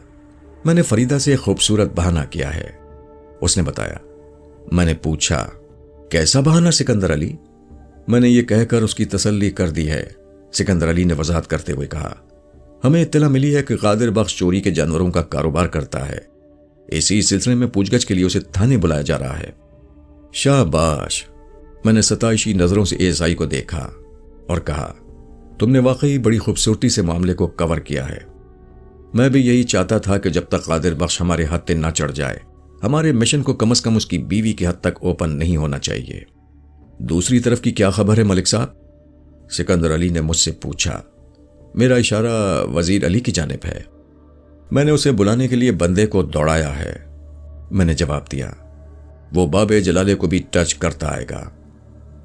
میں نے فریدہ سے ایک خوبصورت بہانہ کیا ہے، اس نے بتایا۔ میں نے پوچھا، کیسا بہانہ سکندر علی؟ میں نے یہ کہہ کر اس کی تسلی کر دی ہے، سکندر علی نے وضاحت کرتے ہوئے کہا۔ ہمیں اطلاع ملی ہے کہ قادر بخش چوری کے جانوروں کا کاروبار کرتا ہے، اسی سلسلے میں پوچھ گچھ کے لیے اسے تھانے بلایا جا رہا ہے۔ شاباش، میں نے ستائشی نظروں سے ASI کو دیکھا اور کہا، تم نے واقعی بڑی خوبصورتی سے معاملے کو کور کیا ہے۔ میں بھی یہی چاہتا تھا کہ جب تک قادر بخش ہمارے ہاتھ نہ چڑھ جائے ہمارے مشن کو کم از کم اس کی بیوی کی حد تک اوپن نہیں ہونا چاہیے۔ دوسری طرف کی کیا خبر ہے ملک صاحب؟ سکندر علی نے مجھ سے پوچھا۔ میرا اشارہ وزیر علی کی جانب ہے۔ میں نے اسے بلانے کے لیے بندے کو دوڑایا ہے۔ میں نے جواب دیا، وہ باب جلالے کو بھی ٹچ کرتا آئے گا۔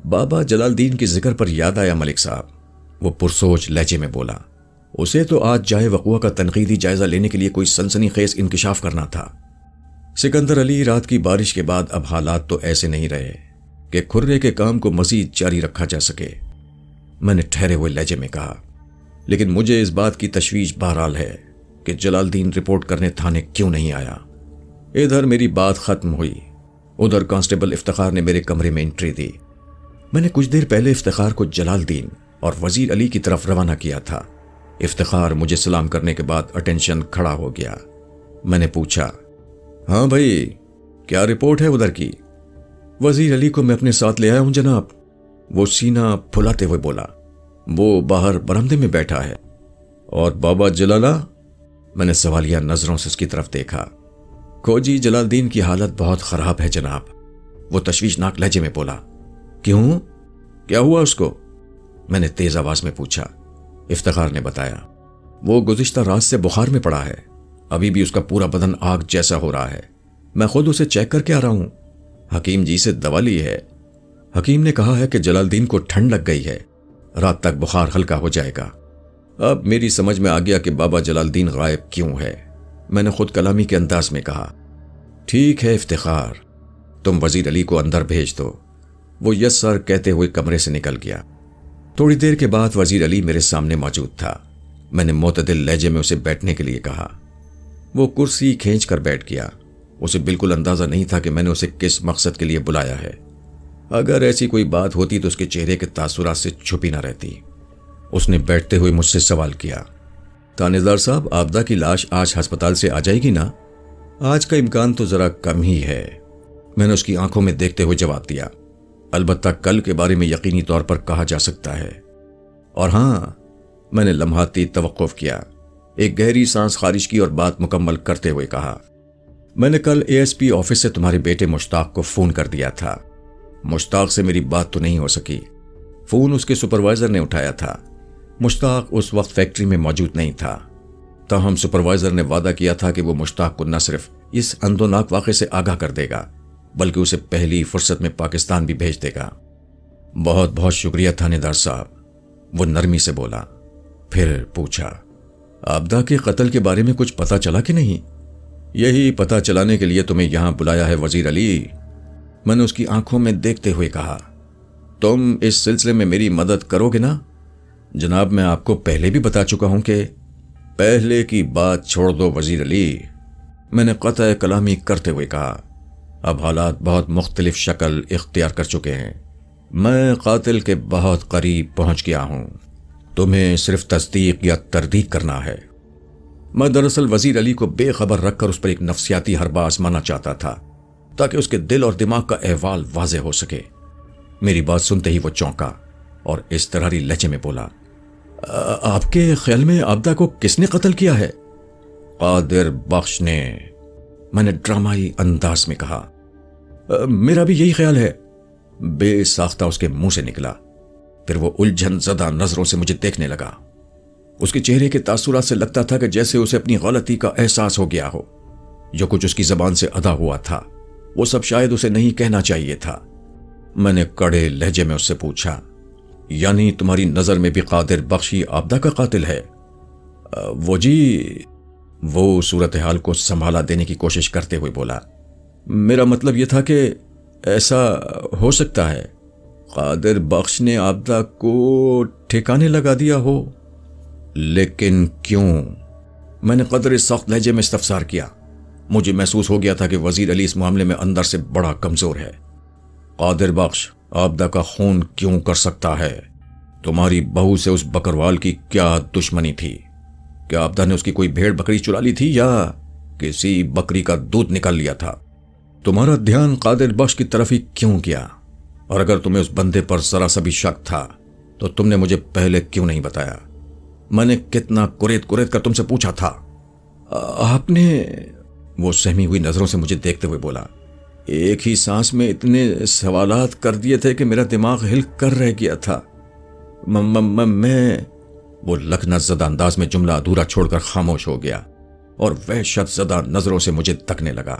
بابا جلال الدین کے ذکر پر یاد آیا ملک صاحب، وہ پرسوچ لہجے میں بولا۔ اسے تو آج جائے وقوع کا تنقیدی جائزہ لینے کے لیے کوئی سنسنی خیز انکشاف کرنا تھا۔ سکندر علی، رات کی بارش کے بعد اب حالات تو ایسے نہیں رہے کہ کھرے کے کام کو مزید جاری رکھا جا سکے، میں نے ٹھہرے ہوئے لہجے میں کہا۔ لیکن مجھے اس بات کی تشویش بہرحال ہے کہ جلال الدین رپورٹ کرنے تھانے کیوں نہیں آیا۔ ادھر میری بات ختم ہوئی، ادھر کانسٹیبل افتخار نے میرے کمرے میں انٹری دی۔ میں نے کچھ دیر پہلے افتخار کو جلال الدین اور وزیر علی کی طرف روانہ کیا تھا۔ افتخار مجھے سلام کرنے کے بعد اٹینشن کھڑا ہو گیا۔ میں نے پوچھا، ہاں بھائی، کیا رپورٹ ہے ادھر کی؟ وزیر علی کو میں اپنے ساتھ لے آیا ہوں جناب، وہ سینہ پھلاتے ہوئے بولا۔ وہ باہر برآمدے میں بیٹھا ہے۔ اور بابا جلالہ؟ میں نے سوالیہ نظروں سے اس کی طرف دیکھا۔ کھوجی جلال الدین کی حالت بہت خراب ہے جناب، وہ تشویشناک لہجے میں بولا۔ کیوں؟ کیا ہوا اس کو؟ میں نے تیز آواز میں پوچھا۔ افتخار نے بتایا، وہ گزشتہ رات سے بخار میں پڑا ہے، ابھی بھی اس کا پورا بدن آگ جیسا ہو رہا ہے۔ میں خود اسے چیک کر کے آ رہا ہوں، حکیم جی سے دوا لی ہے۔ حکیم نے کہا ہے کہ جلال الدین کو ٹھنڈ لگ گئی ہے، رات تک بخار ہلکا ہو جائے گا۔ اب میری سمجھ میں آ گیا کہ بابا جلال الدین غائب کیوں ہے۔ میں نے خود کلامی کے انداز میں کہا، ٹھیک ہے افتخار، تم وزیر علی کو اندر بھیج دو۔ وہ یس سر کہتے ہوئے کمرے سے نکل گیا۔ تھوڑی دیر کے بعد وزیر علی میرے سامنے موجود تھا۔ میں نے معتدل لہجے میں اسے بیٹھنے کے لیے کہا۔ وہ کرسی کھینچ کر بیٹھ گیا۔ اسے بالکل اندازہ نہیں تھا کہ میں نے اسے کس مقصد کے لیے بلایا ہے۔ اگر ایسی کوئی بات ہوتی تو اس کے چہرے کے تاثرات سے چھپی نہ رہتی۔ اس نے بیٹھتے ہوئے مجھ سے سوال کیا، تانیدار صاحب، آبدہ کی لاش آج ہسپتال سے آ جائے گی نا؟ آج کا امکان تو ذرا کم ہی ہے، میں نے اس کی آنکھوں میں دیکھتے ہوئے جواب دیا۔ البتہ کل کے بارے میں یقینی طور پر کہا جا سکتا ہے۔ اور ہاں، میں نے لمحاتی توقف کیا، ایک گہری سانس خارج کی اور بات مکمل کرتے ہوئے کہا، میں نے کل اے ایس پی آفس سے تمہارے بیٹے مشتاق کو فون کر دیا تھا۔ مشتاق سے میری بات تو نہیں ہو سکی، فون اس کے سپروائزر نے اٹھایا تھا۔ مشتاق اس وقت فیکٹری میں موجود نہیں تھا، تاہم سپروائزر نے وعدہ کیا تھا کہ وہ مشتاق کو نہ صرف اس اندوناک واقعے سے آگاہ کر دے گا بلکہ اسے پہلی فرصت میں پاکستان بھی بھیج دے گا۔ بہت بہت شکریہ تھانے دار صاحب، وہ نرمی سے بولا۔ پھر پوچھا، آبدہ کے قتل کے بارے میں کچھ پتہ چلا کہ نہیں؟ یہی پتہ چلانے کے لیے تمہیں یہاں بلایا ہے وزیر علی، میں نے اس کی آنکھوں میں دیکھتے ہوئے کہا۔ تم اس سلسلے میں میری مدد کرو گے نا؟ جناب، میں آپ کو پہلے بھی بتا چکا ہوں کہ پہلے کی بات چھوڑ دو وزیر علی، میں نے قطع کلامی کرتے ہوئے کہا۔ اب حالات بہت مختلف شکل اختیار کر چکے ہیں، میں قاتل کے بہت قریب پہنچ گیا ہوں، تمہیں صرف تصدیق یا تردید کرنا ہے۔ میں دراصل وزیر علی کو بے خبر رکھ کر اس پر ایک نفسیاتی حربہ آزمانا چاہتا تھا تاکہ اس کے دل اور دماغ کا احوال واضح ہو سکے۔ میری بات سنتے ہی وہ چونکا اور اضطراری لہجے میں بولا، آپ کے خیال میں آبدہ کو کس نے قتل کیا ہے؟ قادر بخش نے، میں نے ڈرامائی انداز میں کہا۔ میرا بھی یہی خیال ہے، بے ساختہ اس کے منہ سے نکلا۔ پھر وہ الجھن زدہ نظروں سے مجھے دیکھنے لگا۔ اس کے چہرے کے تاثرات سے لگتا تھا کہ جیسے اسے اپنی غلطی کا احساس ہو گیا ہو۔ جو کچھ اس کی زبان سے ادا ہوا تھا وہ سب شاید اسے نہیں کہنا چاہیے تھا۔ میں نے کڑے لہجے میں اس سے پوچھا، یعنی تمہاری نظر میں بھی قادر بخشی آبدہ کا قاتل ہے؟ وہ صورتحال کو سنبھالا دینے کی کوشش کرتے ہوئے بولا، میرا مطلب یہ تھا کہ ایسا ہو سکتا ہے قادر بخش نے آبدہ کو ٹھکانے لگا دیا ہو۔ لیکن کیوں؟ میں نے قدر سخت لہجے میں استفسار کیا۔ مجھے محسوس ہو گیا تھا کہ وزیر علی اس معاملے میں اندر سے بڑا کمزور ہے۔ قادر بخش آبدہ کا خون کیوں کر سکتا ہے؟ تمہاری بہو سے اس بکروال کی کیا دشمنی تھی؟ کیا آبدہ نے اس کی کوئی بھیڑ بکری چرا لی تھی یا کسی بکری کا دودھ نکال لیا تھا؟ تمہارا دھیان قادر بخش کی طرف ہی کیوں کیا؟ اور اگر تمہیں اس بندے پر ذرا سا بھی شک تھا تو تم نے مجھے پہلے کیوں نہیں بتایا؟ میں نے کتنا کریت کر تم سے پوچھا تھا۔ آپ نے، وہ سہمی ہوئی نظروں سے مجھے دیکھتے ہوئے بولا، ایک ہی سانس میں اتنے سوالات کر دیے تھے کہ میرا دماغ ہل کر رہ گیا تھا۔ میں وہ لکنت زدہ انداز میں جملہ ادھورا چھوڑ کر خاموش ہو گیا اور وحشت زدہ نظروں سے مجھے تکنے لگا۔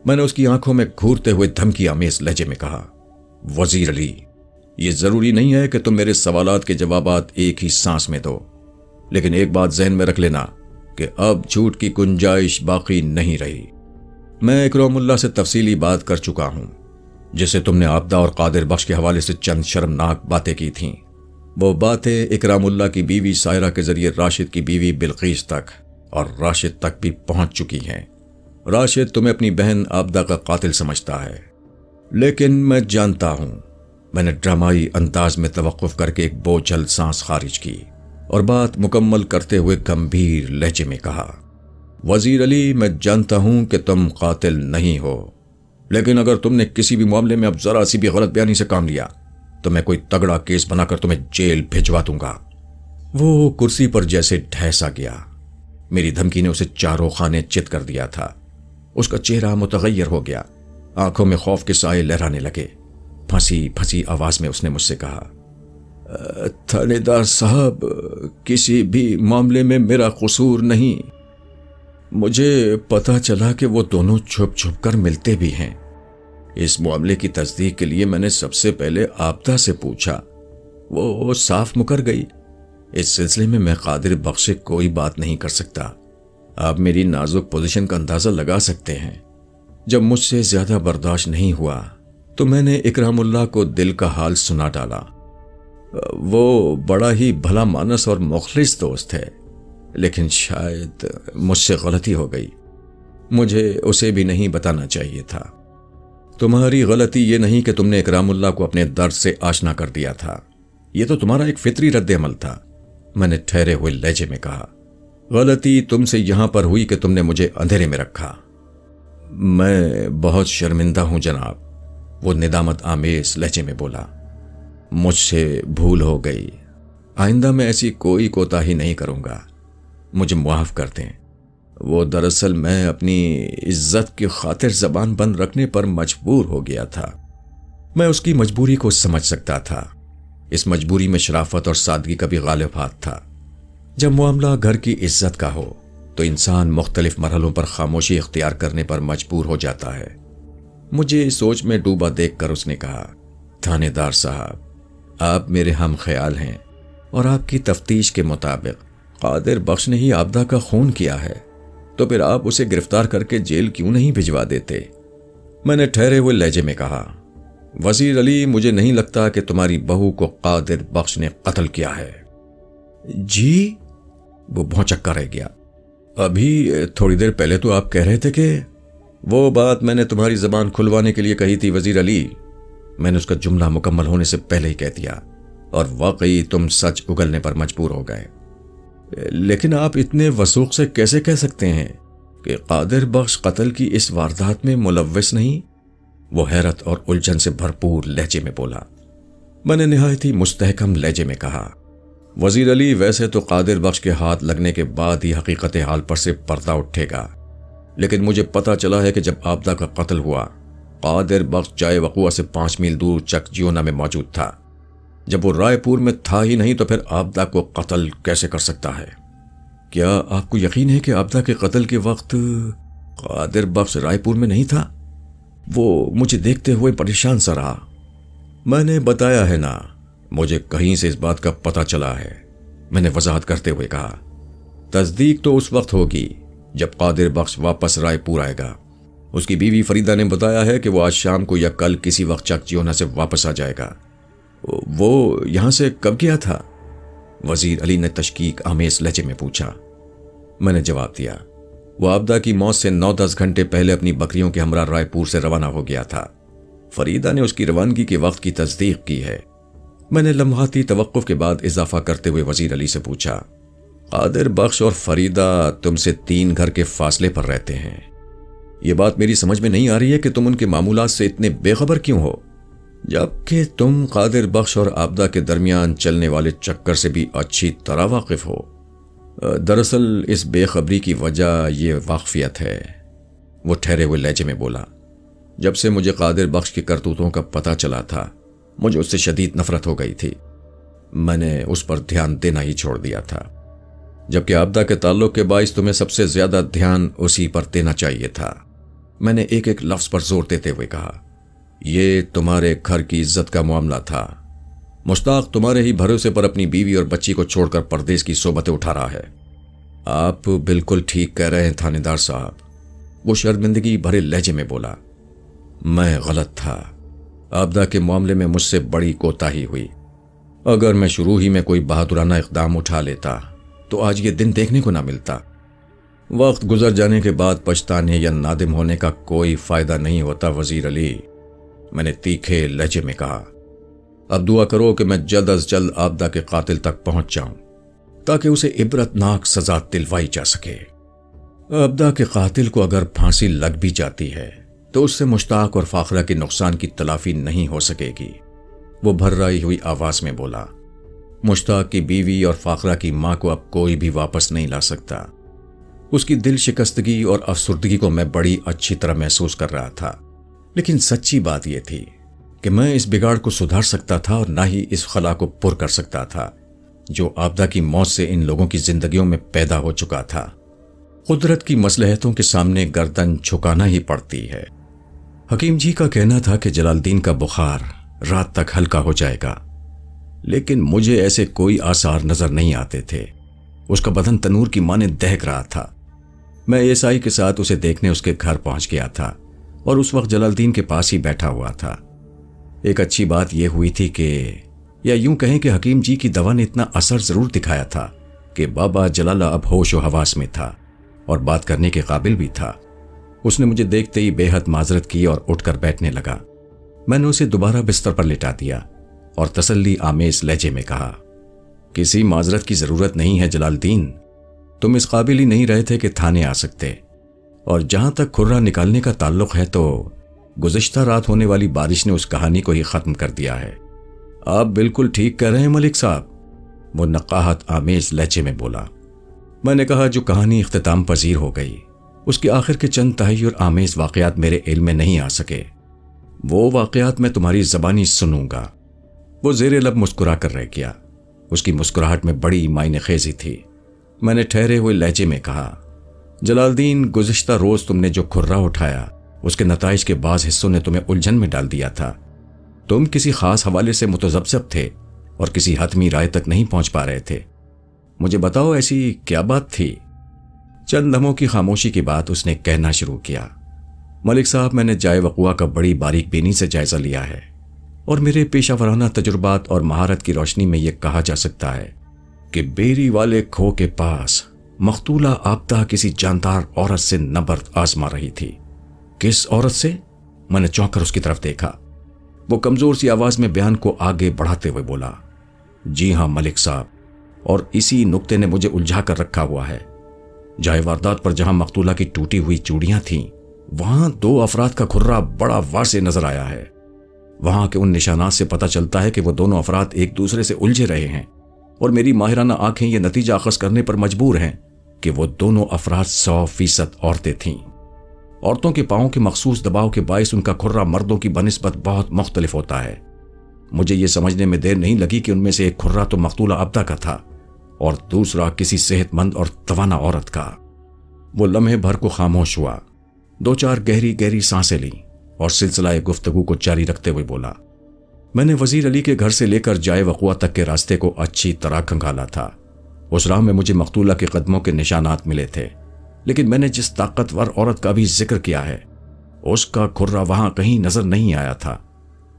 میں نے اس کی آنکھوں میں گھورتے ہوئے دھمکی آمیز لہجے میں کہا، وزیر علی، یہ ضروری نہیں ہے کہ تم میرے سوالات کے جوابات ایک ہی سانس میں دو، لیکن ایک بات ذہن میں رکھ لینا کہ اب جھوٹ کی گنجائش باقی نہیں رہی۔ میں اکرام اللہ سے تفصیلی بات کر چکا ہوں، جسے تم نے آبدہ اور قادر بخش کے حوالے سے چند شرمناک باتیں کی تھیں۔ وہ باتیں اکرام اللہ کی بیوی سائرہ کے ذریعے راشد کی بیوی بلقیس تک اور راشد تک بھی پہنچ چکی ہیں۔ راشد تمہیں اپنی بہن آبدہ کا قاتل سمجھتا ہے، لیکن میں جانتا ہوں۔ میں نے ڈرامائی انداز میں توقف کر کے ایک بوجھل سانس خارج کی اور بات مکمل کرتے ہوئے گمبھیر لہجے میں کہا، وزیر علی، میں جانتا ہوں کہ تم قاتل نہیں ہو، لیکن اگر تم نے کسی بھی معاملے میں اب ذرا سی بھی غلط بیانی سے کام لیا تو میں کوئی تگڑا کیس بنا کر تمہیں جیل بھجوا دوں گا۔ وہ کرسی پر جیسے ڈھیسا گیا۔ میری دھمکی نے اسے چاروں خانے چت کر دیا تھا۔ اس کا چہرہ متغیر ہو گیا، آنکھوں میں خوف کے سائے لہرانے لگے۔ پھنسی پھنسی آواز میں اس نے مجھ سے کہا، تھانے دار صاحب، کسی بھی معاملے میں میرا قصور نہیں۔ مجھے پتا چلا کہ وہ دونوں چھپ چھپ کر ملتے بھی ہیں۔ اس معاملے کی تصدیق کے لیے میں نے سب سے پہلے آبدہ سے پوچھا، وہ صاف مکر گئی۔ اس سلسلے میں میں قادر بخش سے کوئی بات نہیں کر سکتا۔ آپ میری نازک پوزیشن کا اندازہ لگا سکتے ہیں۔ جب مجھ سے زیادہ برداشت نہیں ہوا تو میں نے اکرام اللہ کو دل کا حال سنا ڈالا۔ وہ بڑا ہی بھلا مانس اور مخلص دوست ہے، لیکن شاید مجھ سے غلطی ہو گئی۔ مجھے اسے بھی نہیں بتانا چاہیے تھا۔ تمہاری غلطی یہ نہیں کہ تم نے اکرام اللہ کو اپنے درد سے آشنا کر دیا تھا، یہ تو تمہارا ایک فطری رد عمل تھا، میں نے ٹھہرے ہوئے لہجے میں کہا۔ غلطی تم سے یہاں پر ہوئی کہ تم نے مجھے اندھیرے میں رکھا۔ میں بہت شرمندہ ہوں جناب، وہ ندامت آمیز لہجے میں بولا۔ مجھ سے بھول ہو گئی، آئندہ میں ایسی کوئی کوتاہی نہیں کروں گا، مجھے معاف کر دیں۔ وہ دراصل میں اپنی عزت کی خاطر زبان بند رکھنے پر مجبور ہو گیا تھا۔ میں اس کی مجبوری کو سمجھ سکتا تھا۔ اس مجبوری میں شرافت اور سادگی کا بھی غالب ہاتھ تھا۔ جب معاملہ گھر کی عزت کا ہو تو انسان مختلف مرحلوں پر خاموشی اختیار کرنے پر مجبور ہو جاتا ہے۔ مجھے سوچ میں ڈوبا دیکھ کر اس نے کہا، تھانے دار صاحب، آپ میرے ہم خیال ہیں اور آپ کی تفتیش کے مطابق قادر بخش نے ہی آبدہ کا خون کیا ہے، تو پھر آپ اسے گرفتار کر کے جیل کیوں نہیں بھجوا دیتے؟ میں نے ٹھہرے ہوئے لہجے میں کہا، وزیر علی، مجھے نہیں لگتا کہ تمہاری بہو کو قادر بخش نے قتل کیا ہے۔ جی؟ وہ بھونچکا رہ گیا۔ ابھی تھوڑی دیر پہلے تو آپ کہہ رہے تھے کہ… وہ بات میں نے تمہاری زبان کھلوانے کے لیے کہی تھی وزیر علی، میں نے اس کا جملہ مکمل ہونے سے پہلے ہی کہہ دیا، اور واقعی تم سچ اگلنے پر مجبور ہو گئے۔ لیکن آپ اتنے وثوق سے کیسے کہہ سکتے ہیں کہ قادر بخش قتل کی اس واردات میں ملوث نہیں؟ وہ حیرت اور الجھن سے بھرپور لہجے میں بولا۔ میں نے نہایت ہی مستحکم لہجے میں کہا، وزیر علی، ویسے تو قادر بخش کے ہاتھ لگنے کے بعد ہی حقیقت حال پر سے پردہ اٹھے گا، لیکن مجھے پتا چلا ہے کہ جب آبدہ کا قتل ہوا، قادر بخش جائے وقوع سے 5 میل دور چک جیونا میں موجود تھا۔ جب وہ رائے پور میں تھا ہی نہیں تو پھر آبدہ کو قتل کیسے کر سکتا ہے؟ کیا آپ کو یقین ہے کہ آبدہ کے قتل کے وقت قادر بخش رائے پور میں نہیں تھا؟ وہ مجھے دیکھتے ہوئے پریشان سا رہا۔ میں نے بتایا ہے نا، مجھے کہیں سے اس بات کا پتہ چلا ہے، میں نے وضاحت کرتے ہوئے کہا۔ تصدیق تو اس وقت ہوگی جب قادر بخش واپس رائے پور آئے گا۔ اس کی بیوی فریدہ نے بتایا ہے کہ وہ آج شام کو یا کل کسی وقت چک جیونا سے واپس آ جائے گا۔ وہ یہاں سے کب گیا تھا؟ وزیر علی نے تشکیک آمیز لہجے میں پوچھا۔ میں نے جواب دیا، وہ آبدہ کی موت سے 9-10 گھنٹے پہلے اپنی بکریوں کے ہمراہ رائے پور سے روانہ ہو گیا تھا۔ فریدہ نے اس کی روانگی کے وقت کی تصدیق کی ہے۔ میں نے لمحاتی توقف کے بعد اضافہ کرتے ہوئے وزیر علی سے پوچھا، قادر بخش اور فریدہ تم سے 3 گھر کے فاصلے پر رہتے ہیں، یہ بات میری سمجھ میں نہیں آ رہی ہے کہ تم ان کے معمولات سے اتنے بے خبر کیوں ہو، جبکہ تم قادر بخش اور آبدہ کے درمیان چلنے والے چکر سے بھی اچھی طرح واقف ہو۔ دراصل اس بے خبری کی وجہ یہ واقفیت ہے وہ ٹھہرے ہوئے لہجے میں بولا۔ جب سے مجھے قادر بخش کی کرتوتوں کا پتہ چلا تھا مجھے اس سے شدید نفرت ہو گئی تھی۔ میں نے اس پر دھیان دینا ہی چھوڑ دیا تھا، جبکہ آبدہ کے تعلق کے باعث تمہیں سب سے زیادہ دھیان اسی پر دینا چاہیے تھا۔ میں نے ایک ایک لفظ پر زور دیتے ہوئے کہا، یہ تمہارے گھر کی عزت کا معاملہ تھا۔ مشتاق تمہارے ہی بھروسے پر اپنی بیوی اور بچی کو چھوڑ کر پردیس کی صحبتیں اٹھا رہا ہے۔ آپ بالکل ٹھیک کہہ رہے ہیں تھانے دار صاحب، وہ شرمندگی بھرے لہجے میں بولا۔ میں غلط تھا، آبدہ کے معاملے میں مجھ سے بڑی کوتاہی ہوئی۔ اگر میں شروع ہی میں کوئی بہادرانہ اقدام اٹھا لیتا تو آج یہ دن دیکھنے کو نہ ملتا۔ وقت گزر جانے کے بعد پچھتانے یا نادم ہونے کا کوئی فائدہ نہیں ہوتا وزیر علی، میں نے تیکھے لہجے میں کہا۔ اب دعا کرو کہ میں جلد از جلد آبدہ کے قاتل تک پہنچ جاؤں تاکہ اسے عبرتناک سزا دلوائی جا سکے۔ آبدہ کے قاتل کو اگر پھانسی لگ بھی جاتی ہے تو اس سے مشتاق اور فاخرہ کے نقصان کی تلافی نہیں ہو سکے گی، وہ بھررائی ہوئی آواز میں بولا۔ مشتاق کی بیوی اور فاخرہ کی ماں کو اب کوئی بھی واپس نہیں لا سکتا۔ اس کی دل شکستگی اور افسردگی کو میں بڑی اچھی طرح محسوس کر رہا تھا، لیکن سچی بات یہ تھی کہ میں اس بگاڑ کو سدھار سکتا تھا اور نہ ہی اس خلا کو پر کر سکتا تھا جو آبدہ کی موت سے ان لوگوں کی زندگیوں میں پیدا ہو چکا تھا۔ قدرت کی مصلحتوں کے سامنے گردن جھکانا ہی پڑتی ہے۔ حکیم جی کا کہنا تھا کہ جلال الدین کا بخار رات تک ہلکا ہو جائے گا، لیکن مجھے ایسے کوئی آثار نظر نہیں آتے تھے۔ اس کا بدن تنور کی مانند دہک رہا تھا۔ میں ایسائی کے ساتھ اسے دیکھنے اس کے گھر پہنچ گیا تھا اور اس وقت جلال الدین کے پاس ہی بیٹھا ہوا تھا۔ ایک اچھی بات یہ ہوئی تھی کہ، یا یوں کہیں کہ حکیم جی کی دوا نے اتنا اثر ضرور دکھایا تھا کہ بابا جلالہ اب ہوش و حواس میں تھا اور بات کرنے کے قابل بھی تھا۔ اس نے مجھے دیکھتے ہی بے حد معذرت کی اور اٹھ کر بیٹھنے لگا۔ میں نے اسے دوبارہ بستر پر لٹا دیا اور تسلی آمیز لہجے میں کہا، کسی معذرت کی ضرورت نہیں ہے جلال الدین، تم اس قابل ہی نہیں رہے تھے کہ تھانے آ سکتے، اور جہاں تک کھرا نکالنے کا تعلق ہے تو گزشتہ رات ہونے والی بارش نے اس کہانی کو ہی ختم کر دیا ہے۔ آپ بالکل ٹھیک کہہ رہے ہیں ملک صاحب، وہ نقاہت آمیز لہجے میں بولا۔ میں نے کہا، جو کہانی اختتام پذیر ہو گئی اس کے آخر کے چند تحیر آمیز واقعات میرے علم میں نہیں آ سکے، وہ واقعات میں تمہاری زبانی سنوں گا۔ وہ زیر لب مسکرا کر رہ گیا، اس کی مسکراہٹ میں بڑی معنی خیزی تھی۔ میں نے ٹھہرے ہوئے لہجے میں کہا، جلال الدین، گزشتہ روز تم نے جو کھرا اٹھایا اس کے نتائج کے بعض حصوں نے تمہیں الجھن میں ڈال دیا تھا۔ تم کسی خاص حوالے سے متذبذب تھے اور کسی حتمی رائے تک نہیں پہنچ پا رہے تھے۔ مجھے بتاؤ ایسی کیا بات تھی؟ چند لمحوں کی خاموشی کے بعد اس نے کہنا شروع کیا، ملک صاحب، میں نے جائے وقوع کا بڑی باریک بینی سے جائزہ لیا ہے اور میرے پیشہ ورانہ تجربات اور مہارت کی روشنی میں یہ کہا جا سکتا ہے کہ بیری والے کھو کے پاس مقتولہ آبدہ کسی جاندار عورت سے نبرد آزما رہی تھی۔ کس عورت سے؟ میں نے چونک کر اس کی طرف دیکھا۔ وہ کمزور سی آواز میں بیان کو آگے بڑھاتے ہوئے بولا، جی ہاں ملک صاحب، اور اسی نقطے نے مجھے الجھا کر رکھا ہوا ہے۔ جائے واردات پر جہاں مقتولہ کی ٹوٹی ہوئی چوڑیاں تھیں وہاں 2 افراد کا کھرا بڑا واضح نظر آیا ہے۔ وہاں کے ان نشانات سے پتہ چلتا ہے کہ وہ دونوں افراد ایک دوسرے سے الجھے رہے ہیں، اور میری ماہرانہ آنکھیں یہ نتیجہ اخذ کرنے پر مجبور ہیں کہ وہ دونوں افراد 100% عورتیں تھیں۔ عورتوں کے پاؤں کے مخصوص دباؤ کے باعث ان کا کھرا مردوں کی بنسبت بہت مختلف ہوتا ہے۔ مجھے یہ سمجھنے میں دیر نہیں لگی کہ ان میں سے ایک کھرا تو مقتولہ آبدہ کا تھا اور دوسرا کسی صحت مند اور توانا عورت کا۔ وہ لمحے بھر کو خاموش ہوا، 2-4 گہری گہری سانسیں لیں اور سلسلہ گفتگو کو جاری رکھتے ہوئے بولا، میں نے وزیر علی کے گھر سے لے کر جائے وقوع تک کے راستے کو اچھی طرح کھنگالا تھا۔ اس راہ میں مجھے مقتولہ کے قدموں کے نشانات ملے تھے، لیکن میں نے جس طاقتور عورت کا بھی ذکر کیا ہے اس کا کھرا وہاں کہیں نظر نہیں آیا تھا،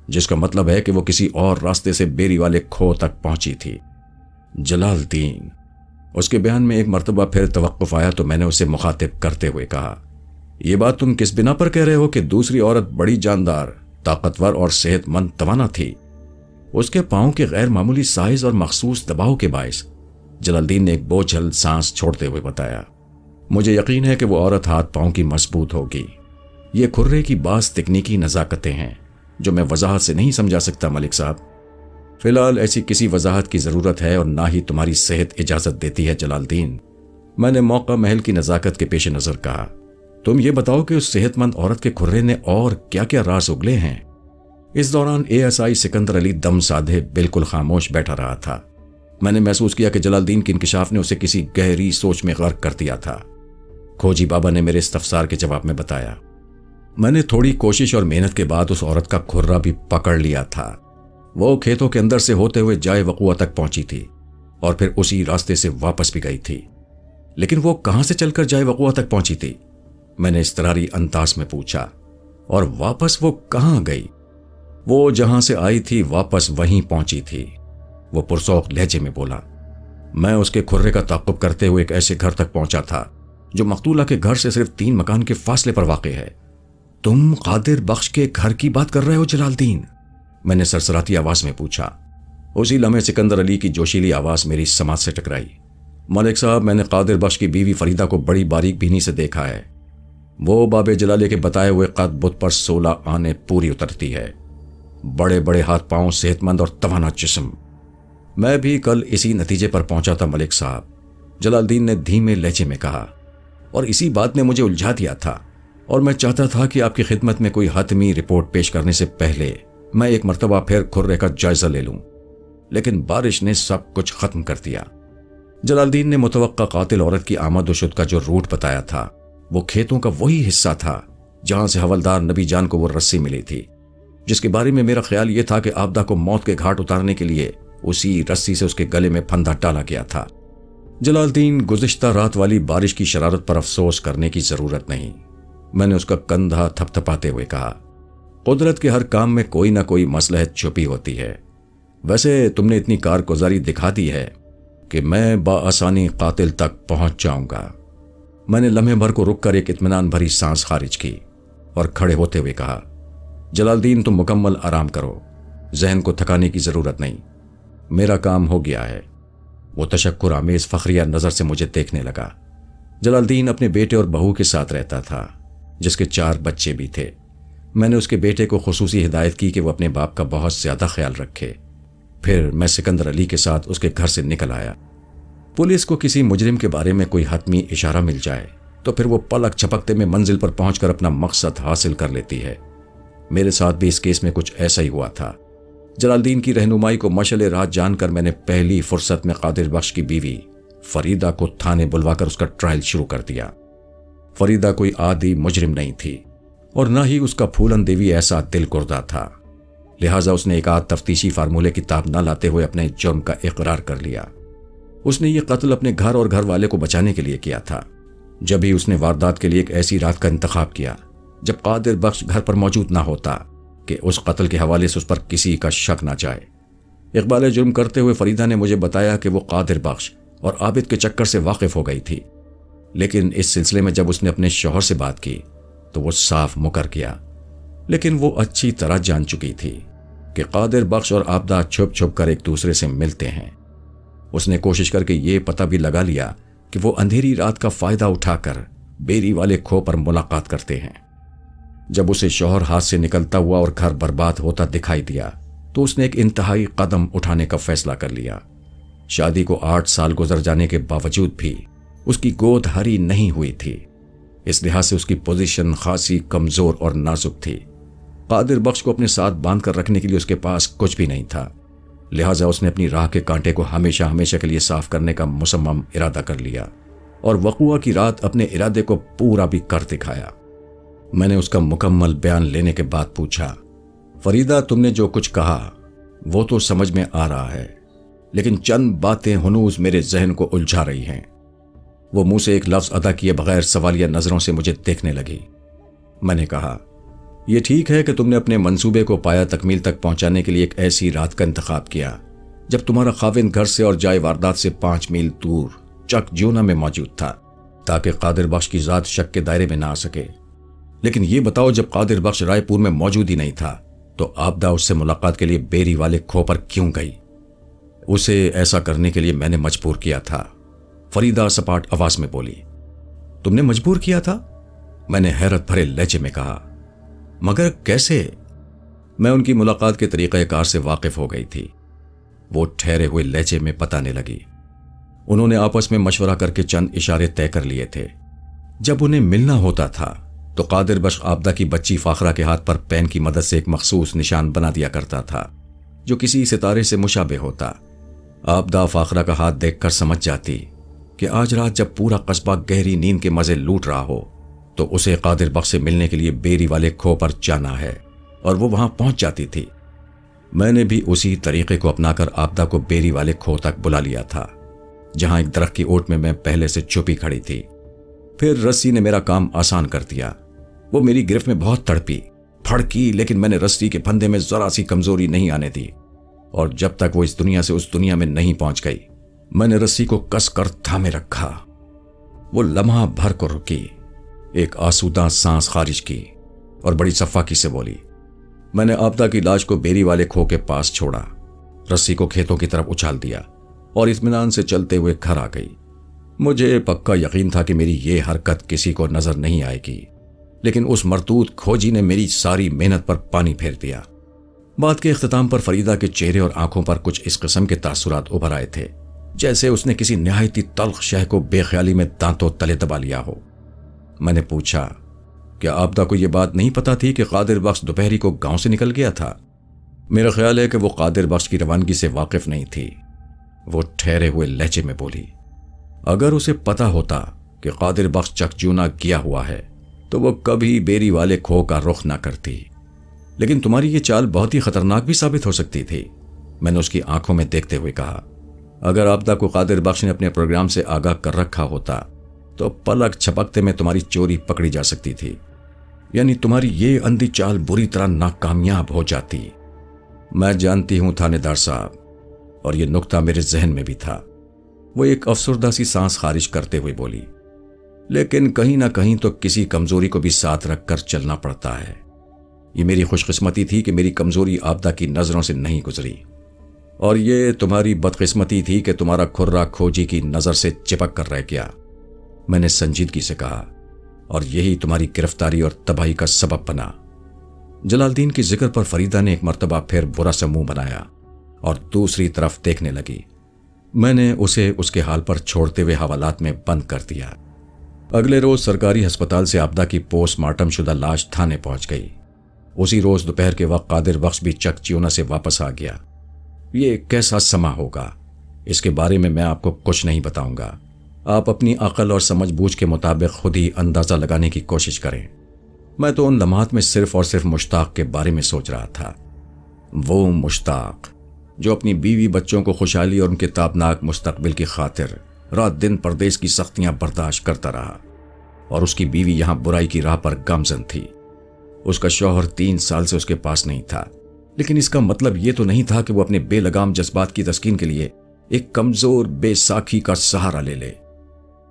جس کا مطلب ہے کہ وہ کسی اور راستے سے بیری والے کھو تک پہنچی تھی۔ جلال الدین، اس کے بیان میں ایک مرتبہ پھر توقف آیا تو میں نے اسے مخاطب کرتے ہوئے کہا، یہ بات تم کس بنا پر کہہ رہے ہو کہ دوسری عورت بڑی جاندار، طاقتور اور صحت مند توانا تھی؟ اس کے پاؤں کے غیر معمولی سائز اور مخصوص دباؤ کے باعث، جلال الدین نے ایک بوجھل سانس چھوڑتے ہوئے بتایا، مجھے یقین ہے کہ وہ عورت ہاتھ پاؤں کی مضبوط ہوگی۔ یہ کھرے کی بعض تکنیکی نزاکتیں ہیں جو میں وضاحت سے نہیں سمجھا سکتا ملک صاحب۔ فی الحال ایسی کسی وضاحت کی ضرورت ہے اور نہ ہی تمہاری صحت اجازت دیتی ہے جلال الدین، میں نے موقع محل کی نزاکت کے پیش نظر کہا۔ تم یہ بتاؤ کہ اس صحت مند عورت کے کھرے نے اور کیا کیا راز اگلے ہیں؟ اس دوران ASI سکندر علی دم سادھے بالکل خاموش بیٹھا رہا تھا۔ میں نے محسوس کیا کہ جلال الدین کے انکشاف نے اسے کسی گہری سوچ میں غرق کر دیا تھا۔ کھوجی بابا نے میرے استفسار کے جواب میں بتایا، میں نے تھوڑی کوشش اور محنت کے بعد اس عورت کا کھرا بھی پکڑ لیا تھا۔ وہ کھیتوں کے اندر سے ہوتے ہوئے جائے وقوع تک پہنچی تھی اور پھر اسی راستے سے واپس بھی گئی تھی۔ لیکن وہ کہاں سے چل کر جائے وقوع تک پہنچی تھی؟ میں نے اضطراری انداز میں پوچھا۔ اور واپس وہ کہاں گئی؟ وہ جہاں سے آئی تھی واپس وہیں پہنچی تھی، وہ پرسوخ لہجے میں بولا۔ میں اس کے کھرے کا تعقب کرتے ہوئے ایک ایسے گھر تک پہنچا تھا جو مقتولہ کے گھر سے صرف 3 مکان کے فاصلے پر واقع ہے۔ تم قادر بخش کے گھر کی بات کر رہے ہو جلال الدین؟ میں نے سرسراتی آواز میں پوچھا۔ اسی لمحے سکندر علی کی جوشیلی آواز میری سماعت سے ٹکرائی۔ ملک صاحب، میں نے قادر بخش کی بیوی فریدہ کو بڑی باریک بینی سے دیکھا ہے۔ وہ باب جلالے کے بتائے ہوئے قد بت پر 16 آنے پوری اترتی ہے، بڑے بڑے ہاتھ پاؤں، صحت مند اور توانا جسم۔ میں بھی کل اسی نتیجے پر پہنچا تھا ملک صاحب، جلال الدین نے دھیمے لہجے میں کہا، اور اسی بات نے مجھے الجھا دیا تھا، اور میں چاہتا تھا کہ آپ کی خدمت میں کوئی حتمی رپورٹ پیش کرنے سے پہلے میں ایک مرتبہ پھر کھرے کا جائزہ لے لوں، لیکن بارش نے سب کچھ ختم کر دیا۔ جلال الدین نے متوقع قاتل عورت کی آمد و شد کا جو روٹ بتایا تھا وہ کھیتوں کا وہی حصہ تھا جہاں سے حوالدار نبی جان کو وہ رسی ملی تھی، جس کے بارے میں میرا خیال یہ تھا کہ آبدہ کو موت کے گھاٹ اتارنے کے لیے اسی رسی سے اس کے گلے میں پھندا ڈالا گیا تھا۔ جلال الدین، گزشتہ رات والی بارش کی شرارت پر افسوس کرنے کی ضرورت نہیں، میں نے اس کا کندھا تھپ تھپاتے ہوئے کہا۔ قدرت کے ہر کام میں کوئی نہ کوئی مصلحت چھپی ہوتی ہے۔ ویسے تم نے اتنی کارگزاری دکھا دی ہے کہ میں بآسانی قاتل تک پہنچ جاؤں گا۔ میں نے لمحے بھر کو رک کر ایک اطمینان بھری سانس خارج کی اور کھڑے ہوتے ہوئے کہا، جلال الدین تم مکمل آرام کرو، ذہن کو تھکانے کی ضرورت نہیں، میرا کام ہو گیا ہے۔ وہ تشکر آمیز فخریہ نظر سے مجھے دیکھنے لگا۔ جلال الدین اپنے بیٹے اور بہو کے ساتھ رہتا تھا جس کے 4 بچے بھی تھے۔ میں نے اس کے بیٹے کو خصوصی ہدایت کی کہ وہ اپنے باپ کا بہت زیادہ خیال رکھے۔ پھر میں سکندر علی کے ساتھ اس کے گھر سے نکل آیا۔ پولیس کو کسی مجرم کے بارے میں کوئی حتمی اشارہ مل جائے تو پھر وہ پلک جھپکتے میں منزل پر پہنچ کر اپنا مقصد حاصل کر لیتی ہے۔ میرے ساتھ بھی اس کیس میں کچھ ایسا ہی ہوا تھا۔ جلال الدین کی رہنمائی کو مشعل راہ جان کر میں نے پہلی فرصت میں قادر بخش کی بیوی فریدہ کو تھانے بلوا کر اس کا ٹرائل شروع کر دیا۔ فریدہ کوئی عادی مجرم نہیں تھی اور نہ ہی اس کا پھولن دیوی ایسا دل گردہ تھا، لہٰذا اس نے ایک آدھ تفتیشی فارمولے کتاب نہ لاتے ہوئے اپنے جرم کا اقرار کر لیا۔ اس نے یہ قتل اپنے گھر اور گھر والے کو بچانے کے لیے کیا تھا۔ جب ہی اس نے واردات کے لیے ایک ایسی رات کا انتخاب کیا جب قادر بخش گھر پر موجود نہ ہوتا کہ اس قتل کے حوالے سے اس پر کسی کا شک نہ جائے۔ اقبال جرم کرتے ہوئے فریدہ نے مجھے بتایا کہ وہ قادر بخش اور عابد کے چکر سے واقف ہو گئی تھی، لیکن اس سلسلے میں جب اس نے اپنے شوہر سے بات کی تو وہ صاف مکر گیا۔ لیکن وہ اچھی طرح جان چکی تھی کہ قادر بخش اور عابدہ چھپ چھپ کر ایک دوسرے سے ملتے ہیں۔ اس نے کوشش کر کے یہ پتہ بھی لگا لیا کہ وہ اندھیری رات کا فائدہ اٹھا کر بیری والے کھو پر ملاقات کرتے ہیں۔ جب اسے شوہر ہاتھ سے نکلتا ہوا اور گھر برباد ہوتا دکھائی دیا تو اس نے ایک انتہائی قدم اٹھانے کا فیصلہ کر لیا۔ شادی کو 8 سال گزر جانے کے باوجود بھی اس کی گود ہری نہیں ہوئی تھی، اس لحاظ سے اس کی پوزیشن خاصی کمزور اور نازک تھی۔ قادر بخش کو اپنے ساتھ باندھ کر رکھنے کے لیے اس کے پاس کچھ بھی نہیں تھا، لہٰذا اس نے اپنی راہ کے کانٹے کو ہمیشہ ہمیشہ کے لیے صاف کرنے کا مصمم ارادہ کر لیا اور وقوع کی رات اپنے ارادے کو پورا بھی کر دکھایا۔ میں نے اس کا مکمل بیان لینے کے بعد پوچھا، فریدہ تم نے جو کچھ کہا وہ تو سمجھ میں آ رہا ہے، لیکن چند باتیں ہنوز میرے ذہن کو الجھا رہی ہیں۔ وہ منہ سے ایک لفظ ادا کیے بغیر سوالیہ نظروں سے مجھے دیکھنے لگی۔ میں نے کہا، یہ ٹھیک ہے کہ تم نے اپنے منصوبے کو پایا تکمیل تک پہنچانے کے لیے ایک ایسی رات کا انتخاب کیا جب تمہارا خاوند گھر سے اور جائے واردات سے 5 میل دور چک جونا میں موجود تھا تاکہ قادر بخش کی ذات شک کے دائرے میں نہ آ سکے۔ لیکن یہ بتاؤ، جب قادر بخش رائے پور میں موجود ہی نہیں تھا تو عابدہ اس سے ملاقات کے لیے بیری والے کھو پر کیوں گئی؟ اسے ایسا کرنے کے لیے میں نے مجبور کیا تھا، فریدہ سپاٹ آواز میں بولی۔ تم نے مجبور کیا تھا؟ میں نے حیرت بھرے لہجے میں کہا، مگر کیسے؟ میں ان کی ملاقات کے طریقہ کار سے واقف ہو گئی تھی، وہ ٹھہرے ہوئے لہجے میں بتانے لگی۔ انہوں نے آپس میں مشورہ کر کے چند اشارے طے کر لیے تھے۔ جب انہیں ملنا ہوتا تھا تو قادر بخش آبدہ کی بچی فاخرہ کے ہاتھ پر پین کی مدد سے ایک مخصوص نشان بنا دیا کرتا تھا جو کسی ستارے سے مشابہ ہوتا۔ آبدہ فاخرہ کا ہاتھ دیکھ کر سمجھ جاتی کہ آج رات جب پورا قصبہ گہری نیند کے مزے لوٹ رہا ہو تو اسے قادر بخش سے ملنے کے لیے بیری والے کھو پر جانا ہے، اور وہ وہاں پہنچ جاتی تھی۔ میں نے بھی اسی طریقے کو اپنا کر آبدہ کو بیری والے کھو تک بلا لیا تھا، جہاں ایک درخت کی اوٹ میں پہلے سے چھپی کھڑی تھی۔ پھر رسی نے میرا کام آسان کر دیا۔ وہ میری گرفت میں بہت تڑپی، پھڑکی، لیکن میں نے رسی کے پھندے میں ذرا سی کمزوری نہیں آنے دی، اور جب تک وہ اس دنیا سے اس دنیا میں نہیں پہنچ گئی میں نے رسی کو کس کر تھامے رکھا۔ وہ لمحہ بھر کو رکی، ایک آسودہ سانس خارج کی اور بڑی صفاقی سے بولی۔ میں نے آبدہ کی لاش کو بیری والے کھو کے پاس چھوڑا، رسی کو کھیتوں کی طرف اچھال دیا اور اطمینان سے چلتے ہوئے گھر آ گئی۔ مجھے پکا یقین تھا کہ میری یہ حرکت کسی کو نظر نہیں آئے گی، لیکن اس مرتوت کھوجی نے میری ساری محنت پر پانی پھیر دیا۔ بات کے اختتام پر فریدہ کے چہرے اور آنکھوں پر کچھ اس قسم کے تاثرات ابھر آئے تھے جیسے اس نے کسی نہایتی تلخ شہ کو بے خیالی میں دانتوں تلے دبا لیا ہو۔ میں نے پوچھا، کیا آبدہ کو یہ بات نہیں پتا تھی کہ قادر بخش دوپہری کو گاؤں سے نکل گیا تھا؟ میرا خیال ہے کہ وہ قادر بخش کی روانگی سے واقف نہیں تھی۔ وہ ٹھہرے ہوئے لہجے میں بولی، اگر اسے پتا ہوتا کہ قادر بخش چکجونا گیا ہوا ہے تو وہ کبھی بیری والے کھو کا رخ نہ کرتی، لیکن تمہاری یہ چال بہت ہی خطرناک بھی ثابت ہو سکتی تھی۔ میں نے اس کی آنکھوں میں دیکھتے ہوئے کہا، اگر آبدہ کو قادر بخش نے اپنے پروگرام سے آگاہ کر رکھا ہوتا تو پلک چھپکتے میں تمہاری چوری پکڑی جا سکتی تھی، یعنی تمہاری یہ اندھی چال بری طرح ناکامیاب ہو جاتی۔ میں جانتی ہوں تھانے دار صاحب، اور یہ نکتہ میرے ذہن میں بھی تھا۔ وہ ایک افسردہ سی سانس خارج کرتے ہوئے بولی، لیکن کہیں نہ کہیں تو کسی کمزوری کو بھی ساتھ رکھ کر چلنا پڑتا ہے۔ یہ میری خوش قسمتی تھی کہ میری کمزوری آبدہ کی نظروں سے نہیں گزری، اور یہ تمہاری بدقسمتی تھی کہ تمہارا کھرا کھوجی کی نظر سے چپک کر رہ گیا، میں نے سنجیدگی سے کہا، اور یہی تمہاری گرفتاری اور تباہی کا سبب بنا۔ جلال الدین کے ذکر پر فریدہ نے ایک مرتبہ پھر برا سا منہ بنایا اور دوسری طرف دیکھنے لگی۔ میں نے اسے اس کے حال پر چھوڑتے ہوئے حوالات میں بند کر دیا۔ اگلے روز سرکاری ہسپتال سے آبدہ کی پوسٹ مارٹم شدہ لاش تھانے پہنچ گئی۔ اسی روز دوپہر کے وقت قادر بخش بھی چکچیونا سے واپس آ گیا۔ یہ کیسا سما ہوگا، اس کے بارے میں آپ کو کچھ نہیں بتاؤں گا۔ آپ اپنی عقل اور سمجھ بوجھ کے مطابق خود ہی اندازہ لگانے کی کوشش کریں۔ میں تو ان لمحات میں صرف اور صرف مشتاق کے بارے میں سوچ رہا تھا۔ وہ مشتاق جو اپنی بیوی بچوں کو خوشحالی اور ان کے تابناک مستقبل کی خاطر رات دن پردیس کی سختیاں برداشت کرتا رہا، اور اس کی بیوی یہاں برائی کی راہ پر گامزن تھی۔ اس کا شوہر 3 سال سے اس کے پاس نہیں تھا، لیکن اس کا مطلب یہ تو نہیں تھا کہ وہ اپنے بے لگام جذبات کی تسکین کے لیے ایک کمزور بے ساکھی کا سہارا لے لے۔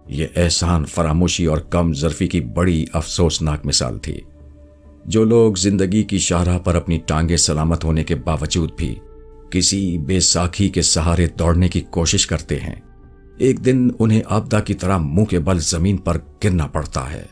یہ احسان فراموشی اور کم ظرفی کی بڑی افسوسناک مثال تھی۔ جو لوگ زندگی کی شاہراہ پر اپنی ٹانگیں سلامت ہونے کے باوجود بھی کسی بے ساکھی کے سہارے دوڑنے کی کوشش کرتے ہیں، ایک دن انہیں آبدہ کی طرح منہ کے بل زمین پر گرنا پڑتا ہے۔